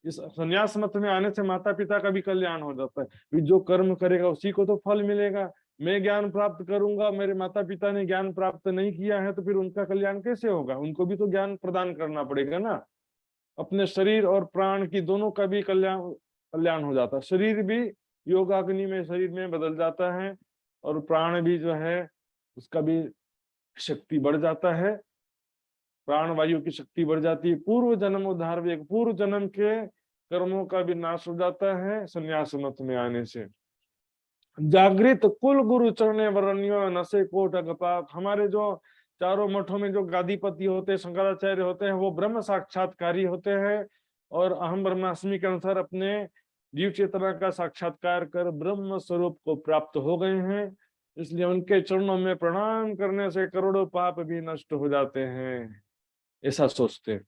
इस संन्यास मत में आने से माता पिता का भी कल्याण हो जाता है। जो कर्म करेगा उसी को तो फल मिलेगा। मैं ज्ञान प्राप्त करूंगा, मेरे माता पिता ने ज्ञान प्राप्त नहीं किया है तो फिर उनका कल्याण कैसे होगा? उनको भी तो ज्ञान प्रदान करना पड़ेगा ना। अपने शरीर और प्राण की दोनों का भी कल्याण कल्याण हो जाता है। शरीर भी योगाग्नि में शरीर में बदल जाता है, और प्राण भी जो है उसका भी शक्ति बढ़ जाता है, प्राण वायु की शक्ति बढ़ जाती है। पूर्व जन्म उद्धार भी, पूर्व जन्म के कर्मों का भी नाश हो जाता है संन्यास मत में आने से। जागृत कुल गुरु चरणे वरण्यो नशे कोट अगपात। हमारे जो चारों मठों में जो गादीपति होते हैं, शंकराचार्य होते हैं, वो ब्रह्म साक्षात्कारी होते हैं और अहम ब्रह्मास्मि के अनुसार अपने जीव चेतना का साक्षात्कार कर ब्रह्म स्वरूप को प्राप्त हो गए हैं। इसलिए उनके चरणों में प्रणाम करने से करोड़ों पाप भी नष्ट हो जाते हैं, ऐसा सोचते हैं।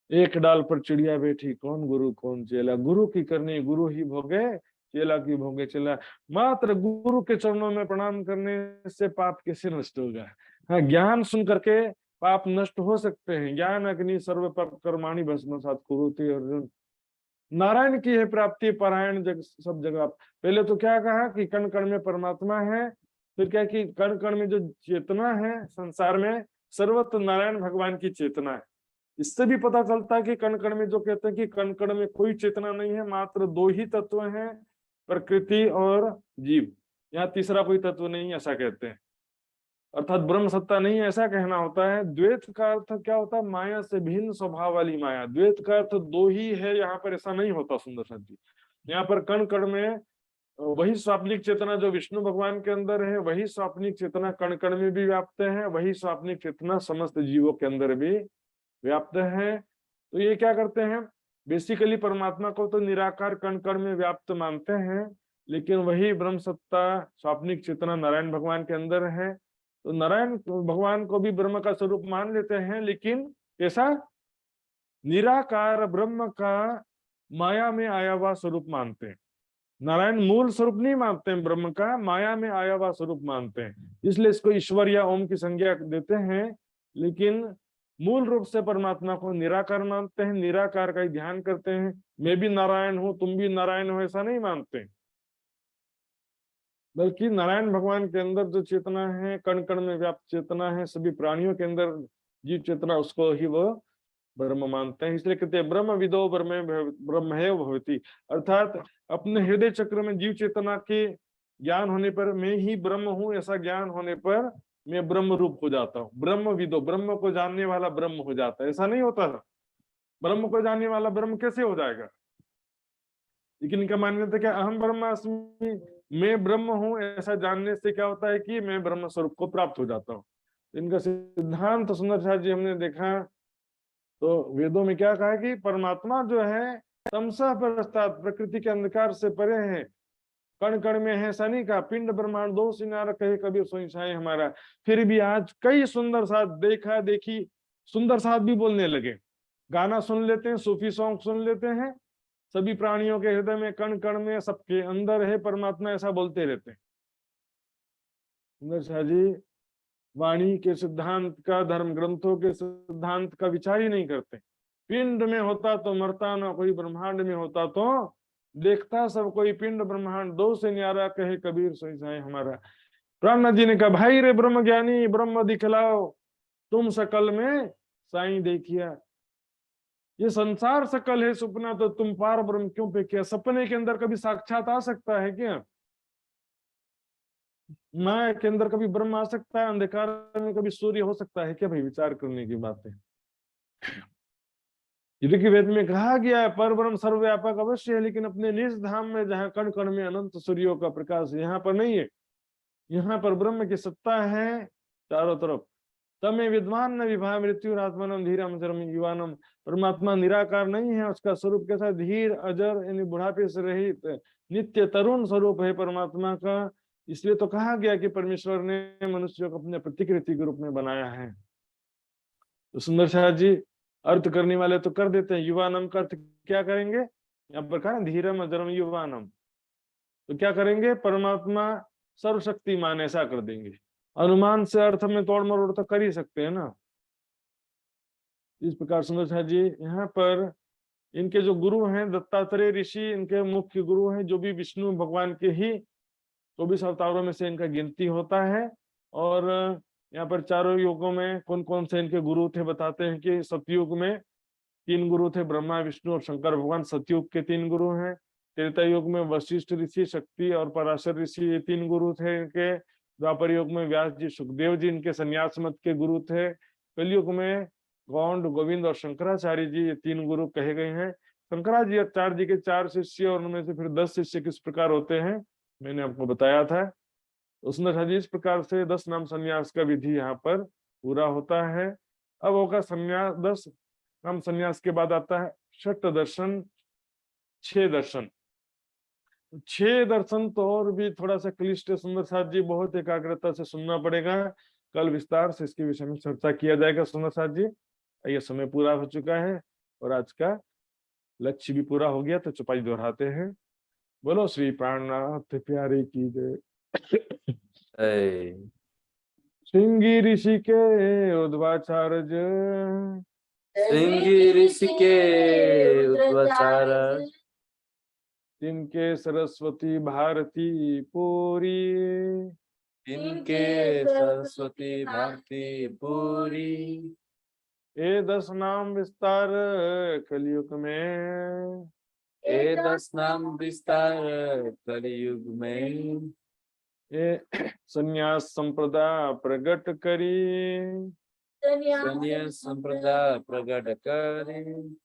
एक डाल पर चिड़िया बैठी, कौन गुरु कौन चेला, गुरु की करनी गुरु ही भोगे, चेला की भोगे चेला। मात्र गुरु के चरणों में प्रणाम करने से पाप कैसे नष्ट होगा? हाँ, ज्ञान सुन करके पाप नष्ट हो सकते हैं। ज्ञान अग्नि सर्व पर कर्माणि भस्मसात् कुरुते। अर्जुन, नारायण की है प्राप्ति परायण जग सब जगह। पहले तो क्या कहा कि कण कण में परमात्मा है, फिर क्या कि कण कण में जो चेतना है संसार में सर्वत्र नारायण भगवान की चेतना है। इससे भी पता चलता है कि कण कण में जो कहते हैं कि कण कण में कोई चेतना नहीं है, मात्र दो ही तत्व हैं, प्रकृति और जीव। यहाँ तीसरा कोई तत्व नहीं, ऐसा कहते हैं। अर्थात ब्रह्म सत्ता नहीं है, ऐसा कहना होता है। द्वैत का अर्थ क्या होता है? माया से भिन्न स्वभाव वाली माया। द्वैत का अर्थ दो ही है, यहाँ पर ऐसा नहीं होता सुंदर साथ जी। यहाँ पर कण कण में वही स्वाप्निक चेतना जो विष्णु भगवान के अंदर है, वही स्वाप्निक चेतना कण कण में भी व्याप्त है, वही स्वाप्निक चेतना समस्त जीवों के अंदर भी व्याप्त है। तो ये क्या करते हैं, बेसिकली परमात्मा को तो निराकार कण कण में व्याप्त मानते हैं, लेकिन वही ब्रह्म सत्ता स्वाप्निक चेतना नारायण भगवान के अंदर है। तो नारायण भगवान को भी ब्रह्म का स्वरूप मान लेते हैं, लेकिन कैसा? निराकार ब्रह्म का माया में आया हुआ स्वरूप मानते हैं। नारायण मूल स्वरूप नहीं मानते हैं, ब्रह्म का माया में आया हुआ स्वरूप मानते हैं, इसलिए इसको ईश्वर या ओम की संज्ञा देते हैं। लेकिन मूल रूप से परमात्मा को निराकार मानते हैं, निराकार का ही ध्यान करते हैं। मैं भी नारायण हूं, तुम भी नारायण हो, ऐसा नहीं मानते, बल्कि नारायण भगवान के अंदर जो चेतना है, कण कण में व्याप्त चेतना है, सभी प्राणियों के अंदर जीव चेतना, उसको ही वो ब्रह्म मानते हैं। इसलिए कहते हैं ब्रह्म विदो ब्रह्मैव भवति। अर्थात अपने हृदय चक्र में जीव चेतना के ज्ञान होने पर मैं ही ब्रह्म हूं, ऐसा ज्ञान होने पर मैं ब्रह्म रूप हो जाता हूँ। ब्रह्म विदो, ब्रह्म को जानने वाला ब्रह्म हो जाता है, ऐसा नहीं होता था। ब्रह्म को जानने वाला ब्रह्म कैसे हो जाएगा? लेकिन इनका मानना था कि अहम ब्रह्मास्मि, मैं ब्रह्म हूं, ऐसा जानने से क्या होता है कि मैं ब्रह्म स्वरूप को प्राप्त हो जाता हूँ। इनका सिद्धांत सुंदर साथ जी हमने देखा, तो वेदों में क्या कहा कि परमात्मा जो है तमसा परस्तात्, प्रकृति के अंधकार से परे है, कण कण में है। ऐसा नहीं कहा पिंड ब्रह्मांड दो सिनार कहे कबीर सोई साई हमारा। फिर भी आज कई सुंदर साथ देखा देखी सुंदर साथ भी बोलने लगे। गाना सुन लेते हैं, सूफी सॉन्ग सुन लेते हैं, सभी प्राणियों के हृदय में कण कण में सबके अंदर है परमात्मा, ऐसा बोलते रहते हैं। सुंदर शाह जी वाणी के सिद्धांत का, धर्म ग्रंथों के सिद्धांत का विचार ही नहीं करते। पिंड में होता तो मरता ना कोई, ब्रह्मांड में होता तो देखता सब कोई, पिंड ब्रह्मांड दो से न्यारा कहे कबीर सोई साई हमारा। प्राण जी ने कहा भाई रे ब्रह्म ज्ञानी, ब्रह्म दिखलाओ तुम सकल में साई देखिया। ये संसार सकल है सपना, तो तुम पार ब्रह्म क्यों पे किया? सपने के अंदर कभी साक्षात आ सकता है क्या? माया के अंदर कभी ब्रह्म आ सकता है? अंधकार में कभी सूर्य हो सकता है क्या? भाई विचार करने की बात है। ऋग्वेद में कहा गया है पर ब्रह्म सर्वव्यापक अवश्य है, लेकिन अपने निज धाम में जहाँ कण कण में अनंत सूर्यों का प्रकाश, यहाँ पर नहीं है। यहाँ पर ब्रह्म की सत्ता है चारों तरफ। तमे विद्वान न विभा मृत्यु आत्मानम धीरम चरम युवानम। परमात्मा निराकार नहीं है, उसका स्वरूप कैसा, धीर अजर यानी बुढ़ापे से रहित नित्य तरुण स्वरूप है परमात्मा का। इसलिए तो कहा गया कि परमेश्वर ने मनुष्य को अपने प्रतिकृति के रूप में बनाया है। तो सुंदर शाह जी अर्थ करने वाले तो कर देते हैं, युवानम का अर्थ क्या करेंगे, यहाँ पर कहा धीरम अजरम युवानम, तो क्या करेंगे, परमात्मा सर्वशक्तिमान ऐसा कर देंगे। अनुमान से अर्थ में तोड़ मरोड़ तो कर ही सकते हैं ना। इस प्रकार सुंदर शाह जी यहाँ पर इनके जो गुरु हैं दत्तात्रेय ऋषि, इनके मुख्य गुरु हैं, जो भी विष्णु भगवान के ही 24 अवतारों में से इनका गिनती होता है। और यहाँ पर चारों युगों में कौन कौन से इनके गुरु थे बताते हैं कि सतयुग में 3 गुरु थे, ब्रह्मा विष्णु और शंकर भगवान, सतयुग के 3 गुरु हैं। त्रेता युग में वशिष्ठ ऋषि, शक्ति और पराशर ऋषि, ये 3 गुरु थे इनके। द्वापर युग में व्यास जी, सुखदेव जी इनके संन्यास मत के गुरु थे। कलयुग में गौंड, गोविंद और शंकराचार्य जी, ये 3 गुरु कहे गए हैं। शंकराचार्य जी के 4 शिष्य और उनमें से फिर 10 शिष्य किस प्रकार होते हैं मैंने आपको बताया था। उसने शायद इस प्रकार से 10 नाम संन्यास का विधि यहाँ पर पूरा होता है। अब होगा संन्यास, 10 नाम संन्यास के बाद आता है षट दर्शन, 6 दर्शन। 6 दर्शन तो और भी थोड़ा सा क्लिष्ट है सुंदर साथ जी, बहुत एकाग्रता से सुनना पड़ेगा। कल विस्तार से इसके विषय में चर्चा किया जाएगा सुंदर साथ जी। ये समय पूरा हो चुका है और आज का लक्ष्य भी पूरा हो गया, तो चौपाई दोहराते हैं। बोलो श्री प्राणनाथ प्यारे की जय। श्रृंगी ऋषि के उद्वाचार्य, श्रृंगी ऋषि के उद्वाचार्य, जिनके सरस्वती भारती पूरी, जिनके सरस्वती भारती पूरी, ये 10 नाम विस्तार कलयुग में, ये 10 नाम विस्तार कलयुग में, ये संन्यास संप्रदा प्रगट करी, संन्यास संप्रदा प्रगट करी,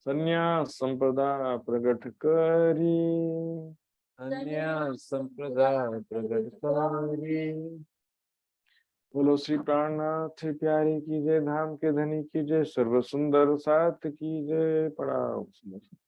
संन्यास संप्रदा प्रगट करी, संन्यास संप्रदा प्रगट करी। बोलो श्री प्राणनाथ प्यारे की जय, धाम के धनी की जय, सर्व सुंदर साथ की जय। पढ़ाओ बोलो।